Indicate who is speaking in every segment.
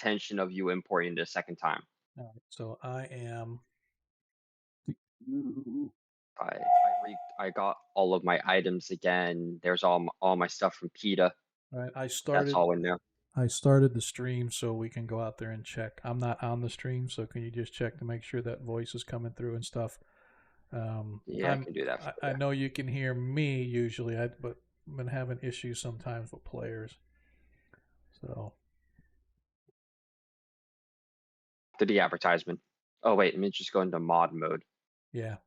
Speaker 1: intention of you importing the second time.
Speaker 2: All right, so I am.
Speaker 1: I got all of my items again. There's all my stuff from PETA.
Speaker 2: All right,
Speaker 1: That's all in there.
Speaker 2: I started the stream so we can go out there and check. I'm not on the stream, so can you just check to make sure that voice is coming through and stuff?
Speaker 1: Yeah, I can do that for
Speaker 2: I
Speaker 1: you.
Speaker 2: know you can hear me usually, but I've been having issues sometimes with players. So
Speaker 1: To the advertisement. Oh wait, let me just go into mod mode.
Speaker 2: yeah.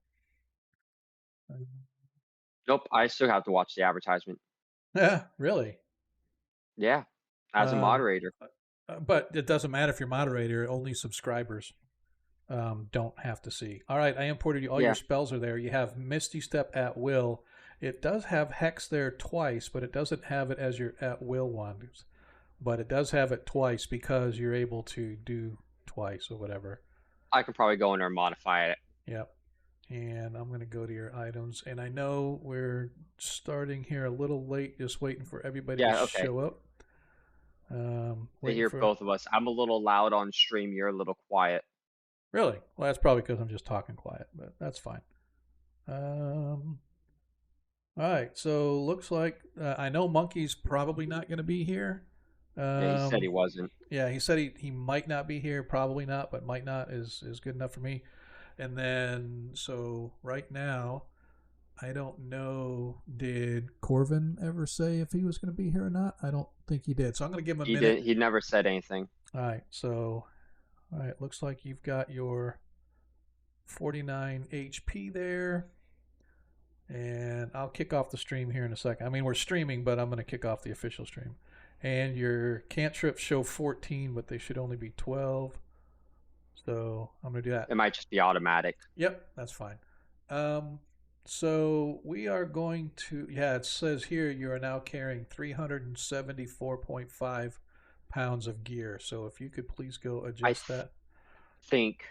Speaker 1: Nope, I still have to watch the advertisement.
Speaker 2: Yeah, really.
Speaker 1: Yeah, as a
Speaker 2: Um,
Speaker 1: moderator.
Speaker 2: but it doesn't matter if you're moderator. Only subscribers don't have to see. All right, I imported you. All your
Speaker 1: Yeah,
Speaker 2: spells are there. You have Misty Step at will. It does have Hex there twice, but it doesn't have it as your at will one. But it does have it twice because you're able to do twice or whatever.
Speaker 1: I can probably go in there and modify it.
Speaker 2: Yep. And I'm going to go to your items. And I know we're starting here a little late, just waiting for everybody to
Speaker 1: Yeah, okay.
Speaker 2: show up.
Speaker 1: I
Speaker 2: Waiting
Speaker 1: hear
Speaker 2: for.
Speaker 1: both of us. I'm a little loud on stream. You're a little quiet.
Speaker 2: Really? Well, that's probably because I'm just talking quiet, but that's fine. All right. So looks like I know Monkey's probably not going to be here.
Speaker 1: Yeah, he said
Speaker 2: Um,
Speaker 1: he wasn't.
Speaker 2: yeah, he said he might not be here. Probably not, but might not is good enough for me. And then so right now, I don't know. Did Corvin ever say if he was going to be here or not? I don't think he did. So I'm going to give him a
Speaker 1: He
Speaker 2: minute.
Speaker 1: did. He never said anything.
Speaker 2: All right. So, all right. Looks like you've got your 49 HP there. And I'll kick off the stream here in a second. I mean, we're streaming, but I'm going to kick off the official stream. And your cantrips show 14, but they should only be 12. So I'm going to do that.
Speaker 1: It might just be automatic.
Speaker 2: Yep, that's fine. Um, so we are going to, yeah, it says here you are now carrying 374.5 pounds of gear. So if you could please go
Speaker 1: I
Speaker 2: adjust that.
Speaker 1: think.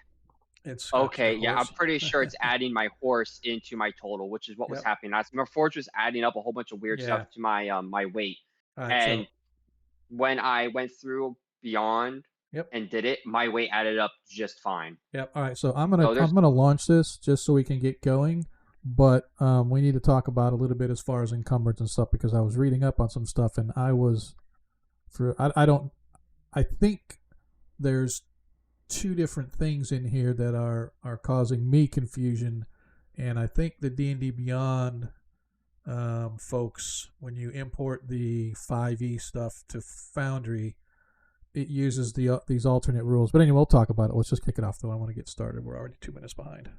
Speaker 2: It's got your
Speaker 1: Okay, yeah, I'm
Speaker 2: horse.
Speaker 1: pretty sure it's adding my horse into my total, which is what was
Speaker 2: Yep.
Speaker 1: happening. My forge was adding up a whole bunch of weird
Speaker 2: Yeah.
Speaker 1: stuff to my weight,
Speaker 2: All right.
Speaker 1: and
Speaker 2: So,
Speaker 1: when I went through beyond
Speaker 2: yep.
Speaker 1: and did it, my weight added up just fine.
Speaker 2: Yep. All right. So
Speaker 1: So
Speaker 2: I'm
Speaker 1: there's
Speaker 2: gonna launch this just so we can get going. But we need to talk about a little bit as far as encumbrance and stuff because I was reading up on some stuff and I was for I don't I think there's two different things in here that are causing me confusion, and I think the D&D Beyond folks, when you import the 5e stuff to Foundry, it uses these alternate rules. But anyway, we'll talk about it. Let's just kick it off, though. I want to get started. We're already 2 minutes behind.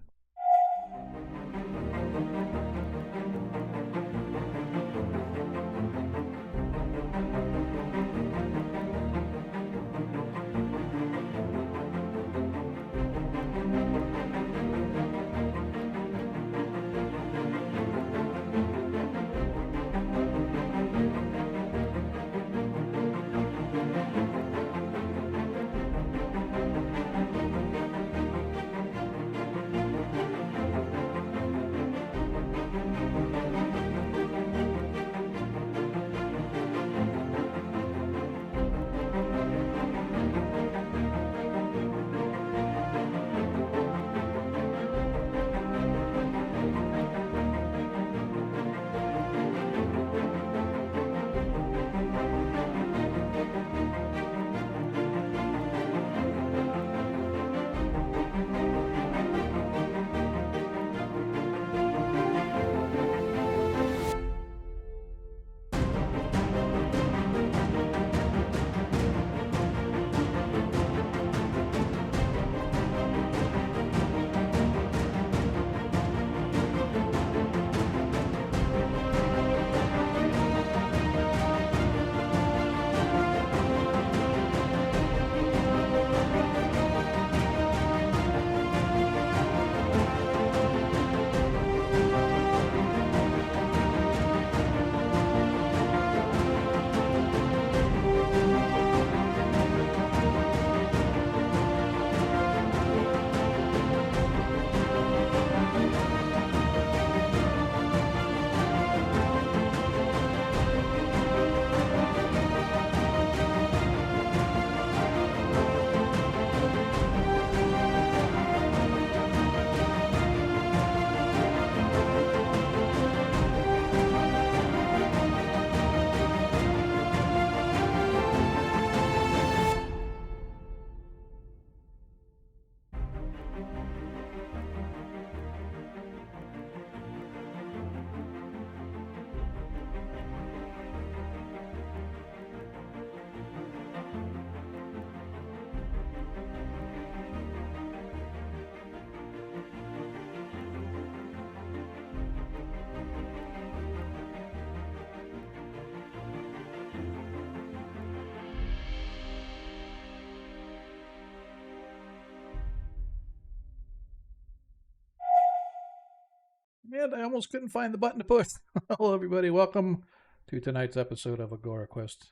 Speaker 2: And I almost couldn't find the button to push. Hello, everybody. Welcome to tonight's episode of Agora Quest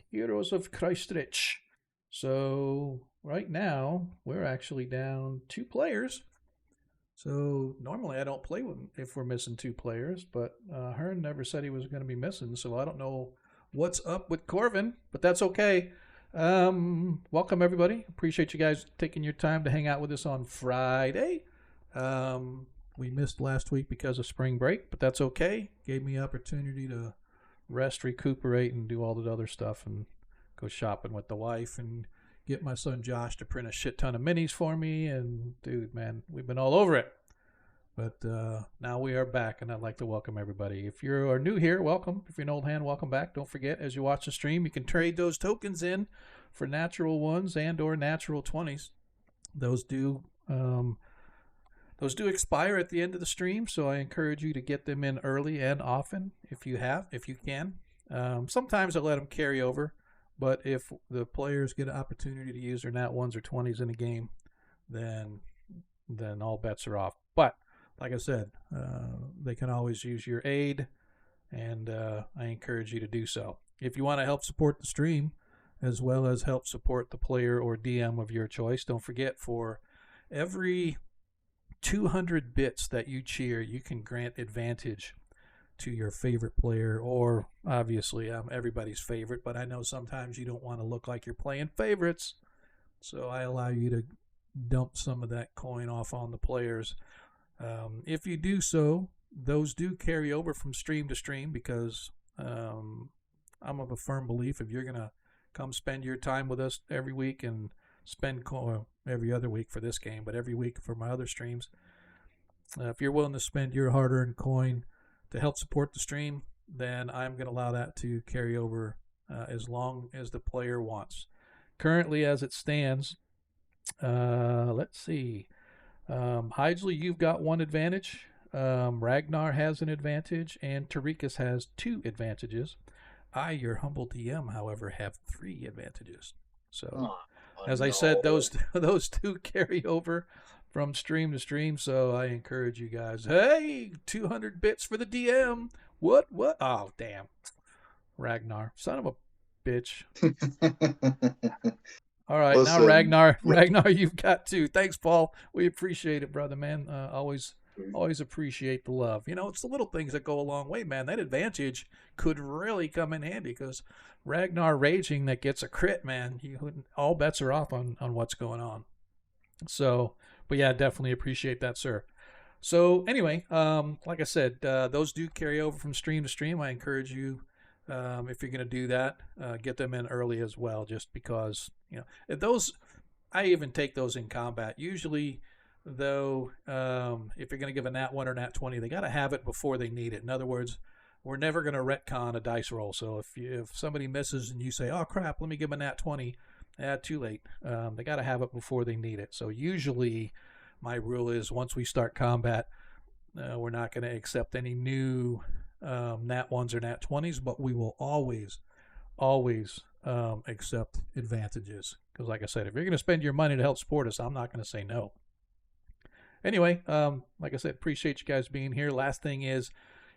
Speaker 2: Heroes of Kreistrich. So, right now, we're actually down 2 players. So, normally I don't play if we're missing 2 players, but Hearn never said he was going to be missing, so I don't know what's up with Corvin, but that's okay. Welcome, everybody. Appreciate you guys taking your time to hang out with us on Friday. We missed last week because of spring break, but that's okay. Gave me opportunity to rest, recuperate, and do all the other stuff, and go shopping with the wife, and get my son Josh to print a shit ton of minis for me. And dude, man, we've been all over it. But now we are back, and I'd like to welcome everybody. If you are new here, welcome. If you're an old hand, welcome back. Don't forget, as you watch the stream, you can trade those tokens in for natural ones and or natural 20s. Those do expire at the end of the stream, so I encourage you to get them in early and often if you can. Sometimes I let them carry over, but if the players get an opportunity to use their nat 1s or 20s in a game, then all bets are off. But like I said, they can always use your aid, and I encourage you to do so. If you want to help support the stream, as well as help support the player or DM of your choice, don't forget, for every 200 bits that you cheer, you can grant advantage to your favorite player, or obviously I'm everybody's favorite, but I know sometimes you don't want to look like you're playing favorites, so I allow you to dump some of that coin off on the players. If you do so, those do carry over from stream to stream, because I'm of a firm belief if you're going to come spend your time with us every week and spend every other week for this game, but every week for my other streams, if you're willing to spend your hard-earned coin to help support the stream, then I'm going to allow that to carry over as long as the player wants. Currently, as it stands, let's see. Heisley, you've got 1 advantage. Ragnar has an advantage, and Tarikas has 2 advantages. I, your humble DM, however, have 3 advantages. So, as I said, those 2 carry over from stream to stream. So I encourage you guys. Hey, 200 bits for the DM. What? Oh, damn, Ragnar, son of a bitch. All right, listen, now Ragnar, you've got 2. Thanks, Paul. We appreciate it, brother, man. Always appreciate the love. You know, it's the little things that go a long way, man. That advantage could really come in handy, because Ragnar raging that gets a crit, man, all bets are off on what's going on. So, but yeah, definitely appreciate that, sir. So anyway, like I said, those do carry over from stream to stream. I encourage you, if you're going to do that, get them in early as well, just because, you know, those, I even take those in combat. Usually, though, if you're going to give a nat 1 or nat 20, they got to have it before they need it. In other words, we're never going to retcon a dice roll. So if somebody misses and you say, oh crap, let me give them a nat 20, too late. They got to have it before they need it. So usually my rule is, once we start combat, we're not going to accept any new nat 1s or nat 20s, but we will always accept advantages. Because like I said, if you're going to spend your money to help support us, I'm not going to say no. Anyway, like I said, appreciate you guys being here. Last thing is,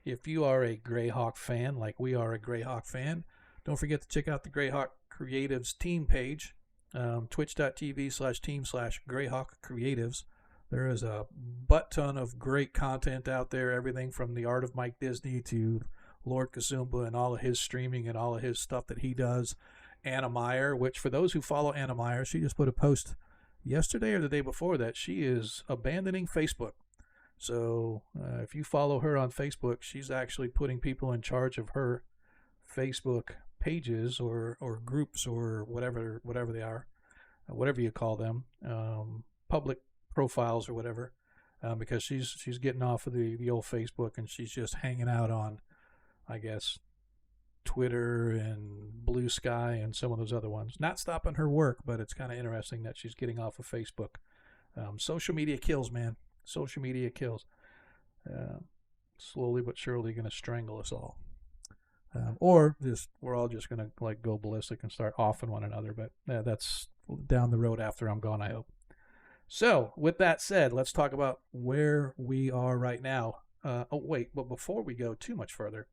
Speaker 2: if you are a Greyhawk fan, like we are a Greyhawk fan, don't forget to check out the Greyhawk Creatives team page, twitch.tv/team/Greyhawk Creatives. There is a butt ton of great content out there, everything from the Art of Mike Disney to Lord Kazumba and all of his streaming and all of his stuff that he does. Anna Meyer, which for those who follow Anna Meyer, she just put a post yesterday or the day before that she is abandoning Facebook. So if you follow her on Facebook, she's actually putting people in charge of her Facebook pages or groups or whatever they are, whatever you call them, public profiles or whatever, because she's getting off of the old Facebook, and she's just hanging out on, I guess, Twitter and Blue Sky and some of those other ones. Not stopping her work, but it's kind of interesting that she's getting off of Facebook. Social media kills, man. Social media kills. Slowly but surely going to strangle us all. Or just we're all just going to like go ballistic and start offing one another. But that's down the road after I'm gone, I hope. So with that said, let's talk about where we are right now. oh wait, but before we go too much further,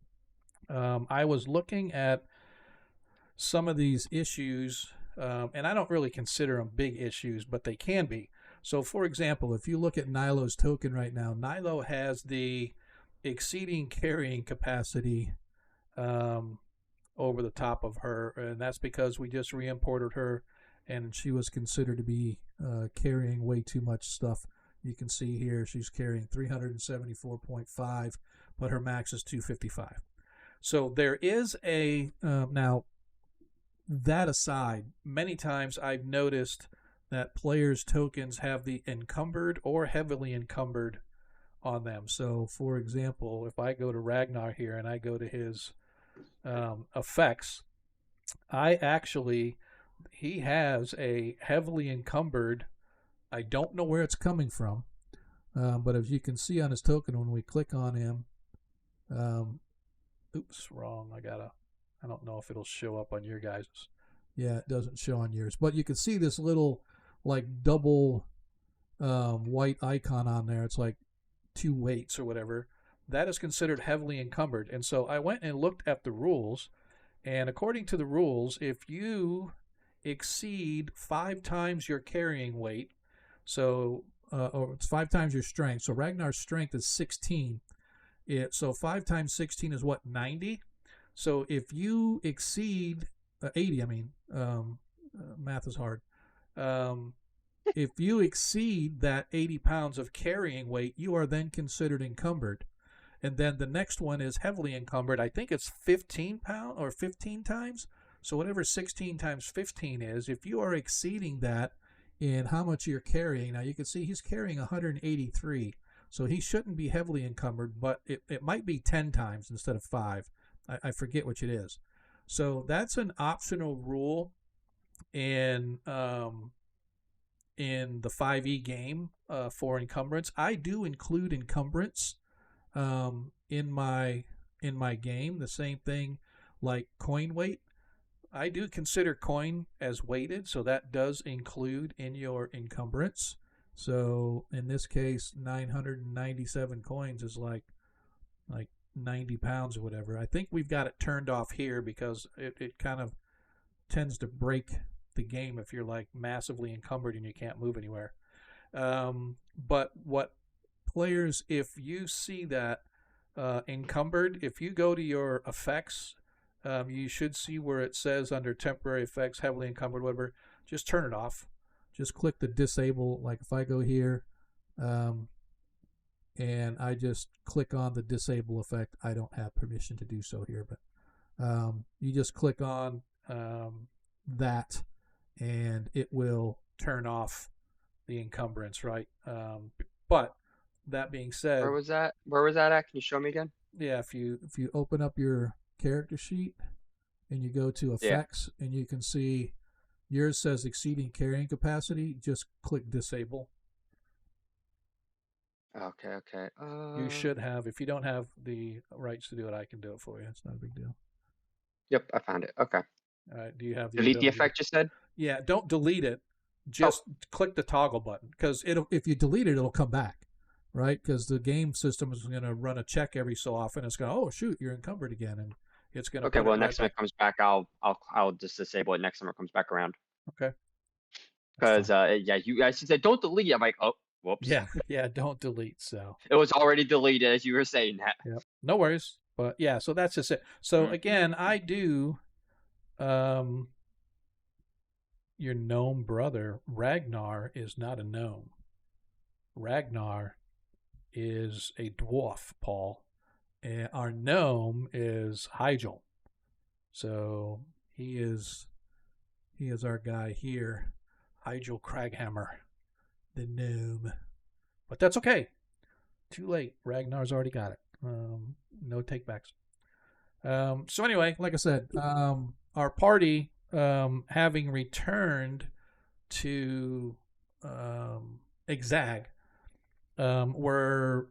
Speaker 2: I was looking at some of these issues, and I don't really consider them big issues, but they can be. So, for example, if you look at Nilo's token right now, Nilo has the exceeding carrying capacity um, over the top of her, and that's because we just re-imported her, and she was considered to be carrying way too much stuff. You can see here she's carrying 374.5, but her max is 255. So there is a now that aside, many times I've noticed that players' tokens have the encumbered or heavily encumbered on them. So, for example, if I go to Ragnar here and I go to his effects, I actually, he has a heavily encumbered. I don't know where it's coming from, but as you can see on his token, when we click on him, um, oops, wrong. I don't know if it'll show up on your guys'. Yeah, it doesn't show on yours, but you can see this little like double white icon on there. It's like two weights or whatever. That is considered heavily encumbered. And so I went and looked at the rules, and according to the rules, if you exceed 5 times your carrying weight, so or it's 5 times your strength. So Ragnar's strength is 16. So 5 times 16 is what, 90? So if you exceed 80, I mean, math is hard. If you exceed that 80 pounds of carrying weight, you are then considered encumbered. And then the next one is heavily encumbered. I think it's 15 pounds or 15 times. So whatever 16 times 15 is, if you are exceeding that in how much you're carrying, now you can see he's carrying 183. So he shouldn't be heavily encumbered, but it might be 10 times instead of 5. I forget which it is. So that's an optional rule in the 5e game for encumbrance. I do include encumbrance in my game. The same thing like coin weight. I do consider coin as weighted, so that does include in your encumbrance. So in this case, 997 coins is like 90 pounds or whatever. I think we've got it turned off here because it kind of tends to break the game if you're like massively encumbered and you can't move anywhere. But what players, if you see that encumbered, if you go to your effects, you should see where it says under temporary effects, heavily encumbered, whatever, just turn it off. Just click the disable. Like if I go here and I just click on the disable effect, I don't have permission to do so here, but you just click on that and it will turn off the encumbrance, right? But that being said,
Speaker 1: Where was that? Where was that at? Can you show me again?
Speaker 2: yeah, if you open up your character sheet and you go to
Speaker 1: Yeah.
Speaker 2: effects and you can see yours says exceeding carrying capacity, just click disable.
Speaker 1: Okay, okay.
Speaker 2: You should have, if you don't have the rights to do it, I can do it for you. It's not a big deal.
Speaker 1: Yep, I found it. Okay.
Speaker 2: All right, do you have the
Speaker 1: Delete the
Speaker 2: ability to?
Speaker 1: effect you said?
Speaker 2: Yeah, don't delete it.
Speaker 1: Oh,
Speaker 2: Just click the toggle button because if you delete it, it'll come back, right? Because the game system is going to run a check every so often. It's going, oh shoot, you're encumbered again, and it's going to
Speaker 1: okay.
Speaker 2: put it
Speaker 1: Well,
Speaker 2: right
Speaker 1: next time
Speaker 2: back.
Speaker 1: it comes back, I'll just disable it next time it comes back around.
Speaker 2: Okay, that's
Speaker 1: Because
Speaker 2: fine.
Speaker 1: yeah, you guys said don't delete it. I'm like, oh, whoops.
Speaker 2: Yeah, yeah, don't delete. So
Speaker 1: It was already deleted as you were saying that.
Speaker 2: yeah, no worries. But yeah, so that's just it. So again,
Speaker 1: Mhm.
Speaker 2: I do. Um, your gnome brother Ragnar is not a gnome. Ragnar is a dwarf, Paul. And our gnome is Hygel. So he is our guy here, Hygel Craghammer, the gnome. But that's okay. Too late. Ragnar's already got it. No takebacks. So anyway, like I said, our party, having returned to Exag, were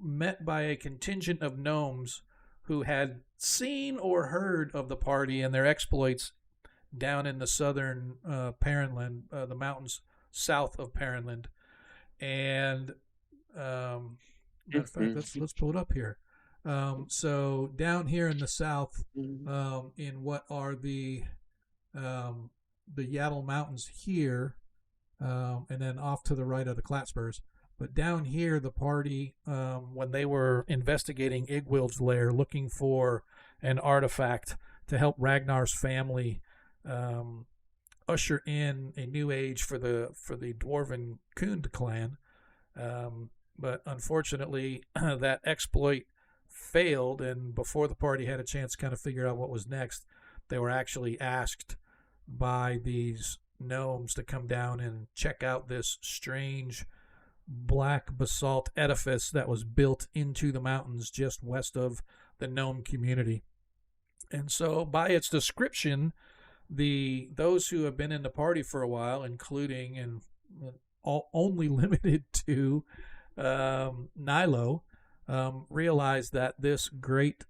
Speaker 2: met by a contingent of gnomes who had seen or heard of the party and their exploits down in the southern Paranland, the mountains south of Paranland. And Matter of fact, let's pull it up here. So down here in the south, in what are um, the Yaddle Mountains here, and then off to the right of the Klatspurs. But down here, the party, when they were investigating Igwild's lair, looking for an artifact to help Ragnar's family um, usher in a new age for the dwarven Kund clan. But unfortunately, that exploit failed, and before the party had a chance to kind of figure out what was next, they were actually asked by these gnomes to come down and check out this strange black basalt edifice that was built into the mountains just west of the gnome community. And so, by its description, those who have been in the party for a while, including and only limited to Nilo, realized that this great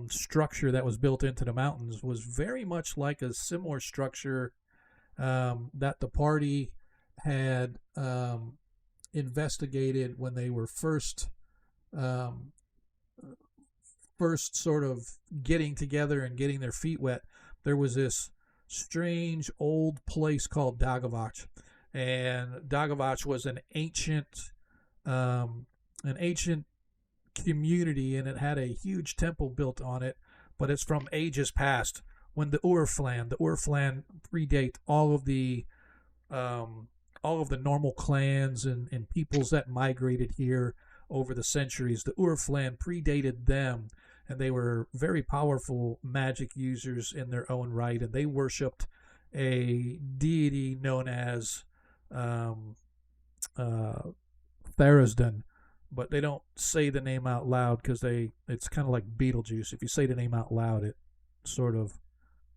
Speaker 2: structure that was built into the mountains was very much like a similar structure that the party had investigated when they were um, first sort of getting together and getting their feet wet. There was this strange old place called Dagavach, and Dagavach was an ancient community, and it had a huge temple built on it. But it's from ages past, when the Urflan predate all of the normal clans and peoples that migrated here over the centuries. The Urflan predated them, and they were very powerful magic users in their own right, and they worshipped a deity known as Therisden, but they don't say the name out loud because it's kind of like Beetlejuice. If you say the name out loud, it sort of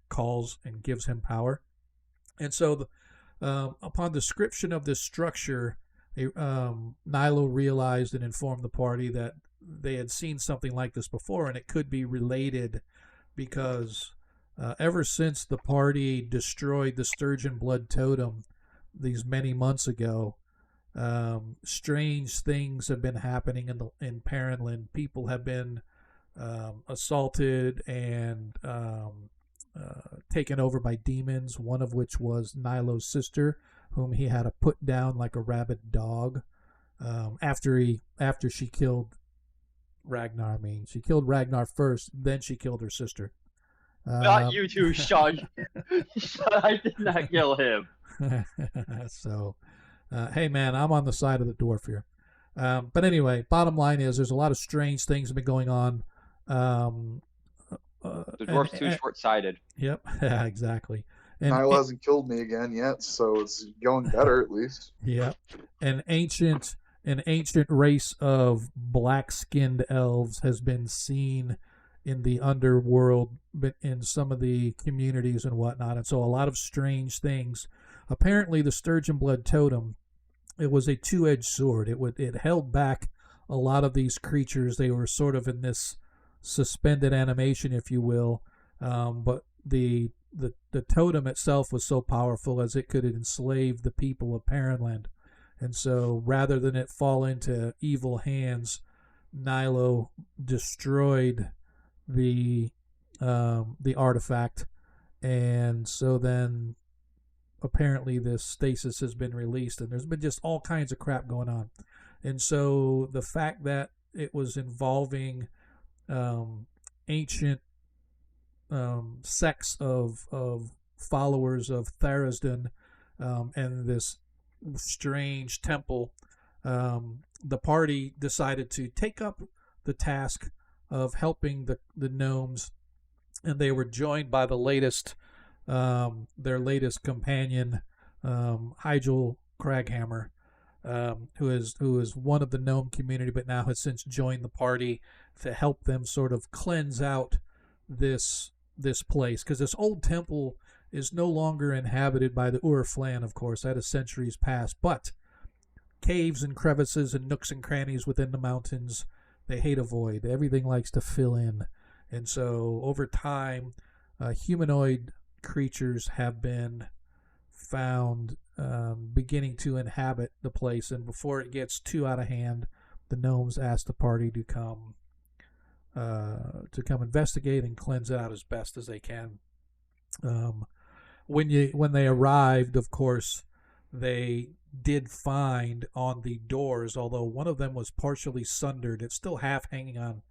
Speaker 2: calls and gives him power. And so, upon description of this structure, Nilo realized and informed the party that they had seen something like this before, and it could be related because ever since the party destroyed the Sturgeon Blood Totem these many months ago, strange things have been happening in Perrinland. People have been assaulted and taken over by demons, one of which was Nilo's sister, whom he had to put down like a rabid dog after she killed Ragnar. I mean, she killed Ragnar first, then she killed her sister.
Speaker 1: Not you two, Sean. I did not kill him.
Speaker 2: So, hey man, I'm on the side of the dwarf here. But anyway, bottom line is there's a lot of strange things have been going on.
Speaker 1: The dwarf's too short-sighted.
Speaker 2: Yep, exactly.
Speaker 3: Nile hasn't killed me again yet, so it's going better at least.
Speaker 2: Yep. An ancient race of black-skinned elves has been seen in the underworld, but in some of the communities and whatnot, and so a lot of strange things. Apparently, the Sturgeon Blood Totem, it was a two-edged sword. It held back a lot of these creatures. They were sort of in this suspended animation, if you will, but the totem itself was so powerful as it could enslave the people of Perrinland. And so rather than it fall into evil hands, Nilo destroyed the artifact, and so then apparently this stasis has been released, and there's been just all kinds of crap going on. And so the fact that it was involving ancient sects of followers of Therisden and this strange temple, the party decided to take up the task of helping the gnomes, and they were joined by their latest companion, Hygel Craghammer, who is one of the gnome community, but now has since joined the party to help them sort of cleanse out this place, because this old temple is no longer inhabited by the Urflan, of course. That is centuries past, but caves and crevices and nooks and crannies within the mountains, they hate a void. Everything likes to fill in. And so over time, humanoid creatures have been found beginning to inhabit the place. And before it gets too out of hand, the gnomes ask the party to come investigate and cleanse it out as best as they can. Um, when they arrived, of course, they did find on the doors, although one of them was partially sundered, it's still half hanging on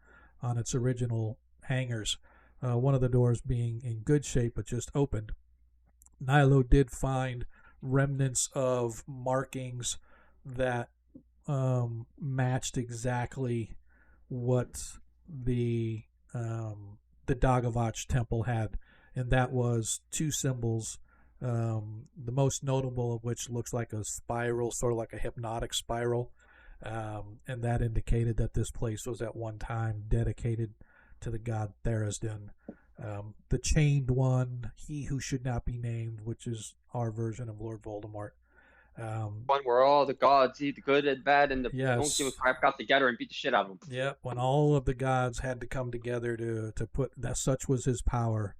Speaker 2: its original hangers. One of the doors being in good shape but just opened. Nilo did find remnants of markings that matched exactly what the the Dagavach temple had, and that was two symbols. The most notable of which looks like a spiral, sort of like a hypnotic spiral, and that indicated that this place was at one time dedicated to the god Therisden. The chained one, he who should not be named, which is our version of Lord Voldemort.
Speaker 1: One where all the gods, the good and bad, and the don't give a
Speaker 2: Yes.
Speaker 1: crap, got together and beat the shit out of them.
Speaker 2: Yeah, when all of the gods had to come together to put that, such was his power.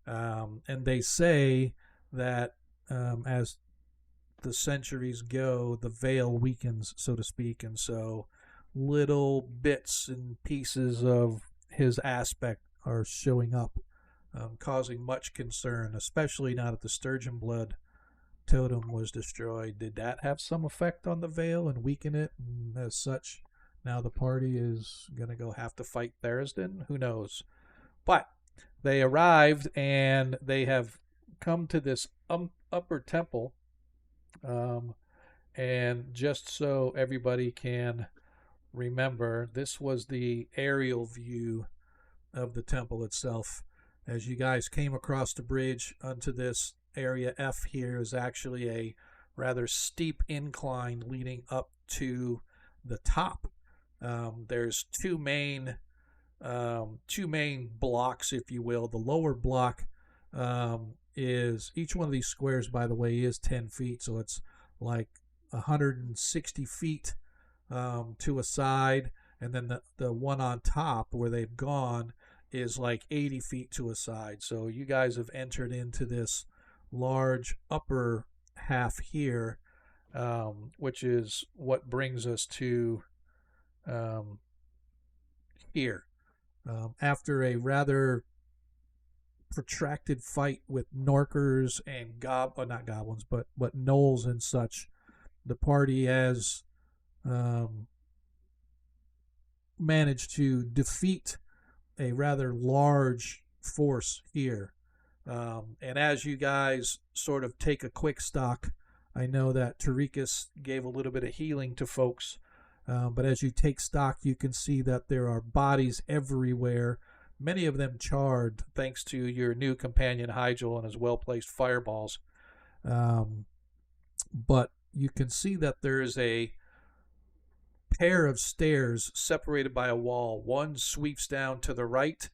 Speaker 2: And they say that as the centuries go, the veil weakens, so to speak, and so little bits and pieces of his aspect are showing up, causing much concern, especially now that the sturgeon blood totem was destroyed. Did that have some effect on the veil and weaken it? And as such, now the party is going to go have to fight Therisden? Who knows? But they arrived and they have come to this upper temple. And just so everybody can remember, this was the aerial view of the temple itself. As you guys came across the bridge onto this area, F here is actually a rather steep incline leading up to the top. There's two main blocks, if you will. The lower block is, each one of these squares, by the way, is 10 feet, so it's like 160 feet to a side, and then the one on top where they've gone is like 80 feet to a side. So you guys have entered into this large upper half here, which is what brings us to here. After a rather protracted fight with Norkers and not goblins, but gnolls and such, the party has managed to defeat a rather large force here. And as you guys sort of take a quick stock, I know that Tarikas gave a little bit of healing to folks, but as you take stock, you can see that there are bodies everywhere, many of them charred thanks to your new companion Hygel and his well-placed fireballs. But you can see that there is a pair of stairs separated by a wall. One sweeps down to the right,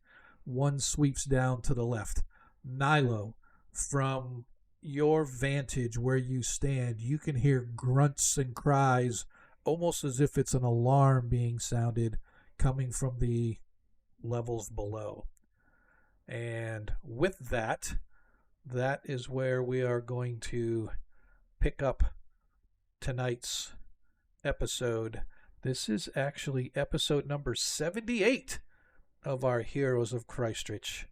Speaker 2: one sweeps down to the left. Nilo, from your vantage where you stand, you can hear grunts and cries, almost as if it's an alarm being sounded coming from the levels below. And with that, that is where we are going to pick up tonight's episode. This is actually episode number 78 of our Heroes of Kreistrich.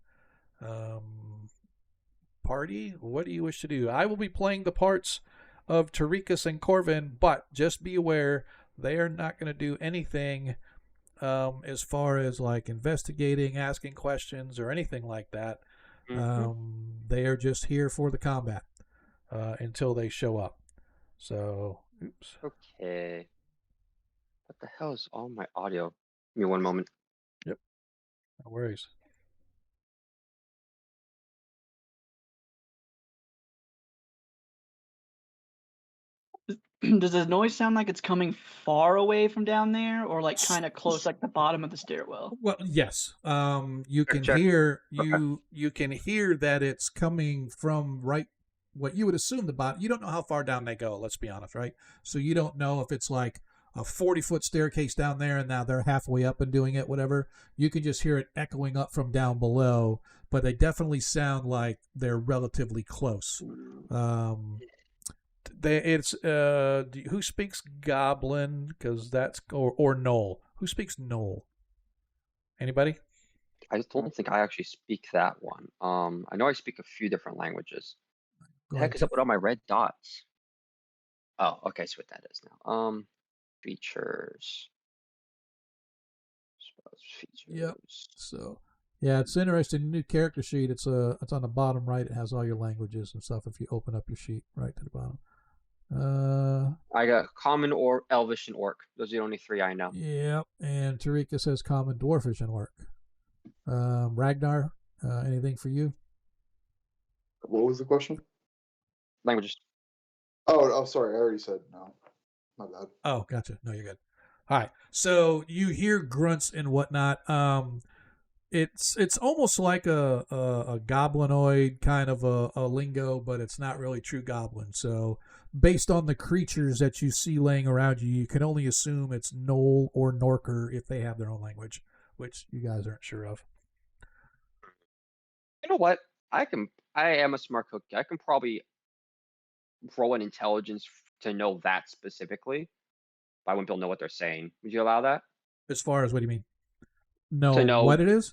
Speaker 2: Party, what do you wish to do? I will be playing the parts of Tarikas and Corvin, but just be aware they are not going to do anything as far as like investigating, asking questions, or anything like that. They are just here for the combat until they show up. So, oops.
Speaker 1: Okay. What the hell is all my audio? Give me one moment.
Speaker 2: Yep. No worries.
Speaker 4: Does the noise sound like it's coming far away from down there, or like kind of close, like the bottom of the stairwell?
Speaker 2: Well, yes. You can
Speaker 1: check.
Speaker 2: hear
Speaker 1: Okay.
Speaker 2: you can hear that it's coming from right. What you would assume the bottom. You don't know how far down they go. Let's be honest, right? So you don't know if it's like a 40-foot staircase down there, and now they're halfway up and doing it. Whatever. You can just hear it echoing up from down below, but they definitely sound like they're relatively close. It's who speaks Goblin? Because that's or Knoll. Who speaks Knoll? Anybody?
Speaker 1: I just don't think I actually speak that one. I know I speak a few different languages. The heck is up with all my red dots? Oh, okay, so what that is now. Features. Features.
Speaker 2: Yep. So, yeah, it's interesting. New character sheet. It's on the bottom right. It has all your languages and stuff. If you open up your sheet, right to the bottom.
Speaker 1: I got Common, or Elvish, and Orc. Those are the only 3 I know.
Speaker 2: Yep. And Tarika says Common, Dwarfish, and Orc. Ragnar, anything for you?
Speaker 3: What was the question?
Speaker 1: Languages.
Speaker 3: Oh, sorry. I already said no. My bad.
Speaker 2: Oh, gotcha. No, you're good. All right. So you hear grunts and whatnot. It's almost like a goblinoid kind of a lingo, but it's not really true goblin. So based on the creatures that you see laying around you, you can only assume it's Knoll or Norker if they have their own language, which you guys aren't sure of.
Speaker 1: You know what? I am a smart cookie. I can probably roll an intelligence to know that specifically. But I wouldn't be able to know what they're saying. Would you allow that?
Speaker 2: As far as what do you mean? No,
Speaker 1: To know
Speaker 2: what it is?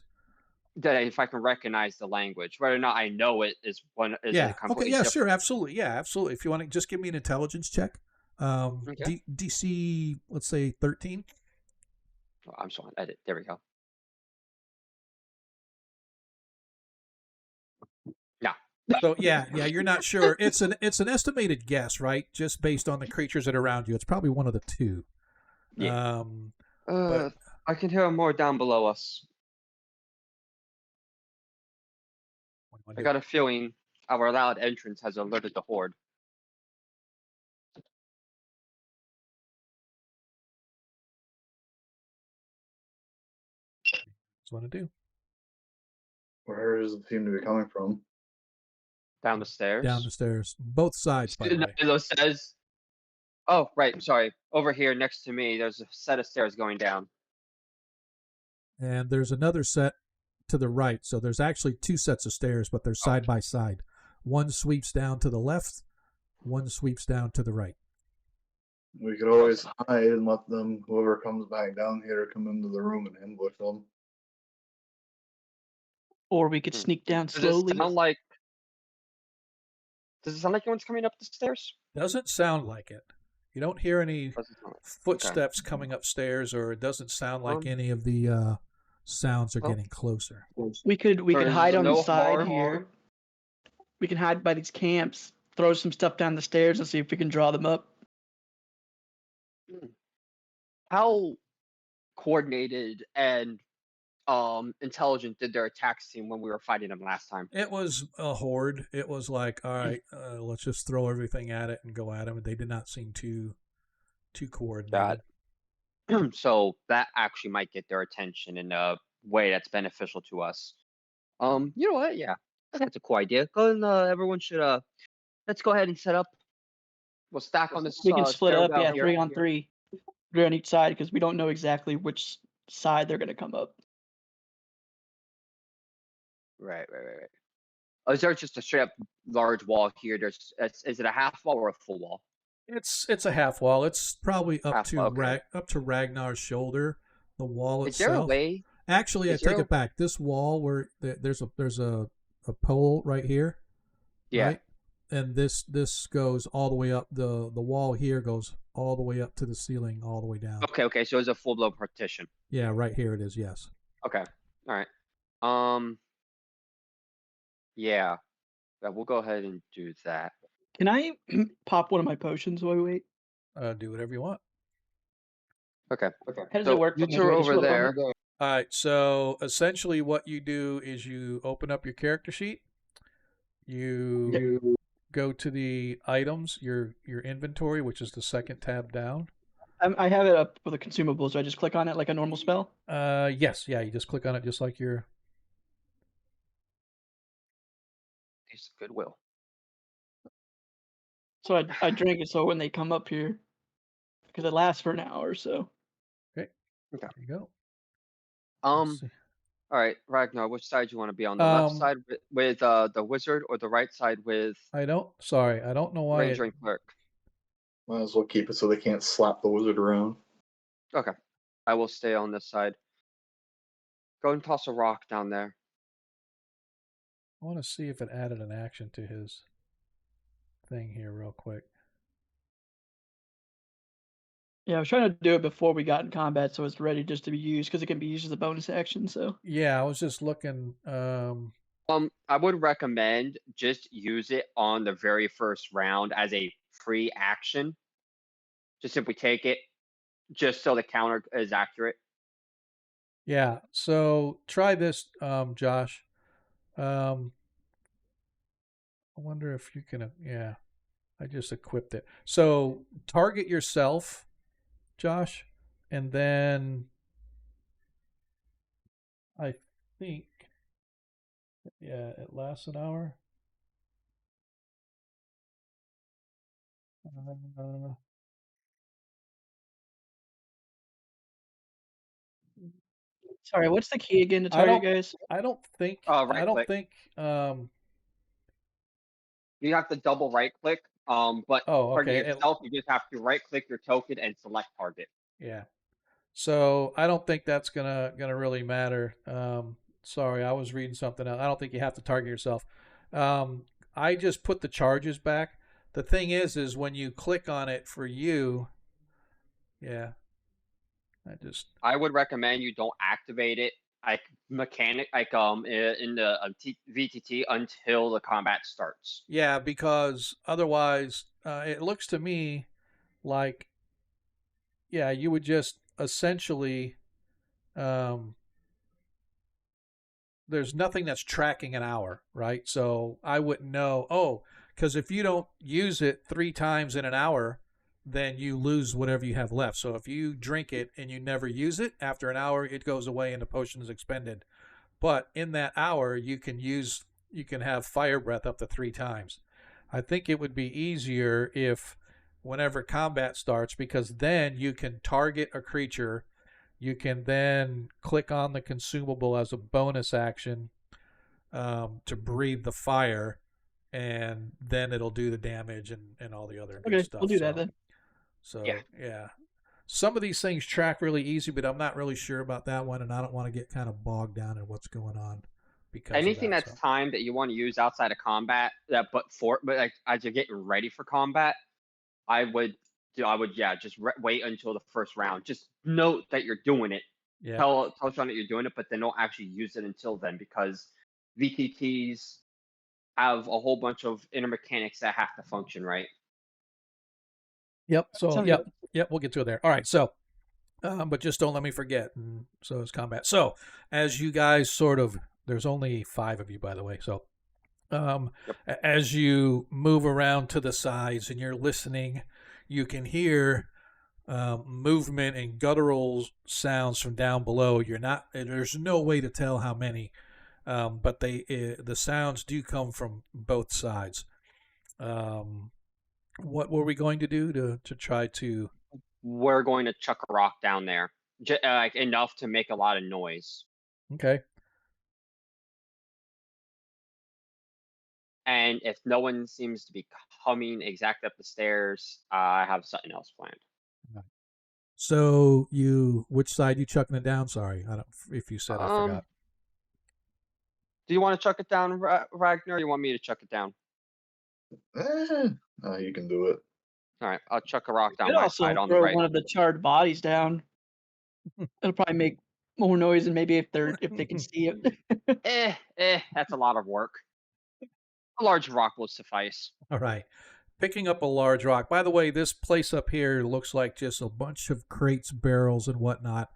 Speaker 1: that if I can recognize the language, whether or not I know it is one is
Speaker 2: Yeah.
Speaker 1: a completely
Speaker 2: Okay. Yeah.
Speaker 1: different.
Speaker 2: Sure. Absolutely. Yeah. Absolutely. If you want to just give me an intelligence check,
Speaker 1: Okay.
Speaker 2: DC, let's say 13.
Speaker 1: Oh, I'm sorry. Edit. There we go. No.
Speaker 2: So yeah, you're not sure. It's an estimated guess, right? Just based on the creatures that are around you. It's probably one of the 2.
Speaker 1: Yeah.
Speaker 2: But
Speaker 1: I can hear more down below us.
Speaker 2: what do you want
Speaker 1: I
Speaker 2: to do?
Speaker 1: got a feeling our loud entrance has alerted the horde.
Speaker 2: What want to do?
Speaker 3: Where does it seem to be coming from?
Speaker 1: Down the stairs.
Speaker 2: Down the stairs, both sides, by the way.
Speaker 1: It says, oh, right. Sorry. Over here next to me, there's a set of stairs going down.
Speaker 2: And there's another set to the right. So there's actually 2 sets of stairs, but they're side by side. One sweeps down to the left, one sweeps down to the right.
Speaker 3: We could always hide and let them, whoever comes back down here, come into the room and ambush them.
Speaker 4: Or we could sneak down
Speaker 1: Does it
Speaker 4: slowly.
Speaker 1: sound like? Does it sound like anyone's coming up the stairs?
Speaker 2: Doesn't sound like it. You don't hear any
Speaker 1: Doesn't sound like-
Speaker 2: footsteps coming upstairs, or it doesn't sound like any of the sounds are getting closer.
Speaker 4: We could
Speaker 1: There's
Speaker 4: hide on the
Speaker 1: no
Speaker 4: side
Speaker 1: harm.
Speaker 4: here. We can hide by these camps, throw some stuff down the stairs, and see if we can draw them up.
Speaker 1: How coordinated and intelligent did their attacks seem when we were fighting them last time?
Speaker 2: It was a horde. It was like, all right, let's just throw everything at it and go at them. They did not seem too coordinated.
Speaker 1: So that actually might get their attention in a way that's beneficial to us. You know what? Yeah, that's a cool idea. Go and everyone should let's go ahead and set up. We'll stack on this.
Speaker 4: We can split up,
Speaker 1: stairwell
Speaker 4: yeah,
Speaker 1: here.
Speaker 4: 3 on 3. 3 on each side, because we don't know exactly which side they're going to come up.
Speaker 1: Right. Oh, is there just a straight up large wall here? Is it a half wall or a full wall?
Speaker 2: It's a half wall. It's probably up
Speaker 1: Half
Speaker 2: to
Speaker 1: wall, okay.
Speaker 2: up to Ragnar's shoulder. The wall
Speaker 1: Is there a
Speaker 2: itself.
Speaker 1: way?
Speaker 2: Actually, I
Speaker 1: is there
Speaker 2: take
Speaker 1: a-
Speaker 2: it back. This wall where there's a pole right here.
Speaker 1: Yeah.
Speaker 2: Right? And this goes all the way up. The wall here goes all the way up to the ceiling, all the way down.
Speaker 1: Okay. So it's a full blown partition.
Speaker 2: Yeah, right here it is. Yes.
Speaker 1: Okay. All right. Yeah. We'll go ahead and do that.
Speaker 4: Can I pop one of my potions while we wait?
Speaker 2: Do whatever you want.
Speaker 1: Okay.
Speaker 4: How does
Speaker 1: So
Speaker 4: it work?
Speaker 1: you
Speaker 4: from the
Speaker 1: two are
Speaker 4: greatest
Speaker 1: over
Speaker 4: weapon?
Speaker 1: there.
Speaker 2: All right. So essentially, what you do is you open up your character sheet. You go to the items, your inventory, which is the second tab down.
Speaker 4: I have it up for the consumables. So I just click on it like a normal spell?
Speaker 2: Yes. Yeah. You just click on it just like your.
Speaker 1: It's goodwill.
Speaker 4: So I drink it so when they come up here, because it lasts for an hour or so.
Speaker 2: Okay.
Speaker 1: Okay.
Speaker 2: There you go.
Speaker 1: All
Speaker 2: Let's see.
Speaker 1: right, Ragnar. Which side do you want to be on? The left side with the wizard, or the right side with
Speaker 2: I don't know why
Speaker 1: ranger and clerk?
Speaker 3: Might as well keep it so they can't slap the wizard around.
Speaker 1: Okay. I will stay on this side. Go and toss a rock down there.
Speaker 2: I want to see if it added an action to his thing here real quick.
Speaker 4: Yeah, I was trying to do it before we got in combat, so it's ready just to be used because it can be used as a bonus action. So
Speaker 2: Yeah, I was just looking.
Speaker 1: I would recommend just use it on the very first round as a free action. Just simply take it, just so the counter is accurate.
Speaker 2: Yeah, so try this, Josh. I wonder if you can. Yeah, I just equipped it. So target yourself, Josh, and then I think, yeah, it lasts an hour. Uh,
Speaker 4: sorry, what's the key again to
Speaker 2: I
Speaker 4: target,
Speaker 2: don't.
Speaker 4: guys?
Speaker 2: I don't think. I
Speaker 1: Right
Speaker 2: don't
Speaker 1: click.
Speaker 2: think.
Speaker 1: You have to double right click. But
Speaker 2: Oh,
Speaker 1: target
Speaker 2: okay.
Speaker 1: yourself, you just have to right click your token and select target.
Speaker 2: Yeah. So I don't think that's gonna really matter. Sorry, I was reading something else. I don't think you have to target yourself. I just put the charges back. The thing is when you click on it for you, yeah,
Speaker 1: I would recommend you don't activate it like in the VTT until the combat starts.
Speaker 2: yeah, because otherwise, it looks to me like, yeah, you would just essentially, um, there's nothing that's tracking an hour, right? So I wouldn't know. Oh, because if you don't use it 3 times in an hour, then you lose whatever you have left. So if you drink it and you never use it, after an hour it goes away and the potion is expended. But in that hour, you can have fire breath up to 3 times. I think it would be easier if whenever combat starts, because then you can target a creature. You can then click on the consumable as a bonus action, to breathe the fire, and then it'll do the damage and all the other good
Speaker 4: Okay,
Speaker 2: stuff.
Speaker 4: we'll do that then.
Speaker 1: Yeah.
Speaker 2: Yeah. Some of these things track really easy, but I'm not really sure about that one, and I don't want to get kind of bogged down in what's going on because of
Speaker 1: Anything
Speaker 2: that.
Speaker 1: that's
Speaker 2: So
Speaker 1: timed that you want to use outside of combat, but like as you're getting ready for combat, I would yeah, just wait until the first round. Just note that you're doing it.
Speaker 2: yeah.
Speaker 1: Tell Sean that you're doing it, but then don't actually use it until then because VTTs have a whole bunch of inner mechanics that have to function right.
Speaker 2: Yep. So
Speaker 4: Sounds
Speaker 2: yep.
Speaker 4: good.
Speaker 2: Yep. We'll get to it there. All right. So, but just don't let me forget. And so is combat. So as you guys there's only 5 of you, by the way. So
Speaker 1: Yep.
Speaker 2: as you move around to the sides and you're listening, you can hear movement and guttural sounds from down below. There's no way to tell how many, but the sounds do come from both sides. What were we going to do to try to?
Speaker 1: We're going to chuck a rock down there, like enough to make a lot of noise.
Speaker 2: Okay.
Speaker 1: And if no one seems to be coming exactly up the stairs, I have something else planned.
Speaker 2: So which side you chucking it down? Sorry, I don't. If you said, I forgot.
Speaker 1: Do you want to chuck it down, Ragnar? Or you want me to chuck it down?
Speaker 3: You can do it.
Speaker 1: All right, I'll chuck a rock
Speaker 4: You
Speaker 1: down
Speaker 4: could
Speaker 1: my
Speaker 4: also
Speaker 1: side on the
Speaker 4: throw
Speaker 1: right.
Speaker 4: one of the charred bodies down. It'll probably make more noise than maybe if they can see it.
Speaker 1: That's a lot of work. A large rock will suffice.
Speaker 2: All right. Picking up a large rock. By the way, this place up here looks like just a bunch of crates, barrels, and whatnot.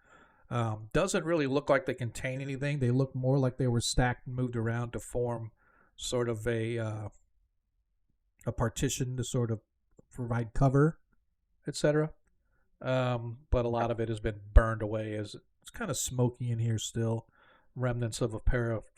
Speaker 2: Doesn't really look like they contain anything. They look more like they were stacked and moved around to form sort of a partition to sort of provide cover, etc. But a lot of it has been burned away as it's kind of smoky in here still. Remnants of a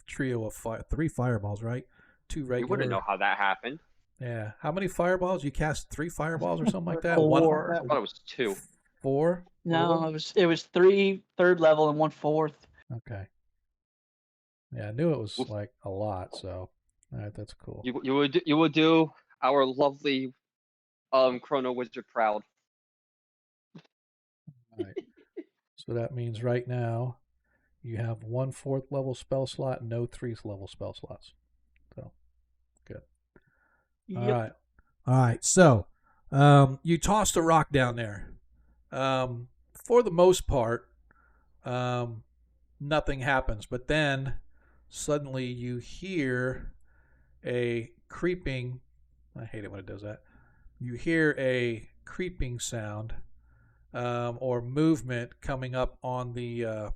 Speaker 2: trio of 3 fireballs, right? 2
Speaker 1: You
Speaker 2: regular.
Speaker 1: wouldn't know how that happened.
Speaker 2: Yeah. How many fireballs? You cast 3 fireballs or something like that?
Speaker 4: 4.
Speaker 1: I thought it was 2.
Speaker 2: 4?
Speaker 4: No, it was 3 third level and 1 fourth.
Speaker 2: Okay. Yeah, I knew it was like a lot. So, all right, that's cool.
Speaker 1: You would do our lovely Chrono Wizard proud.
Speaker 2: All right. So that means right now you have 1 4th level spell slot and no 3th level spell slots. So good. All
Speaker 4: Yep.
Speaker 2: right. All right. So you tossed a rock down there. For the most part, nothing happens. But then suddenly you hear a creeping. I hate it when it does that. You hear a creeping sound or movement coming up on the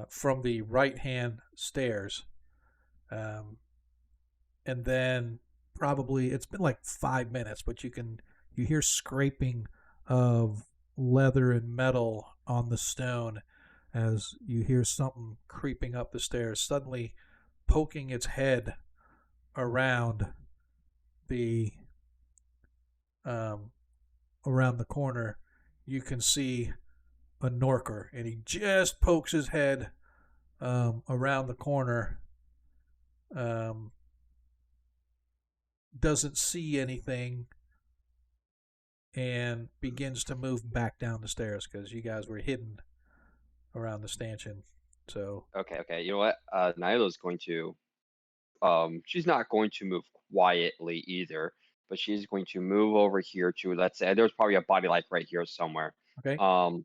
Speaker 2: from the right hand stairs. And then probably it's been like 5 minutes, but you hear scraping of leather and metal on the stone as you hear something creeping up the stairs, suddenly poking its head around the um, around the corner. You can see a Norker, and he just pokes his head around the corner. Doesn't see anything and begins to move back down the stairs because you guys were hidden around the stanchion. So
Speaker 1: Okay. You know what? Nyla's going to. She's not going to move quietly either, but she's going to move over here to. Let's say there's probably a body like right here somewhere.
Speaker 2: okay,
Speaker 1: Um,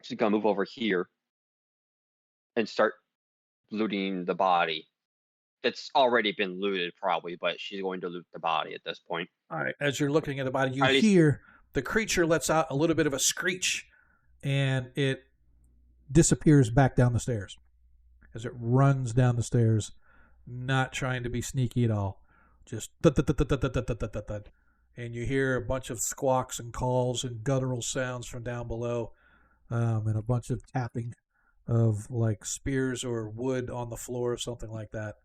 Speaker 1: she's gonna move over here and start looting the body. It's already been looted probably, but she's going to loot the body at this point.
Speaker 2: all right. As you're looking at the body, you
Speaker 1: At least,
Speaker 2: hear the creature lets out a little bit of a screech, and it disappears back down the stairs as it runs down the stairs, not trying to be sneaky at all. Just thud, thud, thud, thud, thud, thud, thud, thud, thud. And you hear a bunch of squawks and calls and guttural sounds from down below, and a bunch of tapping of like spears or wood on the floor or something like that,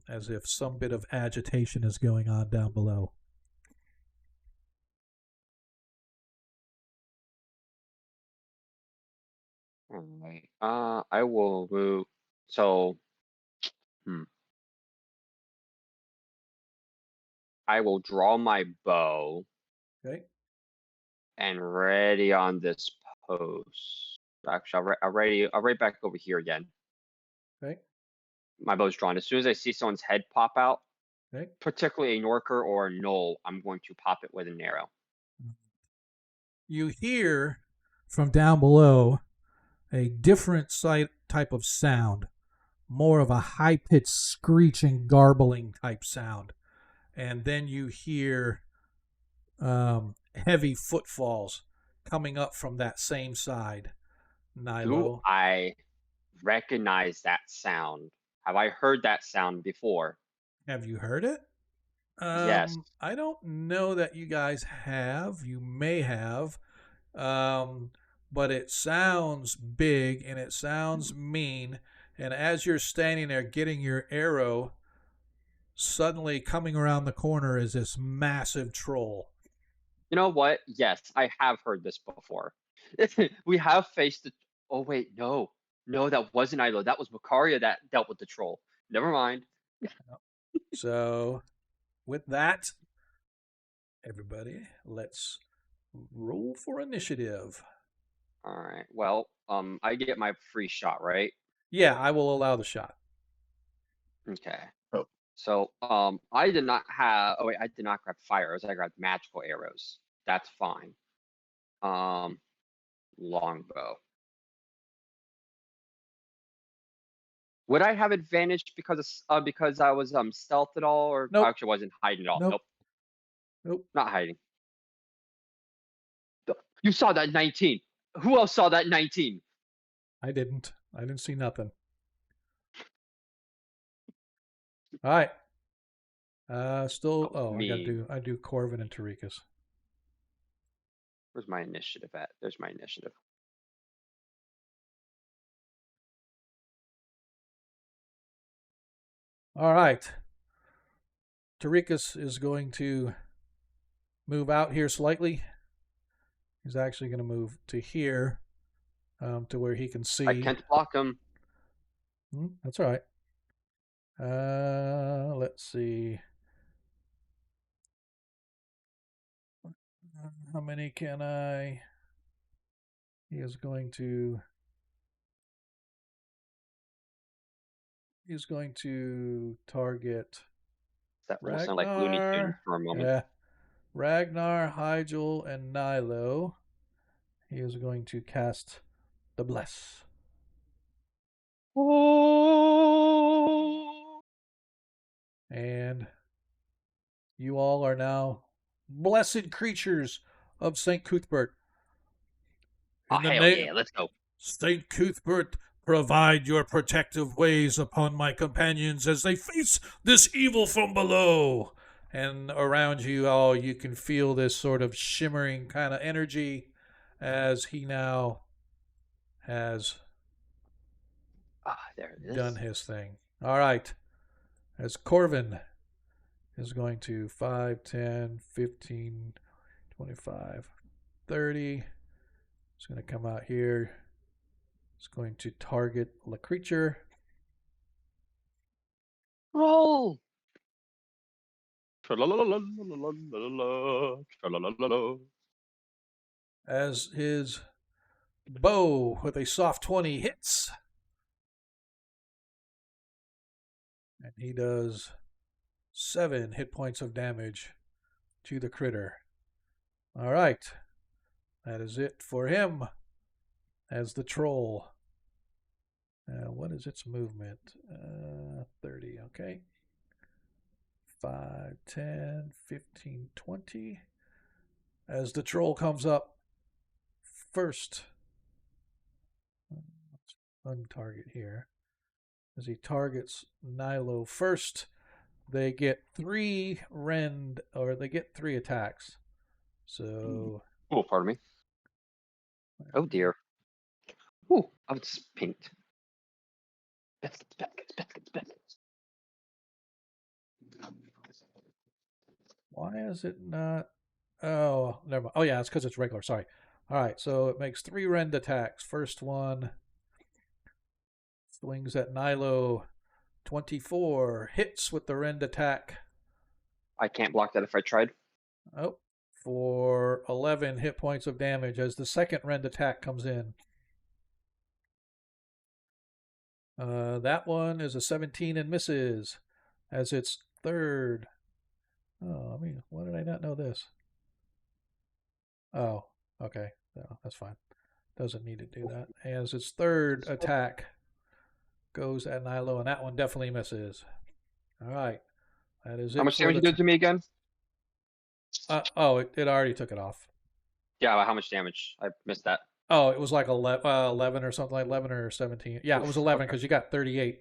Speaker 2: as if some bit of agitation is going on down below.
Speaker 1: alright. I will move. So, hmm, I will draw my bow
Speaker 2: Okay.
Speaker 1: and ready on this post. Actually, I'll right back over here again.
Speaker 2: Okay.
Speaker 1: My bow's drawn. As soon as I see someone's head pop out,
Speaker 2: Okay.
Speaker 1: particularly a Norker or a Knoll, I'm going to pop it with an arrow.
Speaker 2: You hear from down below a different type of sound, more of a high pitched screeching, garbling type sound. And then you hear heavy footfalls coming up from that same side.
Speaker 1: Do
Speaker 2: Nilo,
Speaker 1: I recognize that sound? Have I heard that sound before?
Speaker 2: have you heard it?
Speaker 1: Yes.
Speaker 2: I don't know that you guys have. You may have. Um, but it sounds big and it sounds mean. And as you're standing there getting your arrow, suddenly coming around the corner is this massive troll.
Speaker 1: You know what? Yes, I have heard this before. We have faced the. Oh wait, no, no, that wasn't Ilo. That was Makaria that dealt with the troll. Never mind.
Speaker 2: So, with that, everybody, let's roll for initiative.
Speaker 1: All right. Well, I get my free shot, right?
Speaker 2: Yeah, I will allow the shot.
Speaker 1: Okay.
Speaker 3: Oh.
Speaker 1: So, I did not have. Oh wait, I did not grab fire arrows. I grabbed magical arrows. That's fine. Longbow. Would I have advantage because I was stealth at all, or I
Speaker 2: Nope.
Speaker 1: actually wasn't hiding at all?
Speaker 2: Nope.
Speaker 1: Nope,
Speaker 2: Nope.
Speaker 1: not hiding. You saw that 19. Who else saw that 19?
Speaker 2: I didn't. I didn't see nothing. All right. Still.
Speaker 1: Oh,
Speaker 2: Oh,
Speaker 1: me.
Speaker 2: I do Corvin and Tarikas.
Speaker 1: Where's my initiative at? There's my initiative.
Speaker 2: All right. Tarikas is going to move out here slightly. He's actually going to move to here, to where he can see.
Speaker 1: I can't block him.
Speaker 2: That's all right. Let's see. How many can I? He is going to. He's going to target
Speaker 1: That almost sounded like Looney Tunes
Speaker 2: Ragnar.
Speaker 1: for a moment.
Speaker 2: Yeah. Ragnar, Hyjal, and Nilo. He is going to cast the Bless.
Speaker 1: Oh.
Speaker 2: And you all are now blessed creatures of St. Cuthbert.
Speaker 1: Oh, hell yeah, let's go.
Speaker 2: St. Cuthbert, provide your protective ways upon my companions as they face this evil from below. And around you all, you can feel this sort of shimmering kind of energy as he now has
Speaker 1: There it is.
Speaker 2: done his thing. All right. As Corvin is going to 5, 10, 15, 25, 30. It's going to come out here. It's going to target the creature.
Speaker 1: Roll.
Speaker 2: As his bow with a soft 20 hits. And he does 7 hit points of damage to the critter. All right. That is it for him as the troll. What is its movement? 30, okay. 5, 10, 15, 20. As the troll comes up first. Let's untarget here. As he targets Nilo first, they get 3 attacks. So.
Speaker 1: Oh, pardon me. Oh dear. Ooh, I was pinked.
Speaker 2: Why is it not? Oh, never mind. Oh, yeah, it's because it's regular. Sorry. All right, so it makes 3 rend attacks. First one swings at Nilo. 24 hits with the rend attack.
Speaker 1: I can't block that if I tried.
Speaker 2: Oh, for 11 hit points of damage as the second rend attack comes in. That one is a 17 and misses as its third. Oh, I mean, why did I not know this? Oh, okay. No, that's fine. Doesn't need to do that. As its third attack goes at Nilo, and that one definitely misses. All right. That is it.
Speaker 1: How much damage you did to me again?
Speaker 2: It already took it off.
Speaker 1: Yeah, but how much damage? I missed that.
Speaker 2: Oh, it was like 11 or something, like 11 or 17. Yeah, it was 11 because you got 38.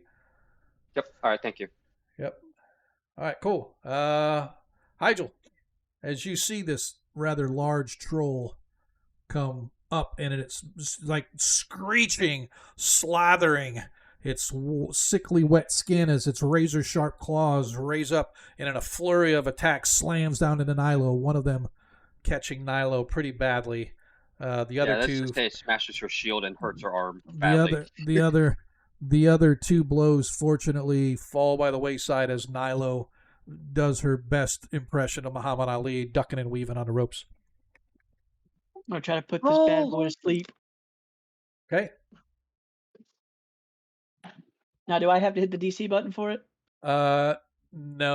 Speaker 1: Yep. All right, thank you.
Speaker 2: Yep. All right, cool. Hyjal, as you see this rather large troll come up, and it's like screeching, slathering its sickly wet skin as its razor sharp claws raise up, and in a flurry of attacks slams down into Nilo, one of them catching Nilo pretty badly. The other two,
Speaker 1: just say it smashes her shield and hurts her arm badly.
Speaker 2: The other 2 blows fortunately fall by the wayside as Nilo does her best impression of Muhammad Ali, ducking and weaving on the ropes.
Speaker 4: I'm gonna try to put this bad boy to sleep.
Speaker 2: Okay.
Speaker 4: Now, do I have to hit the DC button for it?
Speaker 2: No.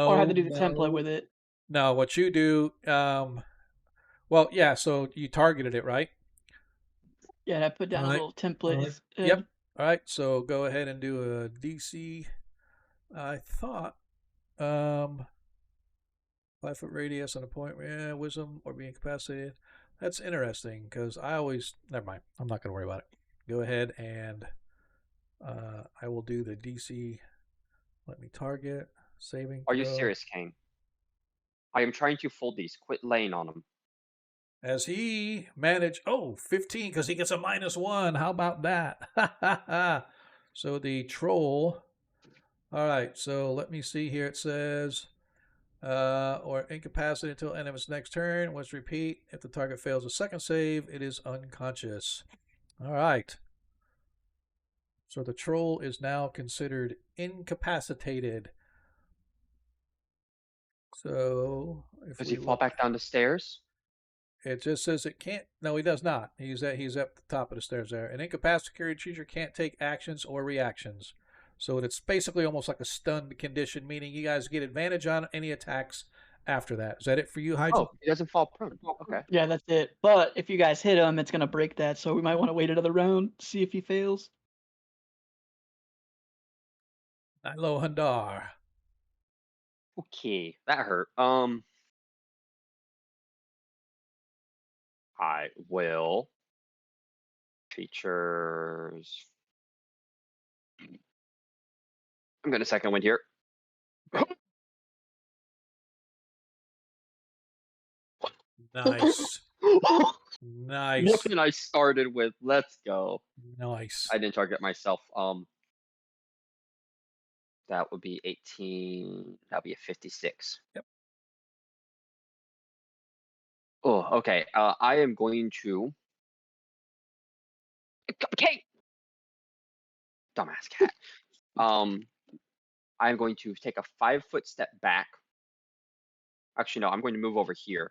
Speaker 4: Or I have to do the template with it?
Speaker 2: No, what you do, well, yeah, so you targeted it, right?
Speaker 4: Yeah, and I put down a little template.
Speaker 2: Yep. All right, so go ahead and do a DC. I thought 5-foot radius on a point, wisdom or be incapacitated. That's interesting because never mind. I'm not going to worry about it. Go ahead and I will do the DC. Let me target. Saving throw.
Speaker 1: Are you serious, Kane? I am trying to fold these. Quit laying on them.
Speaker 2: As he managed, 15 because he gets a -1. How about that? So the troll. All right, so let me see here. It says, or incapacitated until end of its next turn. Let's repeat. If the target fails a second save, it is unconscious. All right. So the troll is now considered incapacitated. So
Speaker 1: Does he fall back down the stairs?
Speaker 2: It just says it can't. No, he does not. He's at the top of the stairs there. An incapacitated creature can't take actions or reactions. So it's basically almost like a stunned condition, meaning you guys get advantage on any attacks after that. Is that it for you, Hydra?
Speaker 1: Oh, he doesn't fall prone. Okay.
Speaker 4: Yeah, that's it. But if you guys hit him, it's gonna break that. So we might want to wait another round to see if he fails.
Speaker 2: Nilo Handar.
Speaker 1: Okay, that hurt. I will. Features. I'm gonna second wind here.
Speaker 2: Nice. Nice.
Speaker 1: More than I started with. Let's go.
Speaker 2: Nice.
Speaker 1: I didn't target myself. That would be 18. That'd be a 56.
Speaker 2: Yep.
Speaker 1: Oh, okay. I am going to. Okay. Dumbass cat. I'm going to take a 5-foot step back. Actually, no. I'm going to move over here,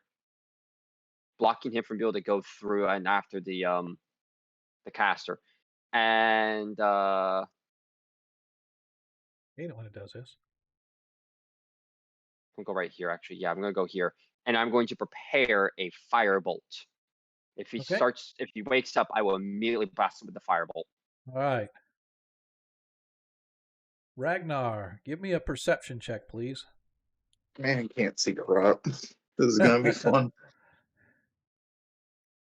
Speaker 1: blocking him from being able to go through and after the caster. And
Speaker 2: I hate it when it does this.
Speaker 1: I'm gonna go right here. Actually, yeah, I'm gonna go here, and I'm going to prepare a firebolt. If he
Speaker 2: Okay.
Speaker 1: if he wakes up, I will immediately blast him with the firebolt.
Speaker 2: All right. Ragnar, give me a perception check, please.
Speaker 3: Man, can't see crap. This is gonna be fun.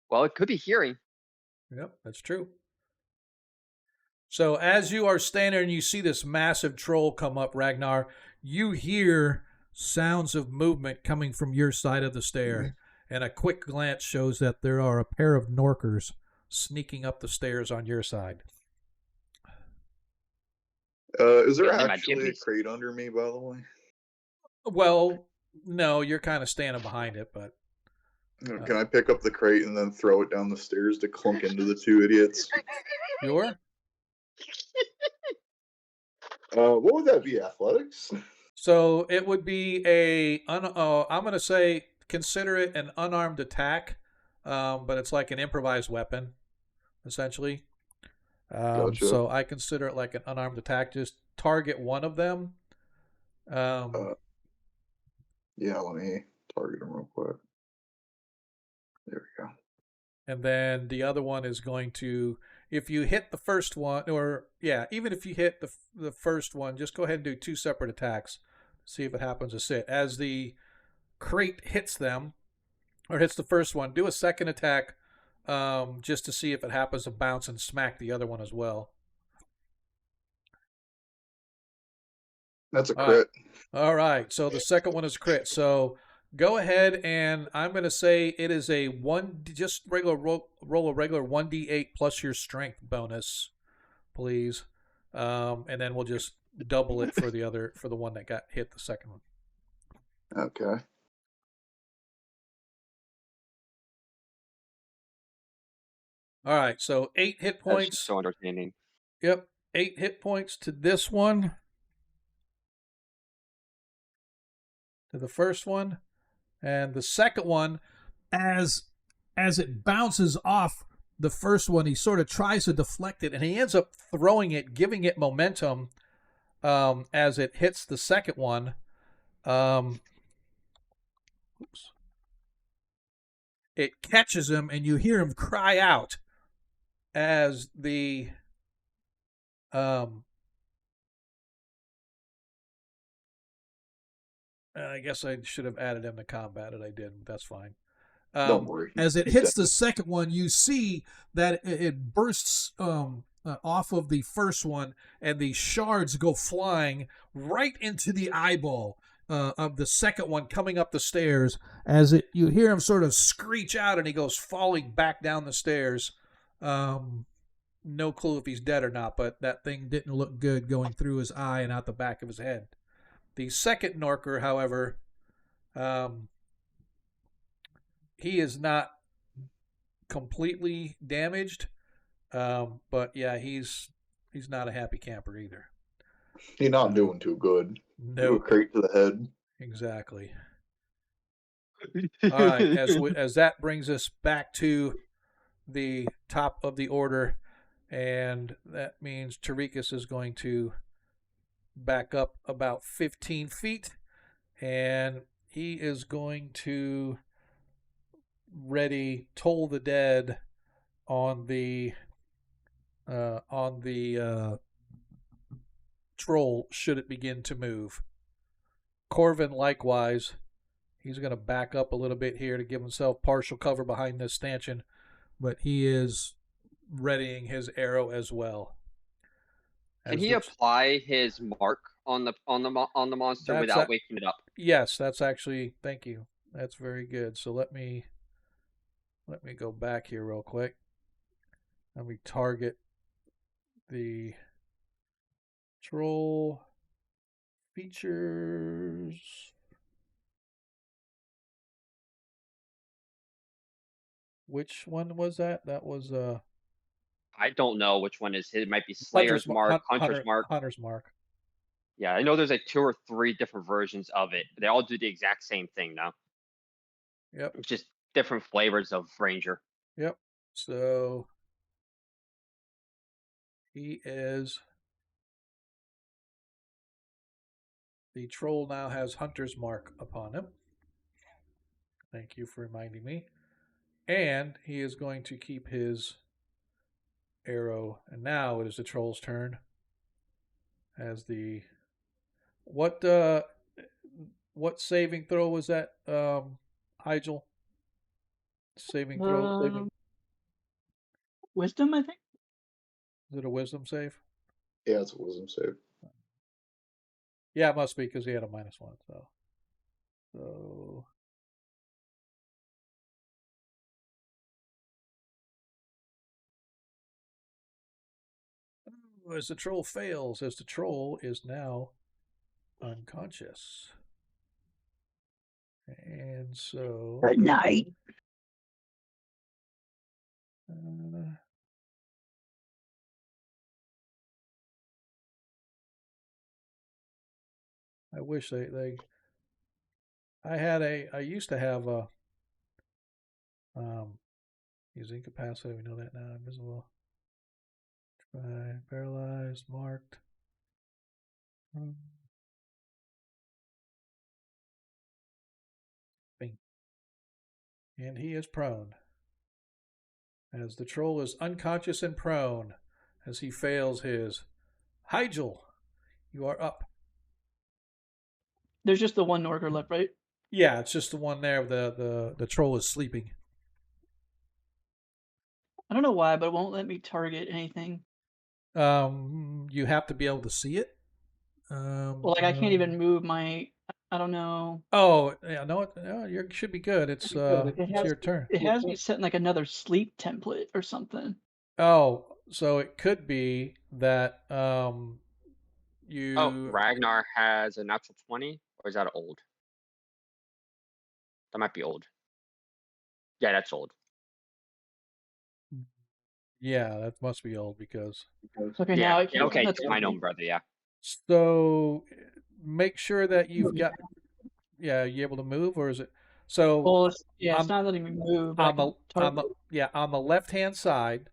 Speaker 1: Well, it could be hearing.
Speaker 2: Yep, that's true. So as you are standing and you see this massive troll come up, Ragnar, you hear sounds of movement coming from your side of the stair. And a quick glance shows that there are a pair of Norkers sneaking up the stairs on your side.
Speaker 3: Is there
Speaker 1: Yeah,
Speaker 3: actually a crate under me, by the way?
Speaker 2: Well, no, you're kind of standing behind it, but...
Speaker 3: Can I pick up the crate and then throw it down the stairs to clunk into the two idiots?
Speaker 2: Sure.
Speaker 3: What would that be, athletics?
Speaker 2: So it would be I'm going to say consider it an unarmed attack, but it's like an improvised weapon, essentially.
Speaker 3: Gotcha.
Speaker 2: So I consider it like an unarmed attack. Just target one of them.
Speaker 3: Yeah, let me target them real quick. There we go.
Speaker 2: And then the other one is going to, if you hit the first one, or yeah, even if you hit the first one, just go ahead and do 2 separate attacks. See if it happens to sit. As the crate hits them, or hits the first one, do a second attack just to see if it happens to bounce and smack the other one as well.
Speaker 3: That's a crit.
Speaker 2: All right. So the second one is a crit. So go ahead and I'm going to say it is a just regular roll a regular 1d8 plus your strength bonus, please. And then we'll just double it for the one that got hit the second one.
Speaker 3: Okay.
Speaker 2: All right. So 8 hit points.
Speaker 1: That's so entertaining.
Speaker 2: Yep. 8 hit points to this one. To the first one. And the second one, as it bounces off the first one, he sort of tries to deflect it, and he ends up throwing it, giving it momentum as it hits the second one. It catches him, and you hear him cry out as the I guess I should have added him to combat it. I didn't. That's fine.
Speaker 3: Don't worry.
Speaker 2: As it hits the second one, you see that it bursts off of the first one, and the shards go flying right into the eyeball of the second one coming up the stairs. You hear him sort of screech out, and he goes falling back down the stairs. No clue if he's dead or not, but that thing didn't look good going through his eye and out the back of his head. The second Norker, however, he is not completely damaged, but yeah, he's not a happy camper either.
Speaker 3: He's not doing too good.
Speaker 2: No.
Speaker 3: Crate to the head.
Speaker 2: Exactly. All right, as that brings us back to the top of the order, and that means Tarikas is going to back up about 15 feet, and he is going to ready Toll the Dead on the troll should it begin to move. Corvin likewise, he's going to back up a little bit here to give himself partial cover behind this stanchion, but he is readying his arrow as well.
Speaker 1: Can he apply his mark on the monster without waking it up?
Speaker 2: Yes, that's actually, thank you. That's very good. So let me go back here real quick. Let me target the troll features. Which one was that? That was
Speaker 1: I don't know which one is his. It might be Slayer's Mark, Hunter's Mark.
Speaker 2: Hunter's Mark.
Speaker 1: Yeah, I know there's like 2 or 3 different versions of it. They all do the exact same thing now.
Speaker 2: Yep.
Speaker 1: It's just different flavors of Ranger.
Speaker 2: Yep. So he is. The troll now has Hunter's Mark upon him. Thank you for reminding me. And he is going to keep his arrow. And now it is the troll's turn. As the what saving throw was that, Hygel? Saving throw.
Speaker 4: Wisdom, I think.
Speaker 2: Is it a wisdom save?
Speaker 3: Yeah, it's a wisdom save.
Speaker 2: Yeah, it must be because he had a -1. So as the troll fails, as the troll is now unconscious. And so
Speaker 4: Good night.
Speaker 2: I wish they I used to have a he's incapacitated, we know that now. Invisible. Try paralyzed, marked. And he is prone. As the troll is unconscious and prone, as he fails his Hygel, you are up.
Speaker 4: There's just the one Norker left, right?
Speaker 2: Yeah, it's just the one there. The troll is sleeping.
Speaker 4: I don't know why, but it won't let me target anything.
Speaker 2: You have to be able to see it.
Speaker 4: Well, like I can't even move my. I don't know.
Speaker 2: Oh, yeah, no, you should be good. It's your turn.
Speaker 4: It has me set in like another sleep template or something.
Speaker 2: Oh, so it could be that you.
Speaker 1: Oh, Ragnar has a natural 20, or is that old? That might be old. Yeah, that's old.
Speaker 2: Yeah, that must be old because.
Speaker 4: Okay,
Speaker 1: yeah,
Speaker 4: now
Speaker 1: yeah, okay, it's my own brother. Yeah.
Speaker 2: So make sure that you've got. Yeah, you able to move, or is it? So.
Speaker 4: Well, it's not letting me move.
Speaker 2: On the left-hand side,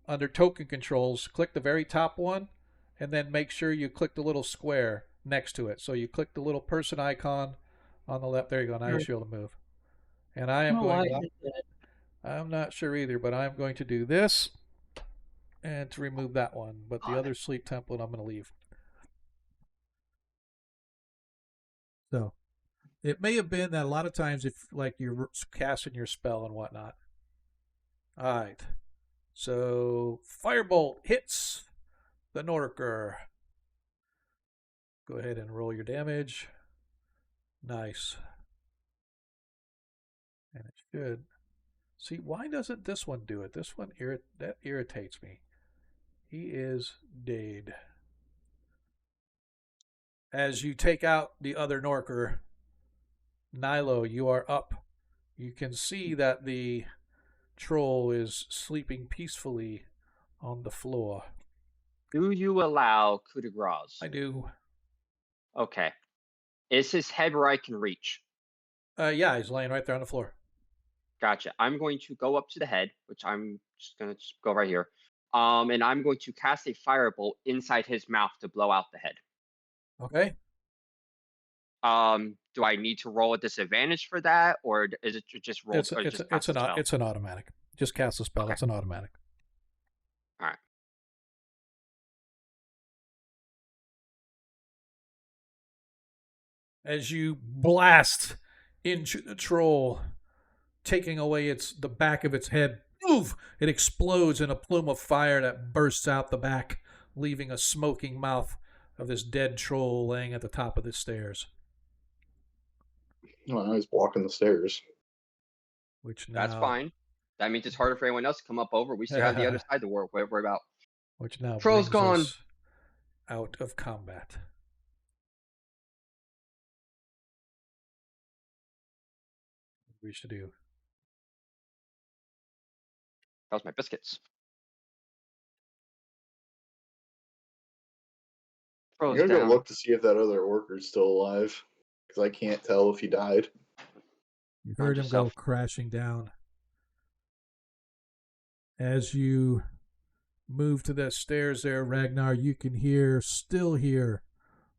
Speaker 2: under token controls, click the very top one, and then make sure you click the little square next to it. So you click the little person icon on the left. There you go. Now you should be able to move. And I am going. I'm not sure either, but I'm going to do this and to remove that one. But the other sleep template, I'm going to leave. So it may have been that a lot of times, if like you're casting your spell and whatnot. All right. So Firebolt hits the Norker. Go ahead and roll your damage. Nice. And it should. See, why doesn't this one do it? This one that irritates me. He is dead. As you take out the other Norker, Nilo, you are up. You can see that the troll is sleeping peacefully on the floor.
Speaker 1: Do you allow coup de grace?
Speaker 2: I do.
Speaker 1: Okay. Is his head where I can reach?
Speaker 2: Yeah, he's laying right there on the floor.
Speaker 1: Gotcha. I'm going to go up to the head, which I'm just gonna go right here. And I'm going to cast a firebolt inside his mouth to blow out the head.
Speaker 2: Okay.
Speaker 1: Do I need to roll a disadvantage for that, or is it just roll or just cast the spell?
Speaker 2: It's an automatic. Just cast the spell.
Speaker 1: Okay.
Speaker 2: It's an automatic.
Speaker 1: All right.
Speaker 2: As you blast into the troll, taking away the back of its head, move! It explodes in a plume of fire that bursts out the back, leaving a smoking mouth of this dead troll laying at the top of the stairs.
Speaker 3: Oh, now he's blocking the stairs.
Speaker 2: Which now
Speaker 1: That's fine. That means it's harder for anyone else to come up over. We still have the other side to worry about.
Speaker 2: Which now
Speaker 1: Troll's
Speaker 2: brings
Speaker 1: gone.
Speaker 2: us out of combat. What we should do.
Speaker 1: That was my biscuits.
Speaker 3: I'm
Speaker 1: Troll's
Speaker 3: gonna go
Speaker 1: down.
Speaker 3: look to see if that other orker's still alive, because I can't tell if he died.
Speaker 2: You heard him go crashing down. As you move to the stairs there, Ragnar, you can still hear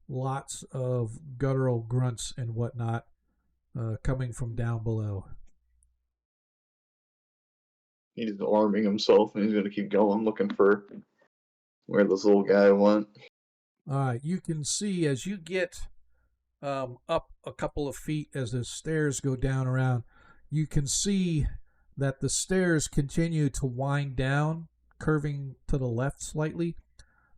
Speaker 2: lots of guttural grunts and whatnot coming from down below.
Speaker 3: He's arming himself, and he's gonna keep going, looking for where this little guy went.
Speaker 2: All right, you can see as you get up a couple of feet as the stairs go down around, you can see that the stairs continue to wind down, curving to the left slightly,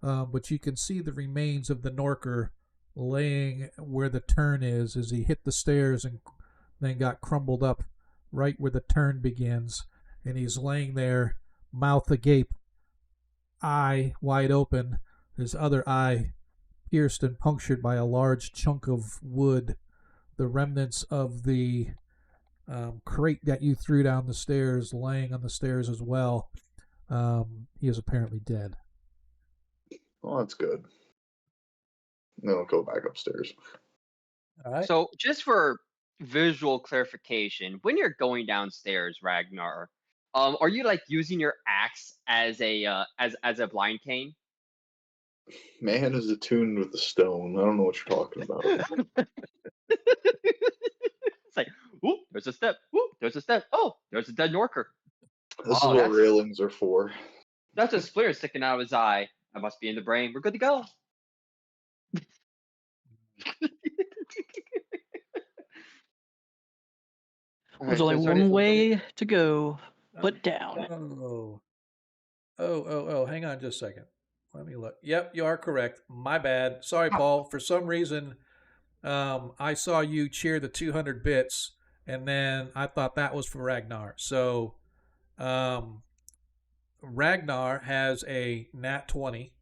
Speaker 2: but you can see the remains of the Norker laying where the turn is as he hit the stairs and then got crumbled up right where the turn begins, and he's laying there, mouth agape, eye wide open, his other eye pierced and punctured by a large chunk of wood, the remnants of the crate that you threw down the stairs laying on the stairs as well. He is apparently dead.
Speaker 3: Well, that's good. Then I'll go back upstairs.
Speaker 2: All right.
Speaker 1: So just for visual clarification, when you're going downstairs, Ragnar, are you like using your axe as a as a blind cane?
Speaker 3: Man is attuned with the stone. I don't know what you're talking about.
Speaker 1: It's like, oop, there's a step. Oop, there's a step. Oh, there's a dead Norker.
Speaker 3: This is what railings are for.
Speaker 1: That's a splare sticking out of his eye. That must be in the brain. We're good to go.
Speaker 4: There's only one way to go. Put down.
Speaker 2: Oh, hang on just a second. Let me look. Yep, you are correct. My bad. Sorry, Paul. For some reason, I saw you cheer the 200 bits, and then I thought that was for Ragnar. So, Ragnar has a nat 20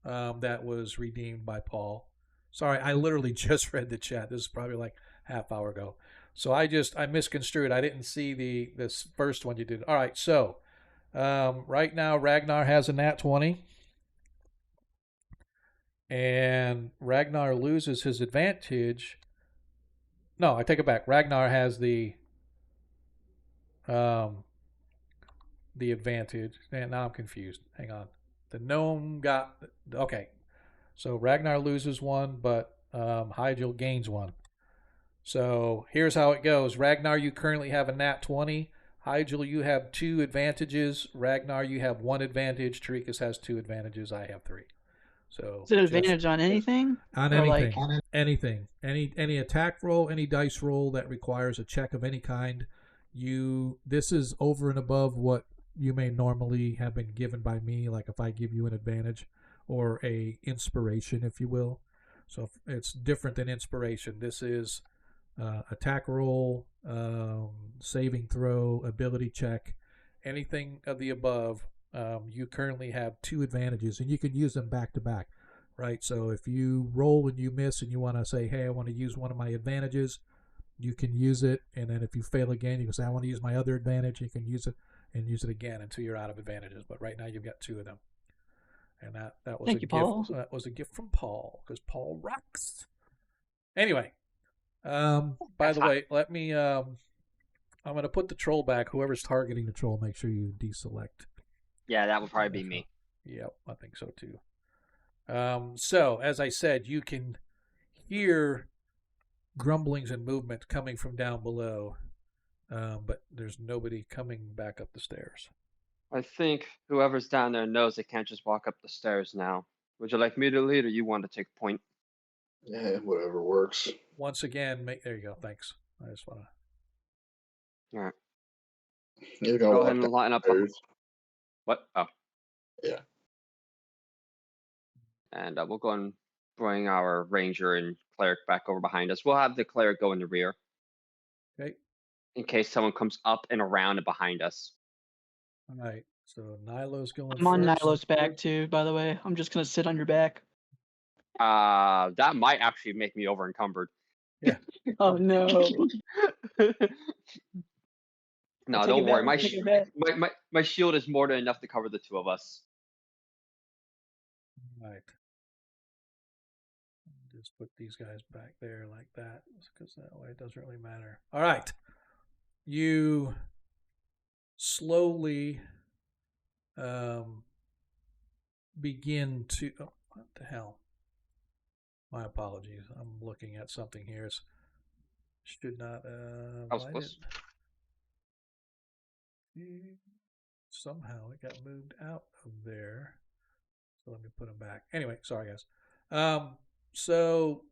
Speaker 2: that was redeemed by Paul. Sorry, I literally just read the chat. This is probably like half hour ago. So I misconstrued. I didn't see this first one you did. All right, so right now Ragnar has a nat 20. And Ragnar loses his advantage. No, I take it back. Ragnar has the advantage. And now I'm confused. Hang on. The gnome got okay. So Ragnar loses one, but Hygel gains one. So here's how it goes. Ragnar, you currently have a nat 20. Hygel, you have 2 advantages. Ragnar, you have 1 advantage. Tarikas has 2 advantages. I have 3. So
Speaker 4: is it advantage on anything?
Speaker 2: On anything. Like... Anything. Any attack roll, any dice roll that requires a check of any kind. This is over and above what you may normally have been given by me, like if I give you an advantage or a inspiration, if you will. So it's different than inspiration. This is attack roll, saving throw, ability check, anything of the above. You currently have 2 advantages, and you can use them back to back, right? So if you roll and you miss and you want to say, hey, I want to use one of my advantages, you can use it. And then if you fail again, you can say, I want to use my other advantage. You can use it and use it again until you're out of advantages. But right now you've got 2 of them. And that was
Speaker 4: Thank you, Paul.
Speaker 2: That was a gift from Paul, because Paul rocks. Anyway, By
Speaker 1: That's
Speaker 2: the
Speaker 1: fine.
Speaker 2: way, let me. I'm going to put the troll back. Whoever's targeting the troll, make sure you deselect.
Speaker 1: Yeah, that would probably be me.
Speaker 2: Yep, I think so too. So, as I said, you can hear grumblings and movement coming from down below, but there's nobody coming back up the stairs.
Speaker 1: I think whoever's down there knows they can't just walk up the stairs now. Would you like me to lead, or you want to take point?
Speaker 3: Yeah, whatever works.
Speaker 2: Once again, there you go. Thanks. I just want to.
Speaker 1: All right.
Speaker 3: He's gonna
Speaker 1: Go
Speaker 3: walk
Speaker 1: ahead
Speaker 3: down
Speaker 1: and line up.
Speaker 3: the stairs.
Speaker 1: What? Oh,
Speaker 3: Yeah.
Speaker 1: and we'll go and bring our ranger and cleric back over behind us. We'll have the cleric go in the rear
Speaker 2: Okay.
Speaker 1: in case someone comes up and around and behind us.
Speaker 2: All right. So Nilo's going
Speaker 4: I'm on
Speaker 2: first.
Speaker 4: Nilo's back too, by the way. I'm just gonna sit on your back.
Speaker 1: That might actually make me over encumbered.
Speaker 2: Yeah.
Speaker 4: Oh no.
Speaker 1: No,
Speaker 4: Take
Speaker 1: don't
Speaker 4: it
Speaker 1: worry.
Speaker 4: back. Take it back.
Speaker 1: My shield is more than enough to cover the two of us.
Speaker 2: All right. Just put these guys back there like that, because that way it doesn't really matter. All right. You slowly begin to. Oh, what the hell? My apologies. I'm looking at something here. Should not.
Speaker 1: I was
Speaker 2: Why
Speaker 1: close.
Speaker 2: Somehow it got moved out of there. So let me put them back. Anyway, sorry guys. So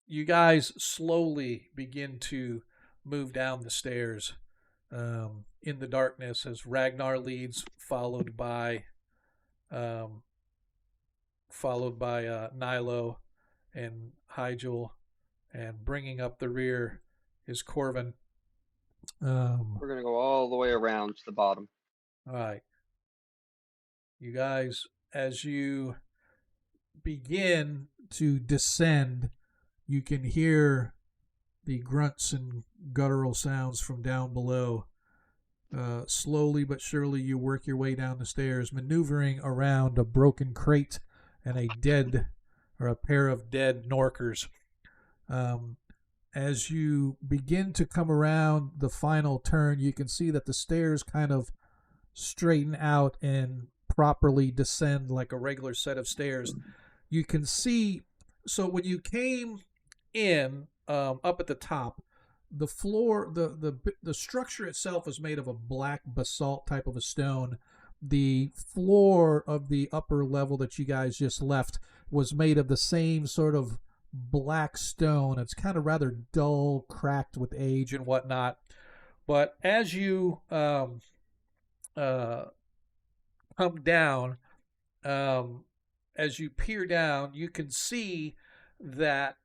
Speaker 2: you guys slowly begin to move down the stairs in the darkness as Ragnar leads, followed by Nilo and Hygel, and bringing up the rear is Corvin.
Speaker 1: We're gonna go all the way around to the bottom.
Speaker 2: All right. You guys, as you begin to descend, you can hear the grunts and guttural sounds from down below. Slowly but surely, you work your way down the stairs, maneuvering around a broken crate and a pair of dead Norkers. As you begin to come around the final turn, you can see that the stairs kind of straighten out and properly descend like a regular set of stairs. You can see, so when you came in up at the top, the floor, the structure itself is made of a black basalt type of a stone. The floor of the upper level that you guys just left was made of the same sort of black stone. It's kind of rather dull, cracked with age and whatnot. But as you come down, as you peer down, you can see that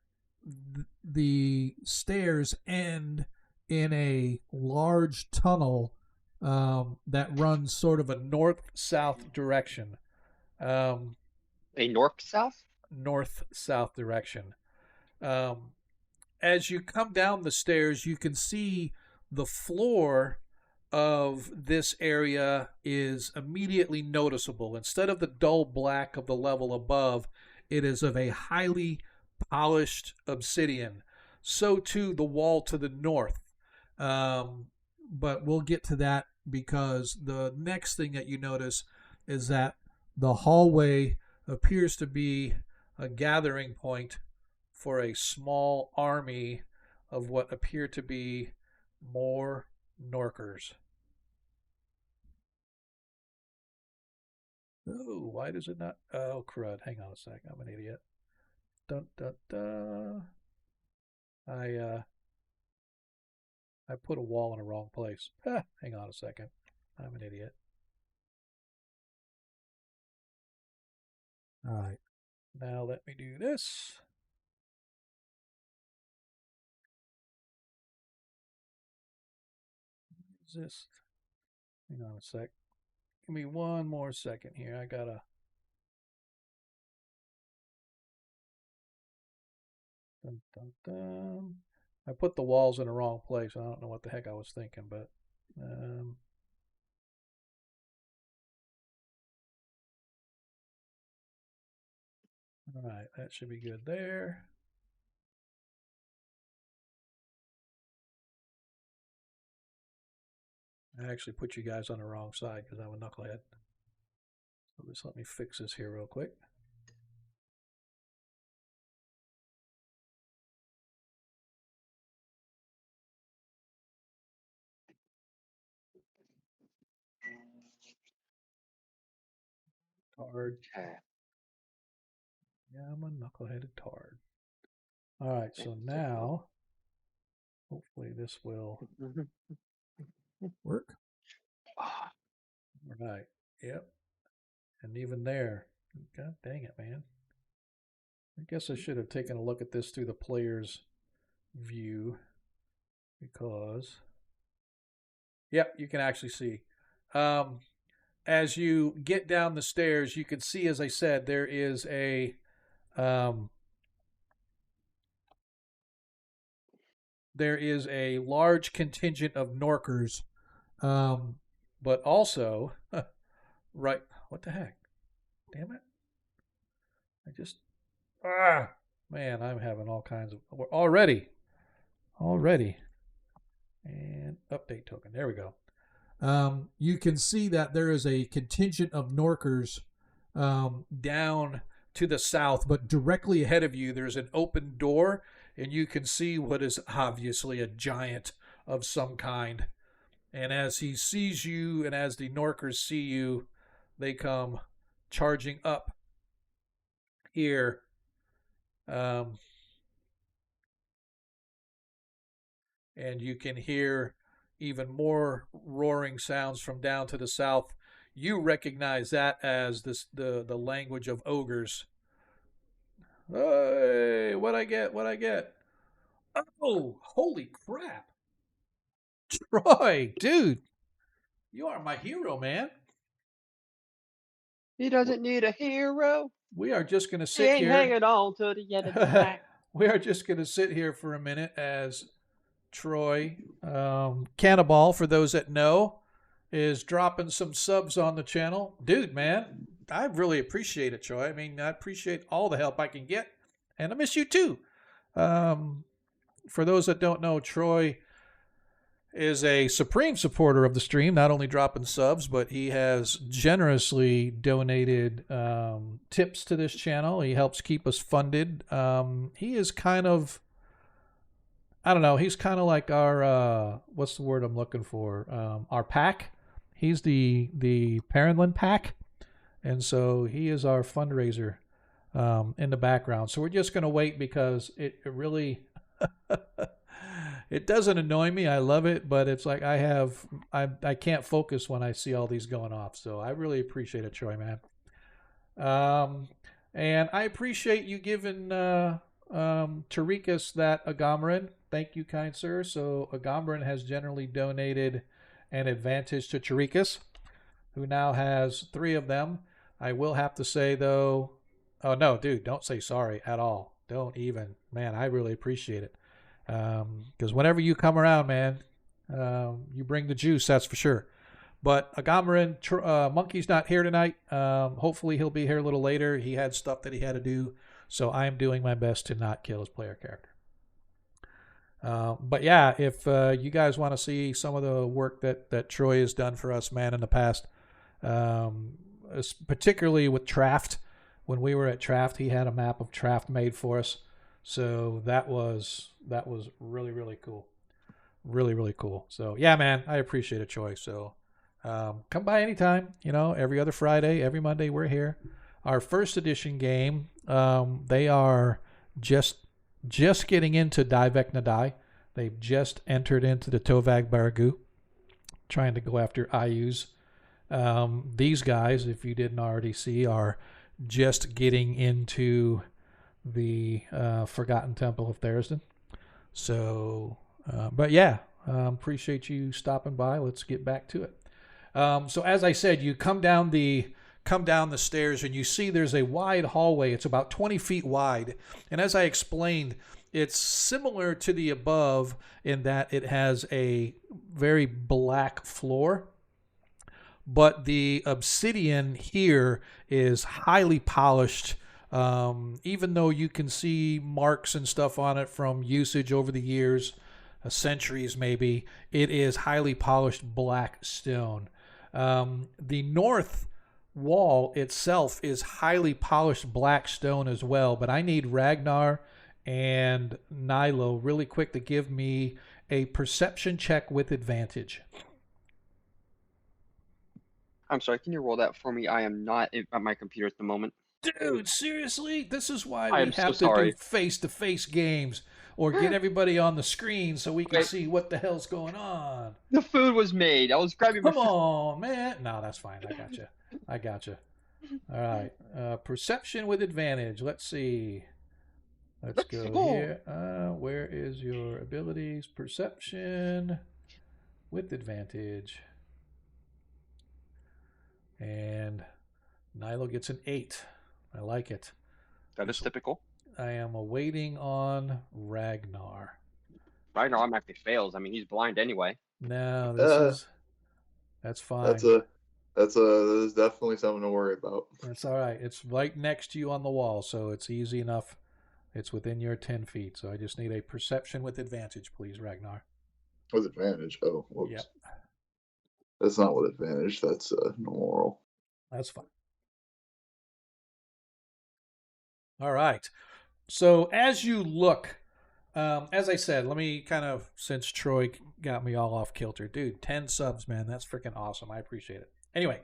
Speaker 2: the stairs end in a large tunnel that runs sort of a north-south direction.
Speaker 1: A north-south?
Speaker 2: North-south direction. As you come down the stairs, you can see the floor of this area is immediately noticeable. Instead of the dull black of the level above, it is of a highly polished obsidian. So too the wall to the north. But we'll get to that because the next thing that you notice is that the hallway appears to be a gathering point for a small army of what appear to be more Norkers. Oh, why does it not? Oh, crud. Hang on a sec. I'm an idiot. Dun, dun, dun. I put a wall in the wrong place. Hang on a second. I'm an idiot. All right. Now let me do this. Just hang on a sec. Give me one more second here. I gotta. Dun, dun, dun. I put the walls in the wrong place. I don't know what the heck I was thinking, but all right, that should be good there. I actually put you guys on the wrong side because I'm a knucklehead. So just let me fix this here real quick. Tard.
Speaker 1: Okay.
Speaker 2: Yeah, I'm a knuckleheaded tard. All right, so now hopefully this will work.
Speaker 1: Ah,
Speaker 2: All right. Yep. And even there, god dang it, man. I guess I should have taken a look at this through the player's view because, yep, you can actually see. As you get down the stairs, you can see, as I said, there is a large contingent of Norkers, but also, right? What the heck? Damn it! I just man, I'm having all kinds of already, and update token. There we go. You can see that there is a contingent of Norkers down to the south, but directly ahead of you, there's an open door, and you can see what is obviously a giant of some kind. And as he sees you, and as the Norkers see you, they come charging up here. And you can hear even more roaring sounds from down to the south. You recognize that as the language of ogres. Hey, what I get? Oh, holy crap. Troy, dude, you are my hero, man.
Speaker 1: he doesn't need a hero.
Speaker 2: We are just going to
Speaker 1: He
Speaker 2: sit
Speaker 1: ain't
Speaker 2: here.
Speaker 1: hanging on to the end of the pack.
Speaker 2: We are just going to sit here for a minute as Troy, Cannibal, for those that know, is dropping some subs on the channel. Dude, man, I really appreciate it, Troy. I mean, I appreciate all the help I can get, and I miss you too. For those that don't know, Troy is a supreme supporter of the stream, not only dropping subs, but he has generously donated tips to this channel. He helps keep us funded. He is kind of, I don't know, he's kind of like our, what's the word I'm looking for? Our pack. He's the Parentland pack. And so he is our fundraiser in the background. So we're just going to wait because it really... It doesn't annoy me. I love it, but it's like I can't focus when I see all these going off. So I really appreciate it, Troy, man. And I appreciate you giving Tarikas that Agamarin. Thank you, kind sir. So Agamarin has generally donated an advantage to Tarikas, who now has 3 of them. I will have to say, though, oh, no, dude, don't say sorry at all. Don't even. Man, I really appreciate it. Because whenever you come around, man, you bring the juice, that's for sure. But Agamarin, Monkey's not here tonight. Hopefully he'll be here a little later. He had stuff that he had to do, so I'm doing my best to not kill his player character. But yeah, if you guys want to see some of the work that Troy has done for us, man, in the past, particularly with Traft, when we were at Traft, he had a map of Traft made for us. So that was really, really cool. Really, really cool. So yeah, man, I appreciate it, Troy. So come by anytime. You know, every other Friday, every Monday, we're here. Our first edition game, they are just getting into Divek Nadai. They've just entered into the Tovag Baragu, trying to go after IUs. These guys, if you didn't already see, are just getting into the Forgotten Temple of Therisden. So, but yeah, appreciate you stopping by. Let's get back to it. So as I said, you come down the stairs and you see there's a wide hallway. It's about 20 feet wide. And as I explained, it's similar to the above in that it has a very black floor. But the obsidian here is highly polished. Even though you can see marks and stuff on it from usage over the years, centuries maybe. It is highly polished black stone. The north wall itself is highly polished black stone as well, but I need Ragnar and Nilo really quick to give me a perception check with advantage.
Speaker 1: I'm sorry, can you roll that for me? I am not at my computer at the moment.
Speaker 2: Dude, seriously? This is why
Speaker 1: I
Speaker 2: we
Speaker 1: am so
Speaker 2: have to do
Speaker 1: sorry.
Speaker 2: face-to-face games or get everybody on the screen so we can
Speaker 1: Wait,
Speaker 2: see what the hell's going on.
Speaker 1: the food was made. I was grabbing my
Speaker 2: Come
Speaker 1: food.
Speaker 2: on, man. No, that's fine. I got you. I got you. All right. Perception with advantage. Let's see. Let's
Speaker 1: Let's
Speaker 2: go
Speaker 1: go.
Speaker 2: here. Where is your abilities? Perception with advantage. And Nilo gets an 8. I like it.
Speaker 1: That is typical.
Speaker 2: I am awaiting on Ragnar.
Speaker 1: Right now, I'm actually fails. I mean, he's blind anyway.
Speaker 2: No, that's fine.
Speaker 3: That's definitely something to worry about.
Speaker 2: That's all right. It's right next to you on the wall, so it's easy enough. It's within your 10 feet, so I just need a perception with advantage, please, Ragnar.
Speaker 3: With advantage. Oh, whoops.
Speaker 2: Yep.
Speaker 3: That's not with advantage. That's normal roll.
Speaker 2: That's fine. All right. So as you look, as I said, let me kind of, since Troy got me all off kilter, dude, 10 subs, man, that's freaking awesome. I appreciate it. Anyway,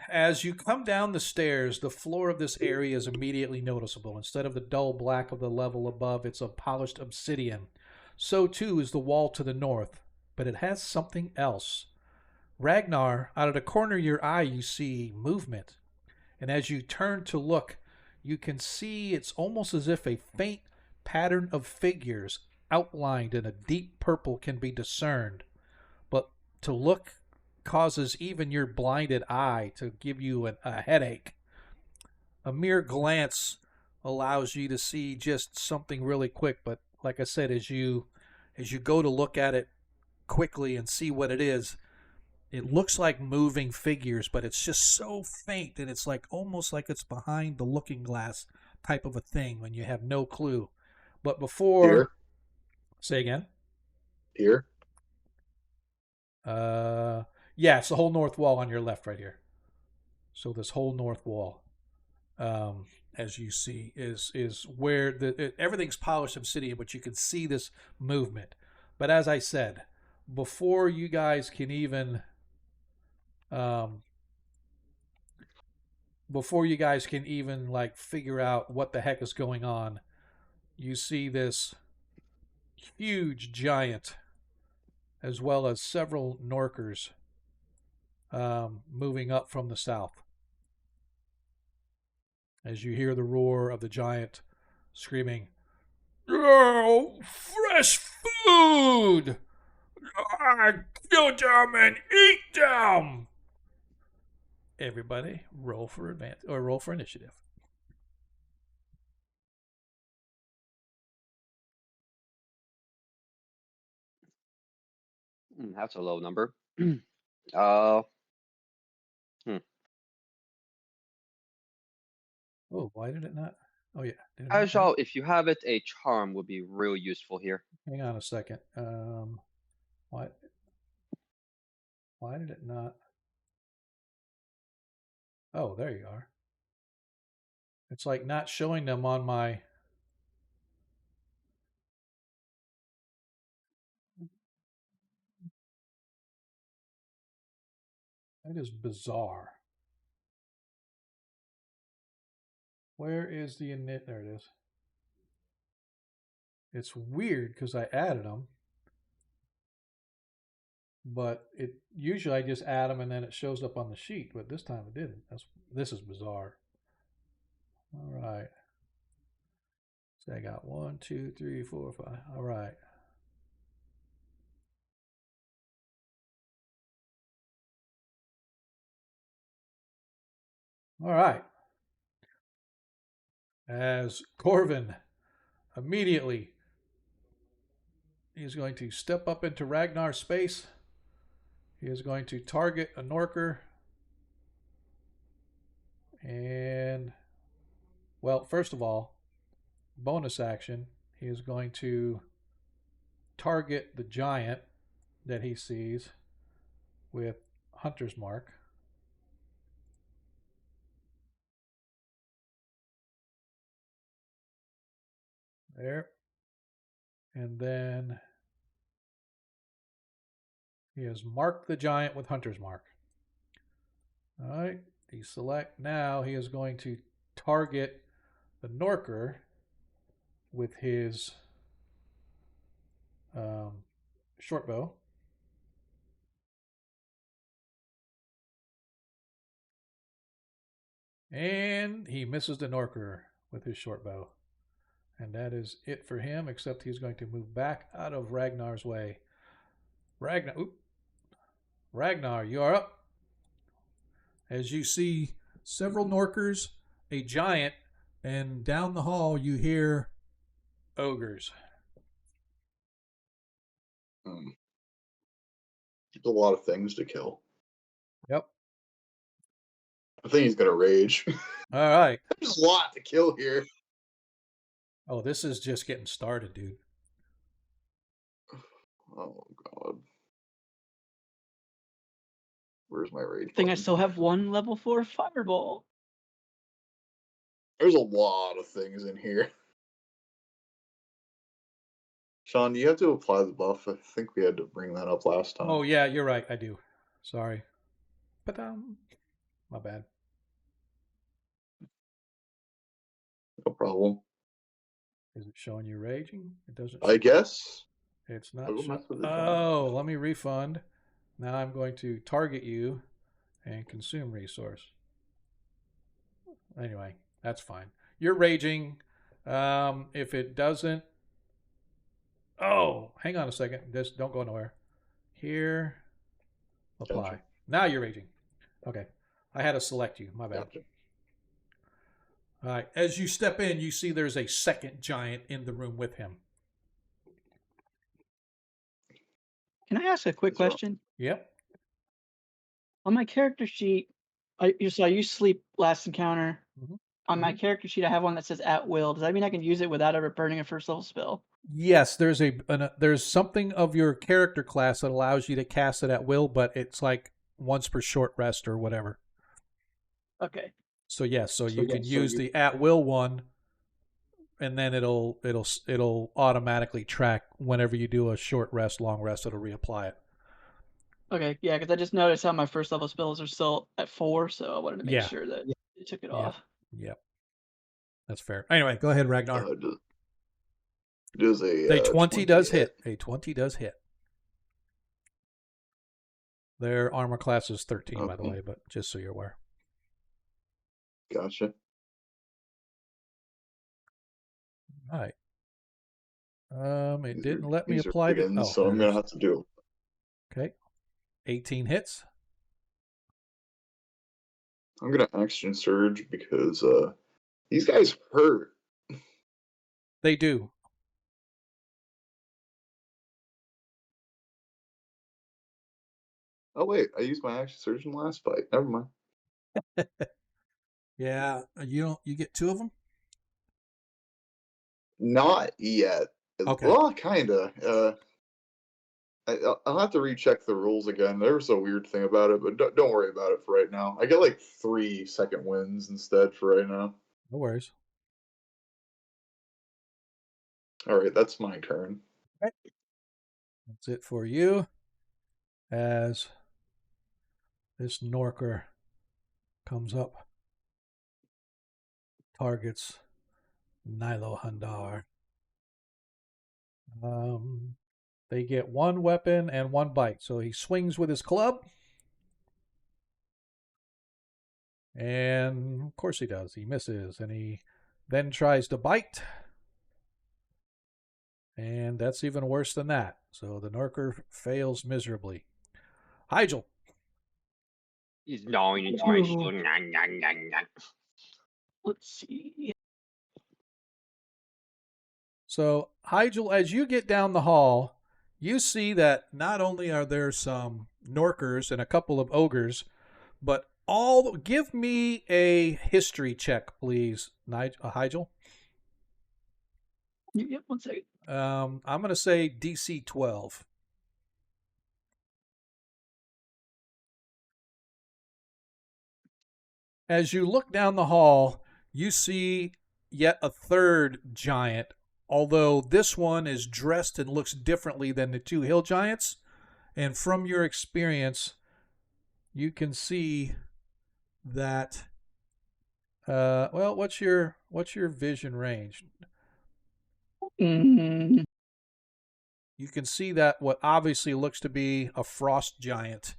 Speaker 2: as you come down the stairs, the floor of this area is immediately noticeable. Instead of the dull black of the level above, it's a polished obsidian. So too is the wall to the north, but it has something else. Ragnar, out of the corner of your eye, you see movement. And as you turn to look, you can see it's almost as if a faint pattern of figures outlined in a deep purple can be discerned. But to look causes even your blinded eye to give you a headache. A mere glance allows you to see just something really quick, but like I said, as you go to look at it quickly and see what it is, it looks like moving figures, but it's just so faint and it's like almost like it's behind the looking glass type of a thing when you have no clue. But before,
Speaker 3: Here.
Speaker 2: say again.
Speaker 3: Here.
Speaker 2: Yeah, it's the whole north wall on your left right here. So this whole north wall, as you see, is where everything's polished obsidian, but you can see this movement. But as I said, before you guys can even like figure out what the heck is going on, you see this huge giant as well as several Norkers moving up from the south. As you hear the roar of the giant screaming, "Oh, fresh food! Kill them and eat them!" Everybody, roll for initiative.
Speaker 1: That's a low number. uh,
Speaker 2: Oh, why did it not? Oh yeah.
Speaker 1: Ajal, if you have it, a charm would be real useful here.
Speaker 2: Hang on a second. Why did it not? Oh, there you are. It's like not showing them on my. That is bizarre. Where is the init? There it is. It's weird because I added them, but it usually I just add them and then it shows up on the sheet, but this time it didn't. This is bizarre. All right. So I got 1, 2, 3, 4, 5. All right. All right. As Corvin immediately is going to step up into Ragnar's space. He is going to target a Norker. And, well, first of all, bonus action, he is going to target the giant that he sees with Hunter's Mark. There. And then he has marked the giant with Hunter's Mark. All right. Deselect. Now he is going to target the Norker with his short bow. And he misses the Norker with his short bow. And that is it for him, except he's going to move back out of Ragnar's way. Ragnar, you are up. As you see several Norkers, a giant, and down the hall you hear ogres.
Speaker 3: There's a lot of things to kill.
Speaker 2: Yep.
Speaker 3: I think he's gonna rage.
Speaker 2: All right.
Speaker 3: There's a lot to kill here.
Speaker 2: Oh, this is just getting started, dude.
Speaker 3: Oh god. Where's my rage?
Speaker 4: I think I
Speaker 3: button?
Speaker 4: still have one level 4 fireball.
Speaker 3: There's a lot of things in here. Sean, do you have to apply the buff? I think we had to bring that up last time.
Speaker 2: Oh, yeah, you're right. I do. Sorry. But, my bad.
Speaker 3: No problem.
Speaker 2: Is it showing you raging? It doesn't.
Speaker 3: I guess.
Speaker 2: It's not.
Speaker 3: I'll mess with it.
Speaker 2: Oh, let me refund. Now I'm going to target you and consume resource. Anyway, that's fine. You're raging. If it doesn't. Oh, hang on a second. Just don't go nowhere. Here. Apply.
Speaker 3: Gotcha.
Speaker 2: Now you're raging. Okay. I had to select you. My bad.
Speaker 3: Gotcha.
Speaker 2: All right. As you step in, you see there's a second giant in the room with him.
Speaker 4: Can I ask a quick question?
Speaker 2: Yep.
Speaker 4: On my character sheet, I use sleep last encounter.
Speaker 2: Mhm.
Speaker 4: On my character sheet, I have one that says at will. Does that mean I can use it without ever burning a first level spell?
Speaker 2: Yes, there's something of your character class that allows you to cast it at will, but it's like once per short rest or whatever.
Speaker 4: Okay.
Speaker 2: So yes, so you can use the at will one, and then it'll automatically track whenever you do a short rest, long rest, it'll reapply it.
Speaker 4: Okay, yeah, because I just noticed how my first level spells are still at 4, so I wanted to make sure that it took it off.
Speaker 2: Yep. That's fair. Anyway, go ahead, Ragnar.
Speaker 3: Does a
Speaker 2: 20 does hit. A 20 does hit. Their armor class is 13, by the way, but just so you're aware.
Speaker 3: Gotcha.
Speaker 2: All right. It didn't let me apply it. Oh,
Speaker 3: so I'm gonna have to do it.
Speaker 2: Okay. 18 hits.
Speaker 3: I'm gonna action surge because these guys hurt.
Speaker 2: They do.
Speaker 3: Oh wait, I used my action surge in the last fight. Never mind.
Speaker 2: Yeah, you get 2 of them?
Speaker 3: Not yet.
Speaker 2: Okay.
Speaker 3: Well, kinda. I'll have to recheck the rules again. There's a weird thing about it, but don't worry about it for right now. I get like 3 second wins instead for right now.
Speaker 2: No worries.
Speaker 3: All right, that's my turn.
Speaker 2: Okay. That's it for you. As this Norker comes up, targets Nilo Hundar. They get 1 weapon and 1 bite. So he swings with his club. And of course he does. He misses. And he then tries to bite. And that's even worse than that. So the Norker fails miserably. Hygel.
Speaker 1: He's gnawing into my shield.
Speaker 4: Let's see.
Speaker 2: So, Hygel, as you get down the hall, you see that not only are there some Norkers and a couple of ogres, but give me a history check, please, Hygel.
Speaker 4: Yep, 1 second.
Speaker 2: I'm going to say DC 12. As you look down the hall, you see yet a third giant, although this one is dressed and looks differently than the two hill giants. And from your experience, you can see that. Well, what's your vision range?
Speaker 4: Mm,
Speaker 2: You can see that what obviously looks to be a frost giant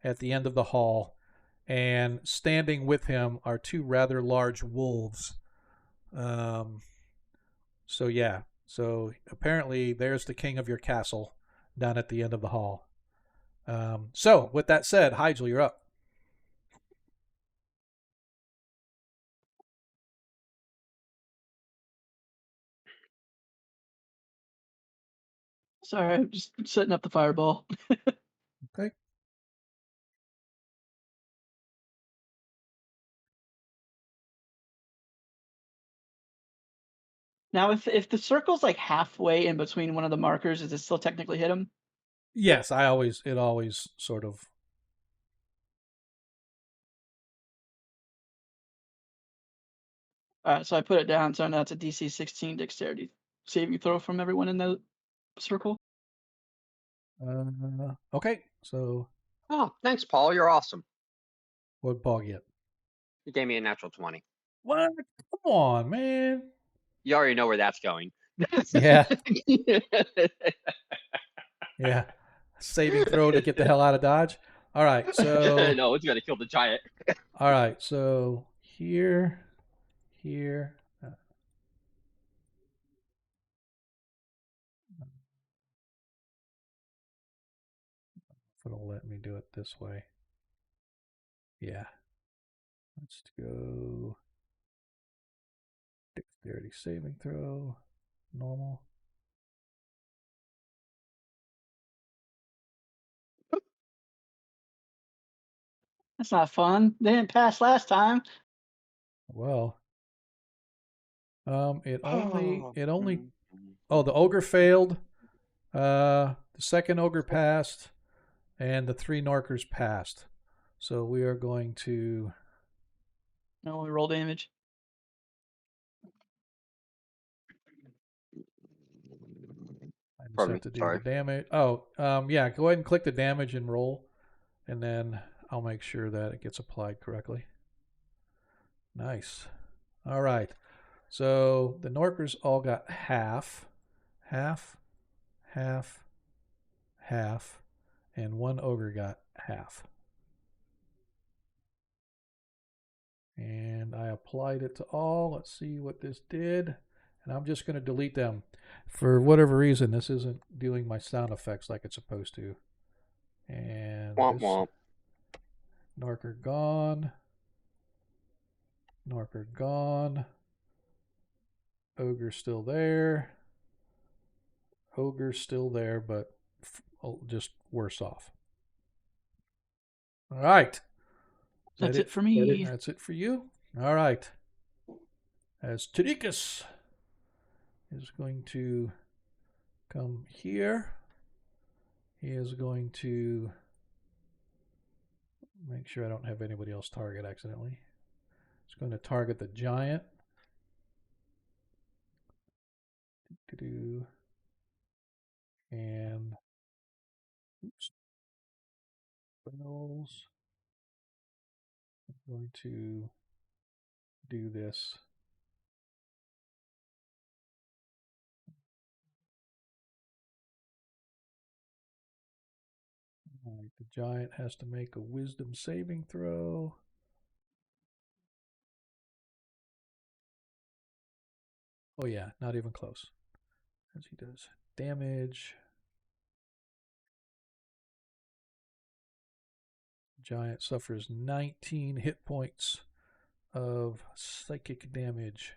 Speaker 2: at the end of the hall, and standing with him are two rather large wolves. Um, so yeah, so apparently there's the king of your castle down at the end of the hall. So with that said, Hygel, you're up.
Speaker 4: sorry, I'm just setting up the fireball.
Speaker 2: Okay.
Speaker 4: Now, if the circle's like halfway in between one of the markers, does it still technically hit him?
Speaker 2: Yes, it always sort of.
Speaker 4: So I put it down. So now it's a DC 16 dexterity saving throw from everyone in the circle.
Speaker 2: Okay, so
Speaker 1: Oh, thanks, Paul. You're awesome.
Speaker 2: what Paul get?
Speaker 1: You gave me a natural 20.
Speaker 2: What? Come on, man.
Speaker 1: You already know where that's going.
Speaker 2: Yeah, yeah. Saving throw to get the hell out of Dodge. All right, so
Speaker 1: No, it's gonna kill the giant.
Speaker 2: all right, so here, here. If it'll let me do it this way. Yeah. Let's go. Dexterity saving throw. Normal.
Speaker 4: That's not fun. They didn't pass last time.
Speaker 2: Well, it only
Speaker 1: Oh.
Speaker 2: oh, the ogre failed. The second ogre passed, and the three Norkers passed. So we are going to.
Speaker 4: No, we roll damage.
Speaker 2: I just
Speaker 1: Pardon
Speaker 2: have
Speaker 1: me.
Speaker 2: to do the
Speaker 1: Sorry.
Speaker 2: damage. Oh, yeah. Go ahead and click the damage and roll, and then I'll make sure that it gets applied correctly. Nice. All right. So the Norkers all got half, half, half, half, and one ogre got half. And I applied it to all. Let's see what this did. And I'm just going to delete them. For whatever reason, this isn't doing my sound effects like it's supposed to. And
Speaker 1: Womp
Speaker 2: this
Speaker 1: womp.
Speaker 2: Norker gone. Norker gone. Ogre's still there. Ogre's still there, but just worse off. All right.
Speaker 4: That's it for me.
Speaker 2: That's it for you. All right. As Tadikas is going to come here, he is going to make sure I don't have anybody else target accidentally. He's going to target the giant. And oops, spells. I'm going to do this. All right, the giant has to make a wisdom saving throw. Oh yeah, not even close. As he does damage. Giant suffers 19 hit points of psychic damage.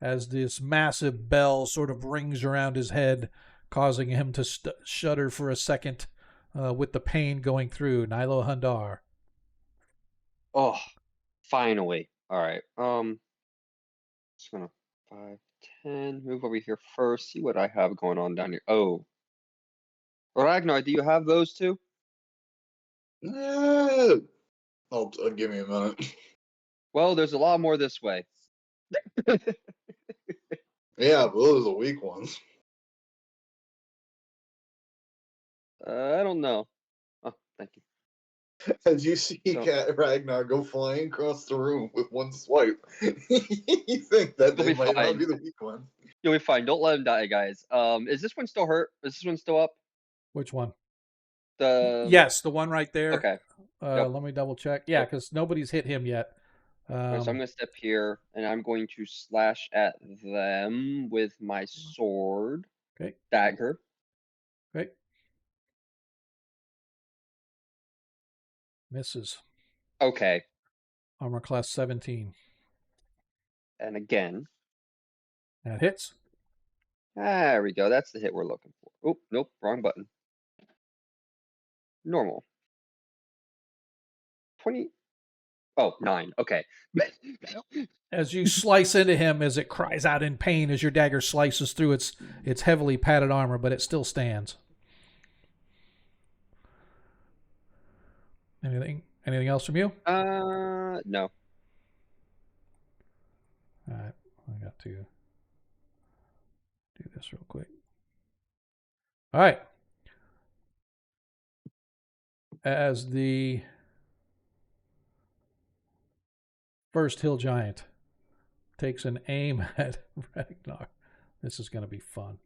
Speaker 2: As this massive bell sort of rings around his head, causing him to shudder for a second with the pain going through. Nilo Hundar.
Speaker 1: Oh, finally. All right. Just gonna 5, 10. Move over here first. See what I have going on down here. Oh, Ragnar, do you have those two?
Speaker 3: Give me a minute.
Speaker 1: Well, there's a lot more this way.
Speaker 3: Yeah, but those are the weak ones.
Speaker 1: I don't know. Oh, thank you.
Speaker 3: As you see
Speaker 1: So
Speaker 3: Cat Ragnar go flying across the room with one swipe, you think that
Speaker 1: you'll
Speaker 3: they
Speaker 1: be
Speaker 3: might not
Speaker 1: fine.
Speaker 3: be the weak ones.
Speaker 1: You'll be fine. Don't let him die, guys. Is this one still hurt? Is this one still up?
Speaker 2: Which one?
Speaker 1: The
Speaker 2: Yes, the one right there.
Speaker 1: Okay. Yep.
Speaker 2: Let me double check. Yeah,
Speaker 1: Yep.
Speaker 2: because nobody's hit him yet.
Speaker 1: So I'm gonna step here and I'm going to slash at them with my sword.
Speaker 2: Okay.
Speaker 1: Dagger.
Speaker 2: Okay. Misses.
Speaker 1: Okay.
Speaker 2: Armor class 17.
Speaker 1: And again.
Speaker 2: That hits.
Speaker 1: There we go. That's the hit we're looking for. Oh, nope, wrong button. Normal. 20. Oh, 9. Okay.
Speaker 2: As you slice into him, as it cries out in pain as your dagger slices through its heavily padded armor, but it still stands. Anything else from you?
Speaker 1: No.
Speaker 2: All right, I got to do this real quick. All right. As the first hill giant takes an aim at Ragnar, this is going to be fun.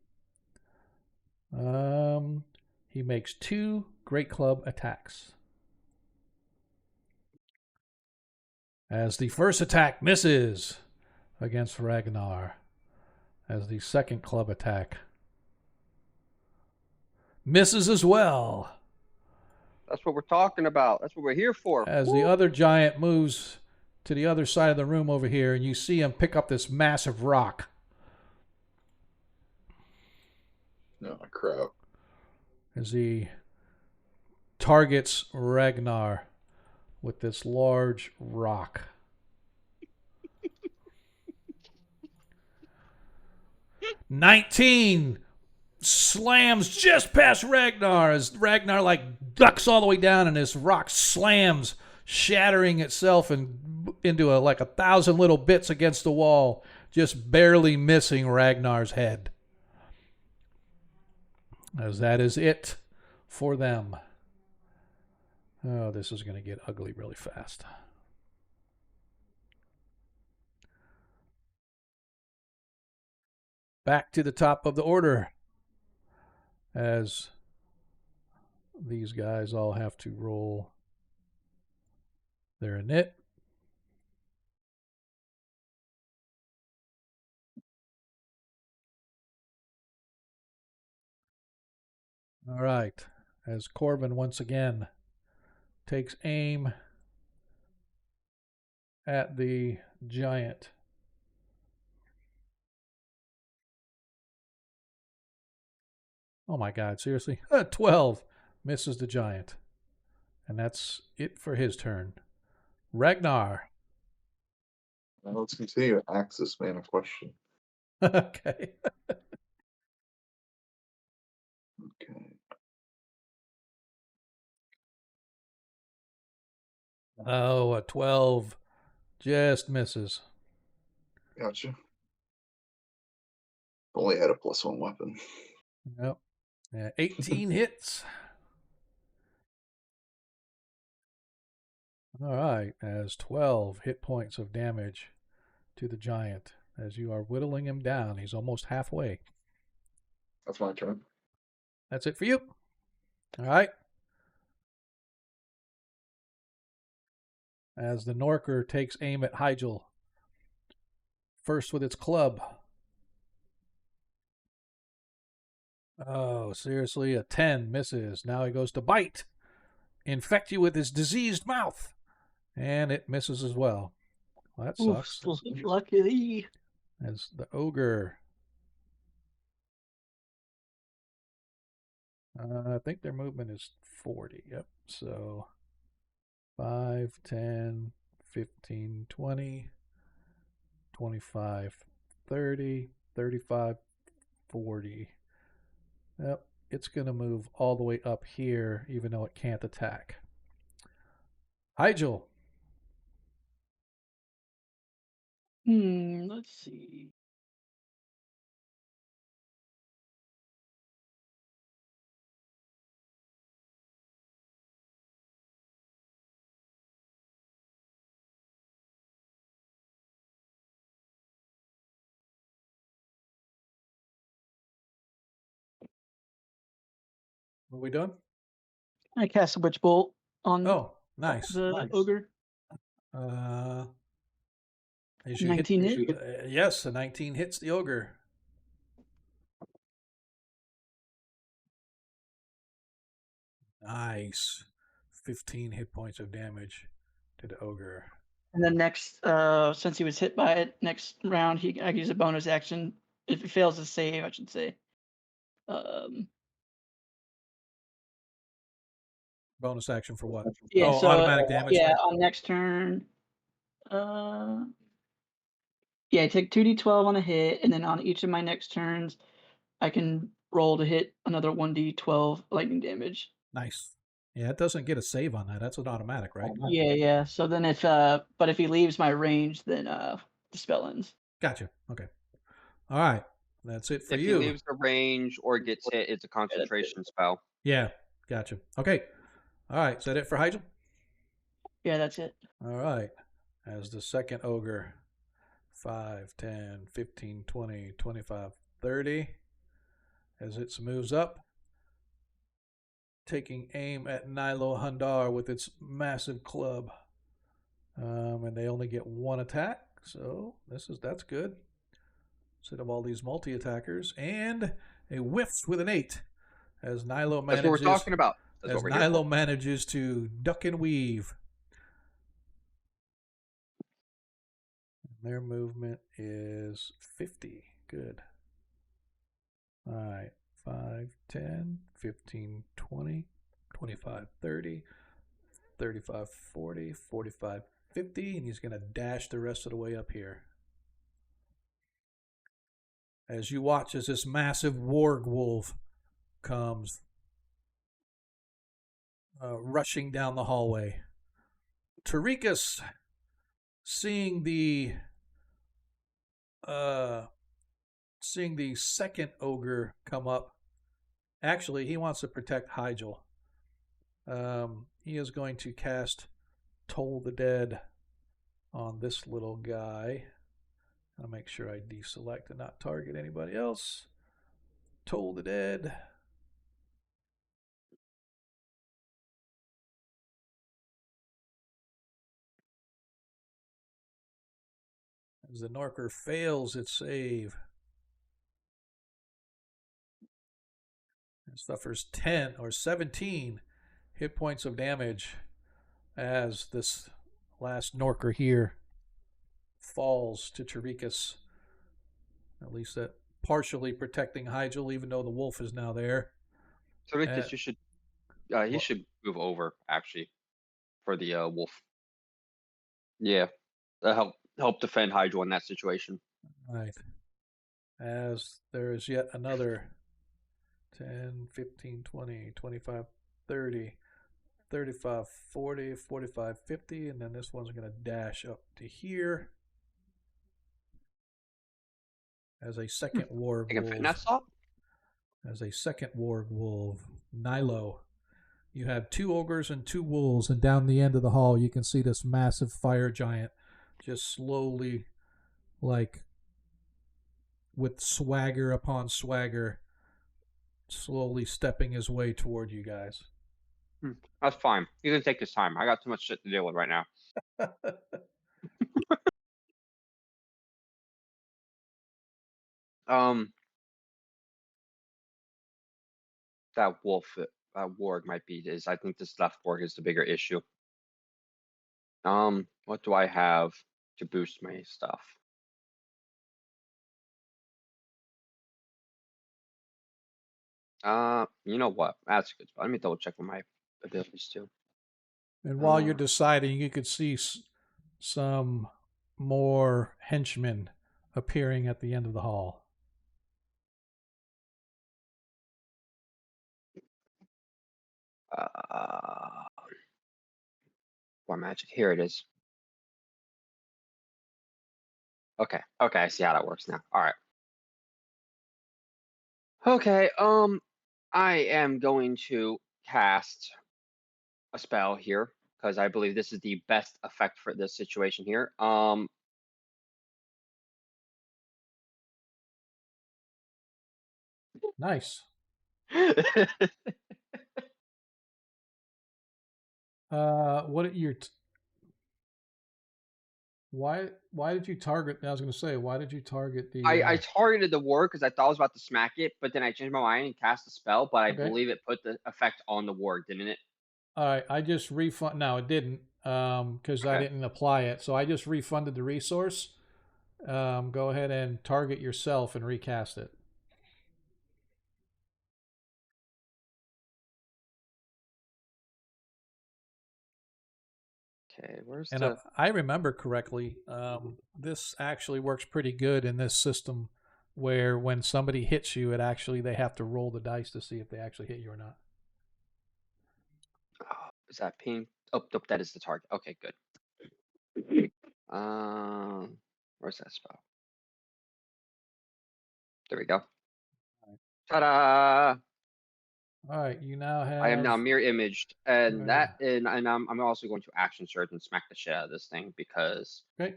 Speaker 2: He makes 2 great club attacks. As the first attack misses against Ragnar, as the second club attack misses as well.
Speaker 1: That's what we're talking about. That's what we're here for.
Speaker 2: As the other giant moves to the other side of the room over here, and you see him pick up this massive rock.
Speaker 3: No, crap.
Speaker 2: As he targets Ragnar with this large rock. "19 slams just past Ragnar as Ragnar ducks all the way down, and this rock slams, shattering itself into like 1,000 little bits against the wall, just barely missing Ragnar's head. As that is it for them. Oh, this is going to get ugly really fast. Back to the top of the order, as these guys all have to roll their init. All right, as Corbin once again takes aim at the giant. Oh my God, seriously? 12 misses the giant. And that's it for his turn. Ragnar.
Speaker 3: Now let's continue to ask this man a question.
Speaker 2: Okay.
Speaker 3: Okay.
Speaker 2: Oh, a 12 just misses.
Speaker 3: Gotcha. Only had a +1 weapon.
Speaker 2: Yep. 18 hits. All right, as 12 hit points of damage to the giant. As you are whittling him down, he's almost halfway.
Speaker 3: That's my turn.
Speaker 2: That's it for you. All right. As the Norker takes aim at Hygel. First with its club. Oh, seriously, a 10 misses. Now he goes to bite. Infect you with his diseased mouth. And it misses as well. Well, that sucks.
Speaker 4: Lucky.
Speaker 2: As the ogre. I think their movement is 40. Yep. So 5, 10, 15, 20, 25, 30, 35, 40. Yep, it's going to move all the way up here, even though it can't attack. Hygel.
Speaker 4: Let's see.
Speaker 2: What are we doing?
Speaker 4: I cast a witch bolt on
Speaker 2: Oh, nice.
Speaker 4: the ogre.
Speaker 2: As you
Speaker 4: 19
Speaker 2: hit, yes, a 19 hits the ogre. Nice. 15 hit points of damage to the ogre.
Speaker 4: And then next, since he was hit by it, next round I can use a bonus action if it fails to save, I should say.
Speaker 2: Bonus action for what?
Speaker 4: Yeah,
Speaker 2: oh,
Speaker 4: so
Speaker 2: automatic damage.
Speaker 4: yeah, on next turn, yeah, I take 2d12 on a hit, and then on each of my next turns, I can roll to hit another 1d12 lightning damage.
Speaker 2: Nice. Yeah, it doesn't get a save on that. That's an automatic, right?
Speaker 4: Yeah. So then but if he leaves my range, then the spell ends.
Speaker 2: Gotcha. Okay. All right. That's it for
Speaker 1: If
Speaker 2: you.
Speaker 1: he leaves the range or gets hit, it's a concentration spell.
Speaker 2: Yeah. Gotcha. Okay. All right. Is that it for Hygel?
Speaker 4: Yeah, that's it.
Speaker 2: All right. As the second ogre, 5, 10, 15, 20, 25, 30. As it moves up, taking aim at Nilo Hundar with its massive club. And they only get one attack, so that's good. Instead of all these multi-attackers. And a whiff with an 8. As Nilo manages,
Speaker 1: That's what we're talking about. That's
Speaker 2: as
Speaker 1: what we're here
Speaker 2: Nilo
Speaker 1: for.
Speaker 2: manages to duck and weave. Their movement is 50. Good. All right. 5, 10, 15, 20, 25, 30, 35, 40, 45, 50. And he's going to dash the rest of the way up here. As you watch as this massive warg wolf comes rushing down the hallway. Tarikas, seeing the second ogre come up, actually he wants to protect Hygel. He is going to cast Toll the Dead on this little guy. I'll make sure I deselect and not target anybody else. Toll the Dead. As the Norker fails its save. It suffers 10 or 17 hit points of damage as this last Norker here falls to Tarikas. At least that partially protecting Hygel, even though the wolf is now there.
Speaker 1: So Rikus, you should he should move over actually for the wolf. Yeah. Help defend Hydro in that situation.
Speaker 2: Right. As there is yet another 10, 15, 20, 25, 30, 35, 40, 45, 50, and then this one's going to dash up to here as a second warg wolf. As a second warg wolf, Nilo. You have 2 ogres and 2 wolves, and down the end of the hall you can see this massive fire giant just slowly, like with swagger upon swagger, slowly stepping his way toward you guys.
Speaker 1: That's fine. He can take his time. I got too much shit to deal with right now. That wolf, that warg might be his. I think this left warg is the bigger issue. What do I have to boost my stuff? You know what? That's good. Let me double check with my abilities too.
Speaker 2: And while you're deciding, you could see some more henchmen appearing at the end of the hall.
Speaker 1: War magic. Here it is. Okay. Okay, I see how that works now. All right. Okay. I am going to cast a spell here because I believe this is the best effect for this situation here.
Speaker 2: Nice. What are your why did you target? I was going to say, why did you target the?
Speaker 1: I targeted the ward because I thought I was about to smack it, but then I changed my mind and cast a spell. But I
Speaker 2: Okay.
Speaker 1: believe it put the effect on the ward, didn't it?
Speaker 2: All right, I just refund. No, it didn't, because I
Speaker 1: Okay.
Speaker 2: didn't apply it. So I just refunded the resource. Go ahead and target yourself and recast it.
Speaker 1: Okay, where's
Speaker 2: And
Speaker 1: the?
Speaker 2: I remember correctly, this actually works pretty good in this system, where when somebody hits you, they have to roll the dice to see if they actually hit you or not.
Speaker 1: Oh, is that pink? Oh, nope, that is the target. Okay, good. Where's that spell? There we go. Ta-da!
Speaker 2: All right, you now
Speaker 1: I am
Speaker 2: have.
Speaker 1: now mirror imaged, and I'm also going to action surge and smack the shit out of this thing because
Speaker 2: Okay.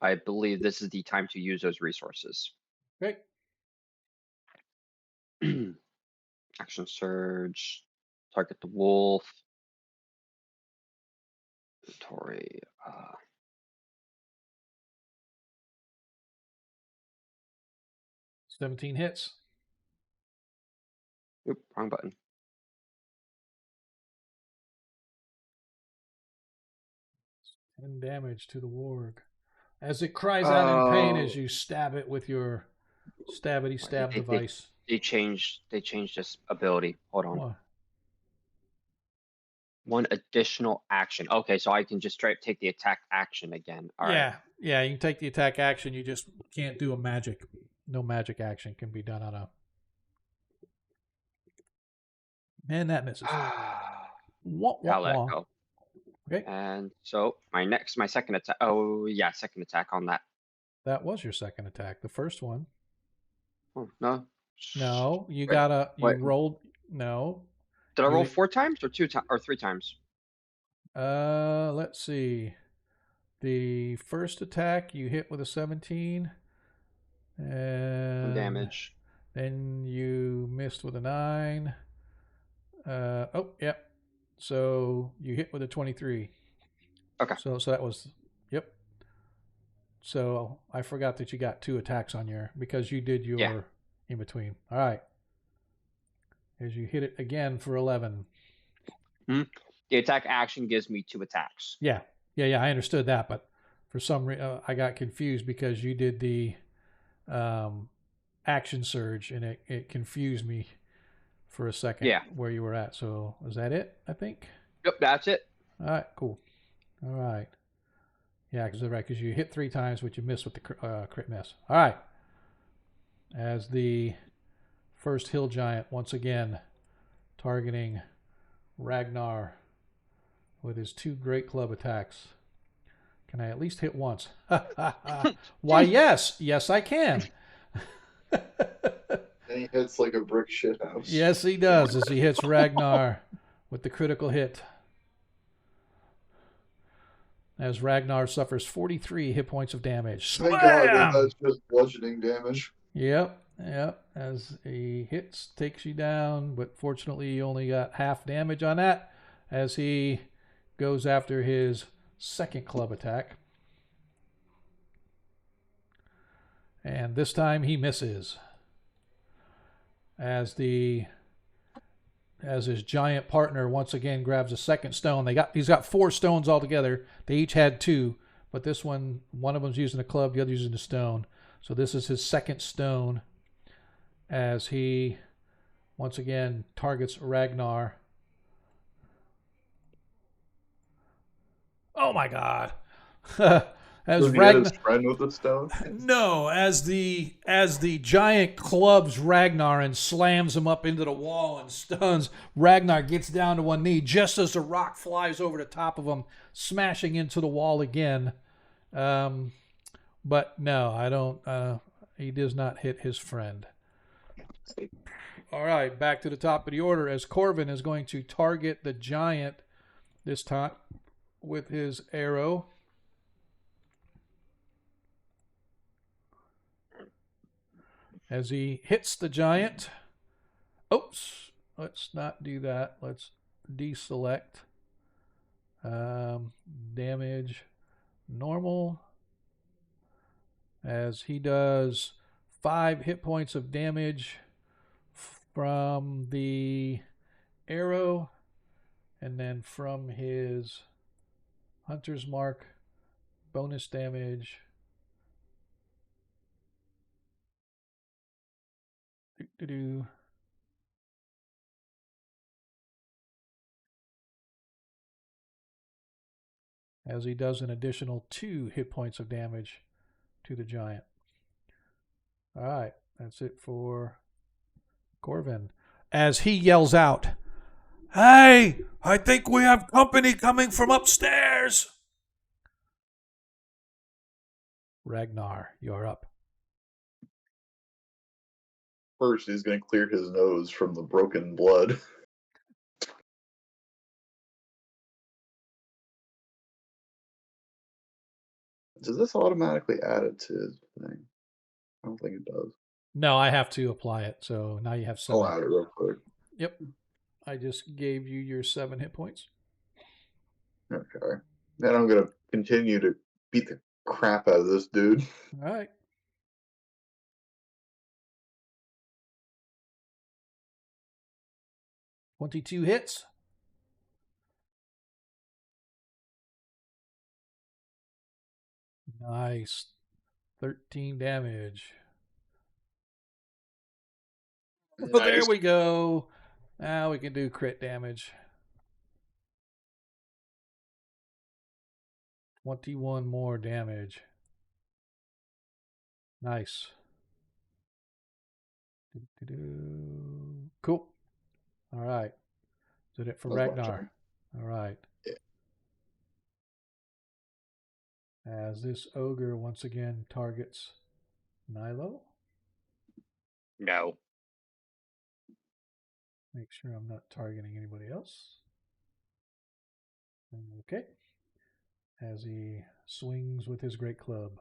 Speaker 1: I believe this is the time to use those resources.
Speaker 2: Okay.
Speaker 1: Action surge, target the wolf. Inventory.
Speaker 2: 17 hits.
Speaker 1: Oop, wrong button.
Speaker 2: And damage to the warg. As it cries out in pain as you stab it with your stabbity stab device.
Speaker 1: They changed this ability. Hold on.
Speaker 2: What?
Speaker 1: One additional action. Okay, so I can just straight take the attack action again. All right.
Speaker 2: Yeah, you can take the attack action, you just can't do a magic. No magic action can be done on a. And that misses.
Speaker 1: I'll let go.
Speaker 2: Okay.
Speaker 1: And so my second attack. Oh yeah, second attack on that.
Speaker 2: That was your second attack. The first one.
Speaker 1: Oh, no.
Speaker 2: No, you rolled. No.
Speaker 1: Did I roll 4 times or 2 times or 3 times?
Speaker 2: Let's see. The first attack you hit with a 17. And
Speaker 1: damage.
Speaker 2: Then you missed with a 9. Yep. So you hit with a 23.
Speaker 1: Okay.
Speaker 2: So that was, yep. So I forgot that you got 2 attacks on your, because you did your in between. All right. As you hit it again for 11.
Speaker 1: The attack action gives me 2 attacks.
Speaker 2: Yeah. I understood that, but for some reason I got confused because you did the action surge and it confused me for a second where you were at. So is that it, I think?
Speaker 1: Yep, that's it.
Speaker 2: All right, cool. All right. Yeah, because you hit 3 times, but you missed with the crit miss. All right. As the first hill giant, once again, targeting Ragnar with his 2 great club attacks. Can I at least hit once? Why, yes. Yes, I can.
Speaker 3: And he hits like a brick shithouse.
Speaker 2: Yes, he does, as he hits Ragnar with the critical hit. As Ragnar suffers 43 hit points of damage.
Speaker 3: Thank God that's just bludgeoning damage.
Speaker 2: Yep. As he hits, takes you down, but fortunately you only got half damage on that as he goes after his second club attack. And this time he misses. As his giant partner once again grabs a second stone. He's got 4 stones altogether. They each had 2, but this one of them's using a club, the other using a stone. So this is his second stone as he once again targets Ragnar. Oh my God. as
Speaker 3: Does he hit
Speaker 2: Ragnar.
Speaker 3: his friend with the stone?
Speaker 2: No, as the giant clubs Ragnar and slams him up into the wall and stuns, Ragnar gets down to one knee just as the rock flies over the top of him, smashing into the wall again. But no, I don't. He does not hit his friend. All right, back to the top of the order as Corvin is going to target the giant this time with his arrow. As he hits the giant. Oops, let's not do that. Let's deselect. Damage normal. As he does 5 hit points of damage from the arrow, and then from his hunter's mark, bonus damage. As he does an additional 2 hit points of damage to the giant. All right, that's it for Corvin. As he yells out, "Hey, I think we have company coming from upstairs." Ragnar, you're up.
Speaker 3: First, he's going to clear his nose from the broken blood. Does this automatically add it to his thing? I don't think it does.
Speaker 2: No, I have to apply it. So now you have 7.
Speaker 3: I'll add it real quick.
Speaker 2: Yep. I just gave you your 7 hit points.
Speaker 3: Okay. Then I'm going to continue to beat the crap out of this dude.
Speaker 2: All right. "22 hits." Nice. 13 damage. Well, there
Speaker 1: Nice.
Speaker 2: we go. Now we can do crit damage. 21 more damage. Nice. Cool. All right. Is that it for
Speaker 3: That's my
Speaker 2: Ragnar?
Speaker 3: turn.
Speaker 2: All right.
Speaker 3: Yeah.
Speaker 2: As this ogre once again targets Nilo.
Speaker 1: No.
Speaker 2: Make sure I'm not targeting anybody else. Okay. As he swings with his great club.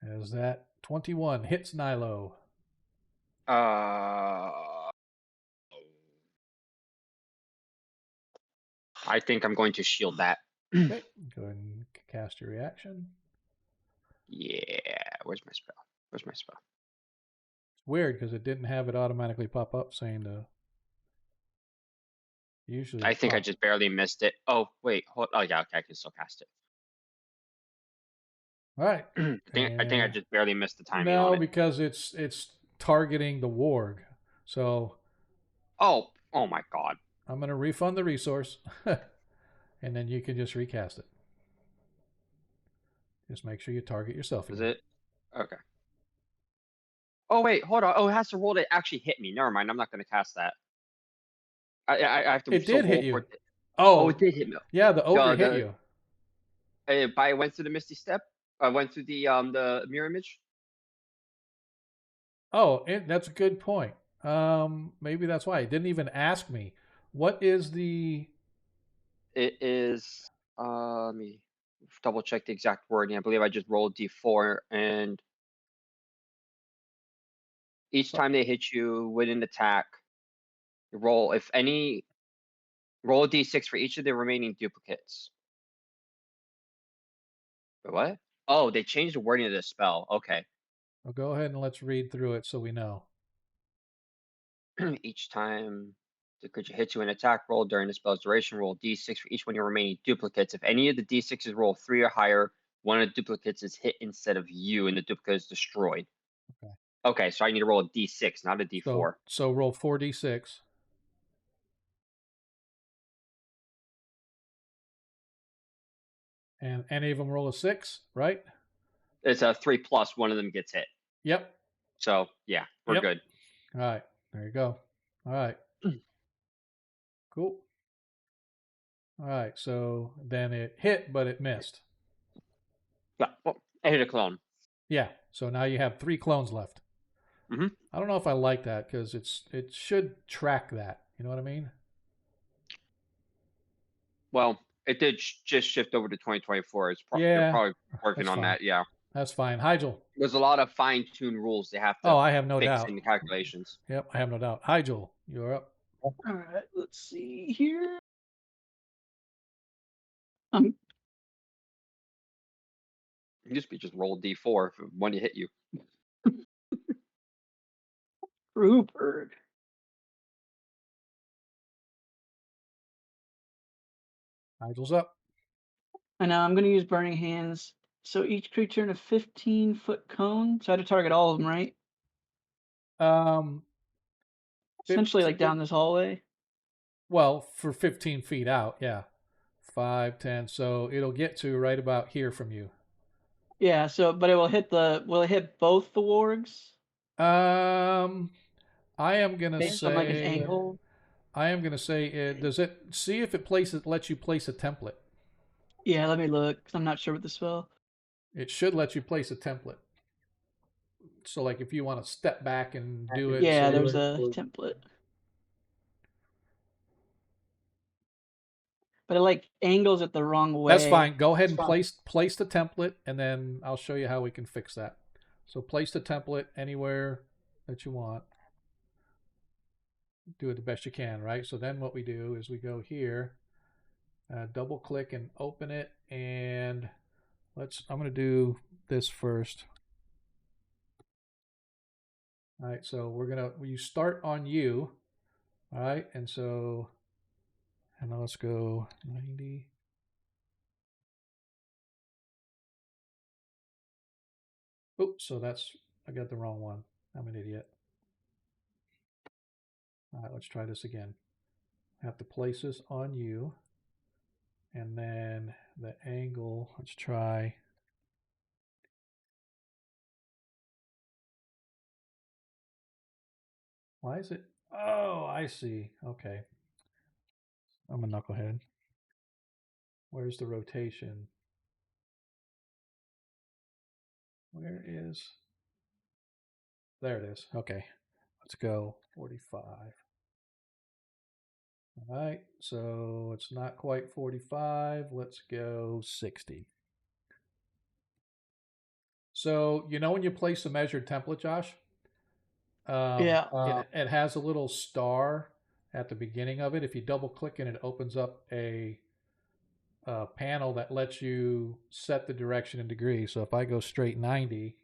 Speaker 2: As that 21 hits Nilo.
Speaker 1: I think I'm going to shield that.
Speaker 2: Okay. Go ahead and cast your reaction.
Speaker 1: Yeah. Where's my spell? Where's my spell?
Speaker 2: It's weird because it didn't have it automatically pop up saying to. Usually.
Speaker 1: I think I just barely missed it. Oh, wait. Oh, yeah. Okay. I can still cast it.
Speaker 2: All right.
Speaker 1: I think I just barely missed the timing
Speaker 2: No,
Speaker 1: on it.
Speaker 2: because it's targeting the warg. So.
Speaker 1: Oh my God.
Speaker 2: I'm going to refund the resource, and then you can just recast it. Just make sure you target yourself again.
Speaker 1: Is it? Okay. Oh, wait. Hold on. Oh, it has to roll to actually hit me. Never mind. I'm not going to cast that. I have to.
Speaker 2: It did hit you.
Speaker 1: For it.
Speaker 2: Oh,
Speaker 1: it did hit me.
Speaker 2: Yeah, the ogre hit you.
Speaker 1: I went through the Misty Step. I went through the mirror image.
Speaker 2: Oh, that's a good point. Maybe that's why it didn't even ask me. What is the?
Speaker 1: It is. Let me double check the exact wording. I believe I just rolled D4, and each time they hit you with an attack, you roll a D6 for each of the remaining duplicates. Wait, what? Oh, they changed the wording of the spell. Okay.
Speaker 2: Well, go ahead and let's read through it so we know.
Speaker 1: Each time the creature hits you an attack roll during the spell's duration, roll D6 for each one of your remaining duplicates. If any of the D6s roll 3 or higher, one of the duplicates is hit instead of you, and the duplicate is destroyed. Okay, so I need to roll a D6, not a D4.
Speaker 2: So roll 4d6. And any of them roll a 6, right?
Speaker 1: It's a 3+. One of them gets hit.
Speaker 2: Yep.
Speaker 1: So yeah, we're good.
Speaker 2: All right. There you go. All right. Cool. All right. So then it hit, but it missed.
Speaker 1: Yeah, well, I hit a clone.
Speaker 2: Yeah. So now you have 3 clones left.
Speaker 1: Mm-hmm.
Speaker 2: I don't know if I like that because it should track that. You know what I mean?
Speaker 1: Well, it did just shift over to 2024. They're
Speaker 2: Yeah.
Speaker 1: probably working
Speaker 2: That's
Speaker 1: on
Speaker 2: fine.
Speaker 1: that. Yeah.
Speaker 2: That's fine. Hygel.
Speaker 1: There's a lot of fine-tuned rules they have to
Speaker 2: Oh, I have no
Speaker 1: fix
Speaker 2: doubt.
Speaker 1: in the calculations.
Speaker 2: Yep, I have no doubt. Hygel, you're up.
Speaker 4: All right, let's see here. Um,
Speaker 1: You just roll D4 when you hit you.
Speaker 4: Rupert.
Speaker 2: Hygel's up.
Speaker 4: And now I'm going to use Burning Hands. So each creature in a 15-foot cone. So I had to target all of them, right? Essentially, like down this hallway.
Speaker 2: Well, for 15 feet out, yeah. 5, 10. So it'll get to right about here from you.
Speaker 4: Yeah. So, but it will hit will it hit both the wargs?
Speaker 2: I am gonna
Speaker 4: Based on like an
Speaker 2: say.
Speaker 4: angle.
Speaker 2: I am gonna say. Does it see if it lets you place a template?
Speaker 4: Yeah. Let me look. 'Cause I'm not sure with the spell.
Speaker 2: It should let you place a template. So, like, if you want to step back and do it.
Speaker 4: Yeah,
Speaker 2: so
Speaker 4: there's a template. But it like angles it the wrong way.
Speaker 2: That's fine. Go ahead and place the template, and then I'll show you how we can fix that. So place the template anywhere that you want. Do it the best you can, right? So then what we do is we go here, double click and open it, and I'm going to do this first. All right, so you start on you, all right, and now let's go 90. Oops, so I got the wrong one. I'm an idiot. All right, let's try this again. I have to place this on you, and then the angle, let's try. Why is it? Oh, I see. Okay. I'm a knucklehead. Where's the rotation? Where is? There it is. Okay. Let's go 45. All right. So it's not quite 45. Let's go 60. So, when you place a measured template, Josh?
Speaker 4: Yeah.
Speaker 2: It has a little star at the beginning of it. If you double click it, it opens up a panel that lets you set the direction in degrees. So if I go straight 90,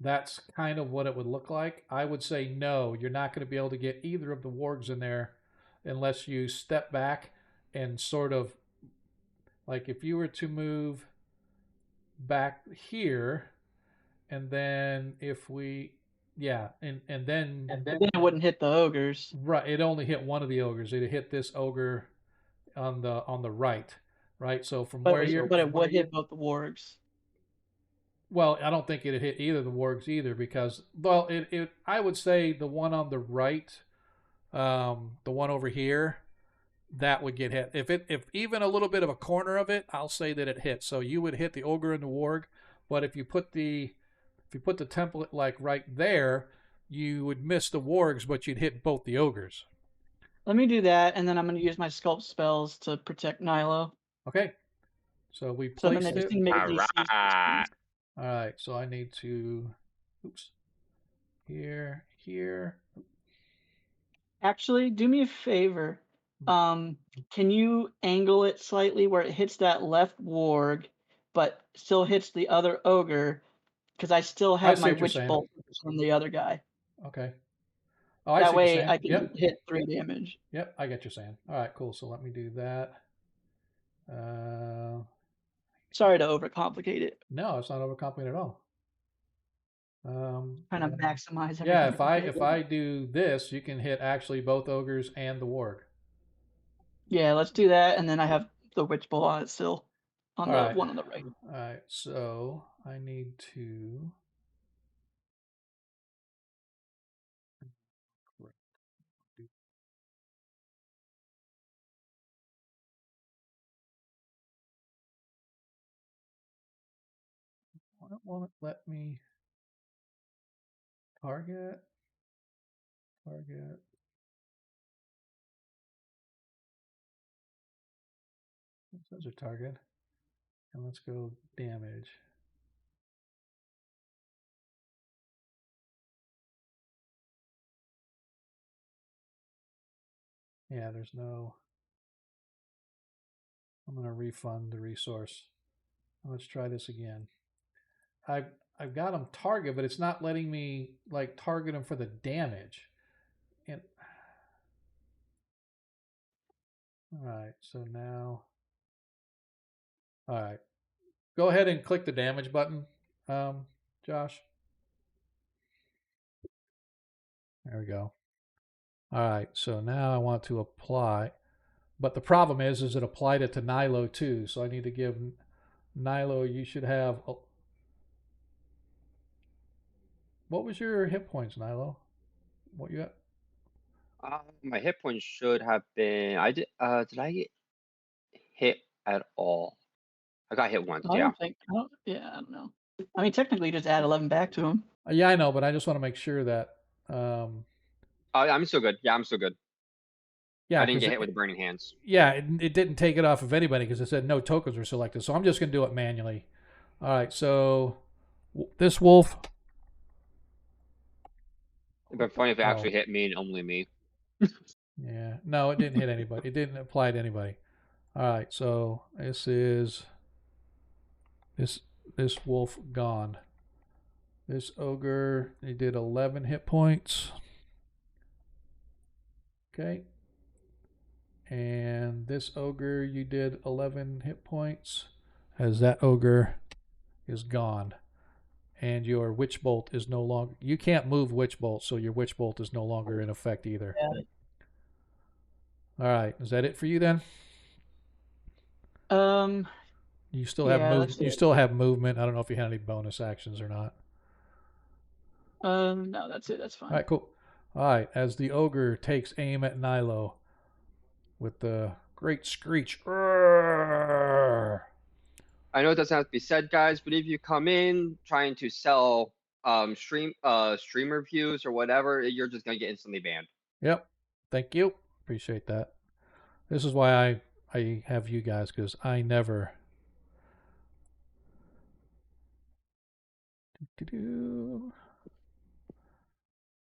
Speaker 2: that's kind of what it would look like. I would say no, you're not going to be able to get either of the wargs in there unless you step back and sort of, like, if you were to move back here, and then if we, yeah, and then
Speaker 4: Then it wouldn't hit the ogres.
Speaker 2: Right, it only hit one of the ogres. It hit this ogre on the right, right? So from
Speaker 4: But
Speaker 2: where
Speaker 4: it would hit both the wargs.
Speaker 2: Well, I don't think it hit either of the wargs either, because, well, I would say the one on the right, the one over here, that would get hit. If even a little bit of a corner of it, I'll say that it hits. So you would hit the ogre and the warg, but if you put the template like right there, you would miss the wargs, but you'd hit both the ogres.
Speaker 4: Let me do that, and then I'm going to use my sculpt spells to protect Nilo.
Speaker 2: Okay. So we placed it.
Speaker 1: All right.
Speaker 2: All right. So I need to, oops, here.
Speaker 4: Actually, do me a favor. Can you angle it slightly where it hits that left warg, but still hits the other ogre? Because I still have my witch bolt from the other guy.
Speaker 2: Okay. Oh, I
Speaker 4: that
Speaker 2: see
Speaker 4: way I can hit 3 damage.
Speaker 2: Yep, I get you saying. All right, cool. So let me do that.
Speaker 4: Sorry to overcomplicate it.
Speaker 2: No, it's not overcomplicated at all.
Speaker 4: Trying to maximize everything.
Speaker 2: Yeah, if I do this, you can hit actually both ogres and the warg.
Speaker 4: Yeah, let's do that, and then I have the witch bolt on it still, on
Speaker 2: All
Speaker 4: the
Speaker 2: right.
Speaker 4: one on the right.
Speaker 2: All right, so I need to. Why won't it let me target? Target. Those are target. And let's go damage. Yeah, there's no. I'm going to refund the resource. Let's try this again. I've got them target, but it's not letting me like target them for the damage. And all right, so now, all right, go ahead and click the damage button, Josh. There we go. All right, so now I want to apply, but the problem is it applied it to Nilo too. So I need to give Nilo. You should have. What was your hit points, Nilo? What you got?
Speaker 1: My hit points should have been. I did. Did I get hit at all? I got hit once.
Speaker 4: I
Speaker 1: Yeah.
Speaker 4: don't think. I don't know. I mean, technically, just add 11 back to him.
Speaker 2: Yeah, I know, but I just want to make sure that.
Speaker 1: I'm still good. Yeah, I'm still good.
Speaker 2: Yeah,
Speaker 1: I didn't
Speaker 2: because
Speaker 1: get hit with the burning hands.
Speaker 2: yeah, it didn't take it off of anybody because it said no tokens were selected. So I'm just going to do it manually. All right, so this wolf.
Speaker 1: It'd been funny if it actually hit me and only me.
Speaker 2: Yeah, no, it didn't hit anybody. It didn't apply to anybody. All right, so this is this wolf gone. This ogre, he did 11 hit points. Okay. And this ogre, you did 11 hit points. As that ogre is gone. And your witch bolt is no longer. You can't move witch bolt, so your witch bolt is no longer in effect either.
Speaker 4: Yeah.
Speaker 2: All right, is that it for you then? You still have movement. You still have movement. I don't know if you had any bonus actions or not.
Speaker 4: No, that's it. That's fine.
Speaker 2: All right, cool. All right, as the ogre takes aim at Nilo with the great screech. Urgh!
Speaker 1: I know it doesn't have to be said, guys, but if you come in trying to sell streamer views or whatever, you're just gonna get instantly banned.
Speaker 2: Yep. Thank you. Appreciate that. This is why I have you guys, because I never.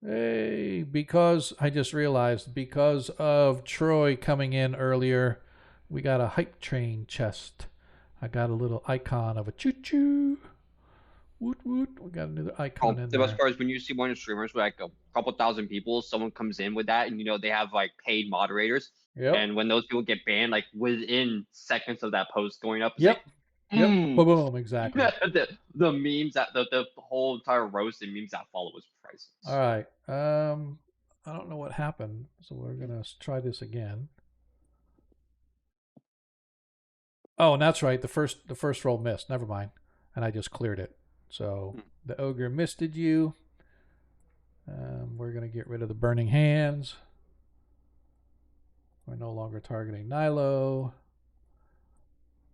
Speaker 2: Hey, because I just realized, because of Troy coming in earlier, we got a hype train chest. I got a little icon of a choo-choo. Woot woot. We got another icon in
Speaker 1: The
Speaker 2: there.
Speaker 1: best part is when you see one of the streamers with like a couple thousand people, someone comes in with that, and they have like paid moderators.
Speaker 2: Yep.
Speaker 1: And when those people get banned, like within seconds of that post going up, it's
Speaker 2: Yep.
Speaker 1: like,
Speaker 2: Yep. Boom, boom, exactly.
Speaker 1: the memes that the whole entire roast and memes that follow was priceless.
Speaker 2: All right. I don't know what happened, so we're gonna try this again. Oh, and that's right. The first roll missed. Never mind, and I just cleared it. So the ogre misted you. We're gonna get rid of the burning hands. We're no longer targeting Nilo.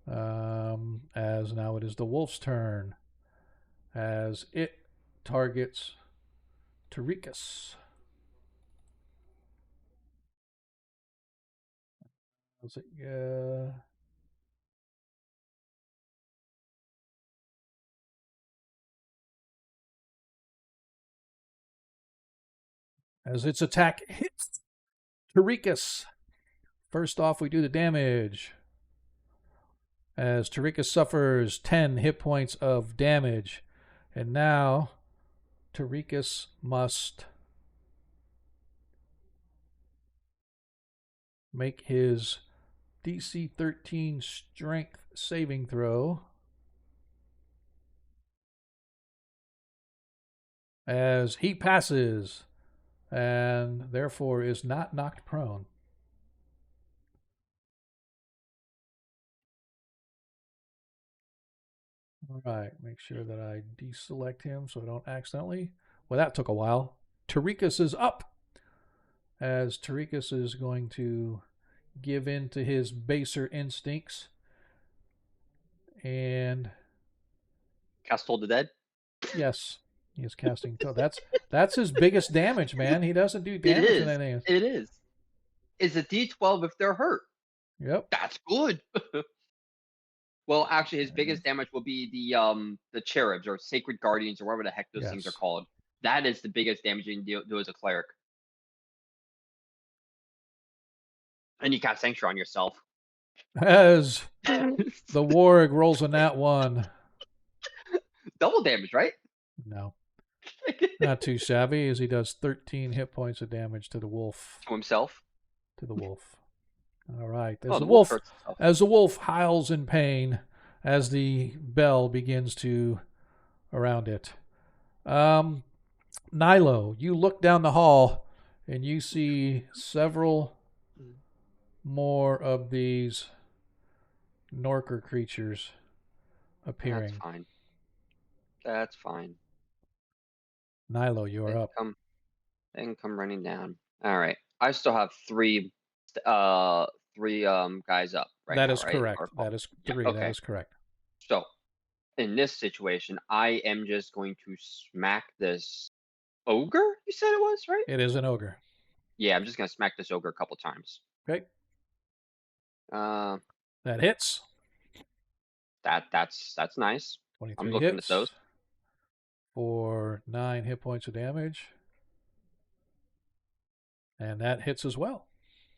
Speaker 2: As now it is the wolf's turn. As it targets Tarikas. How's it go? As its attack hits Tarikas. First off, we do the damage. As Tarikas suffers 10 hit points of damage. And now Tarikas must make his DC 13 strength saving throw. As he passes and therefore is not knocked prone. All right, make sure that I deselect him so I don't accidentally. Well, that took a while. Tarikas is up, as Tarikas is going to give in to his baser instincts. And
Speaker 1: Cast Toll the Dead.
Speaker 2: yes, he is casting. That's his biggest damage, man. He doesn't do
Speaker 1: It
Speaker 2: damage in
Speaker 1: is.
Speaker 2: anything.
Speaker 1: It is. It's a D12 if they're hurt.
Speaker 2: Yep.
Speaker 1: That's good. Well, actually, his biggest damage will be the cherubs or sacred guardians or whatever the heck those things are
Speaker 2: Yes.
Speaker 1: called. That is the biggest damage you can do as a cleric. And you cast Sanctuary on yourself.
Speaker 2: As the warg rolls a nat 1.
Speaker 1: Double damage, right?
Speaker 2: No. Not too shabby, as he does 13 hit points of damage to the wolf.
Speaker 1: To himself.
Speaker 2: To the wolf. All right.
Speaker 1: Oh, the wolf hurts himself.
Speaker 2: As the wolf howls in pain, as the bell begins to around it. Nilo, you look down the hall and you see several more of these Norker creatures appearing.
Speaker 1: That's fine. That's fine.
Speaker 2: Nilo, you are up.
Speaker 1: They can come running down. All right. I still have three guys up right
Speaker 2: That
Speaker 1: now,
Speaker 2: is
Speaker 1: right?
Speaker 2: correct. That is 3.
Speaker 1: Okay.
Speaker 2: That is correct.
Speaker 1: So, in this situation, I am just going to smack this ogre, you said it was, right?
Speaker 2: It is an ogre.
Speaker 1: Yeah, I'm just going to smack this ogre a couple times.
Speaker 2: Okay. That hits.
Speaker 1: That's nice.
Speaker 2: 23
Speaker 1: I'm looking
Speaker 2: hits
Speaker 1: at those.
Speaker 2: For 9 hit points of damage. And that hits as well.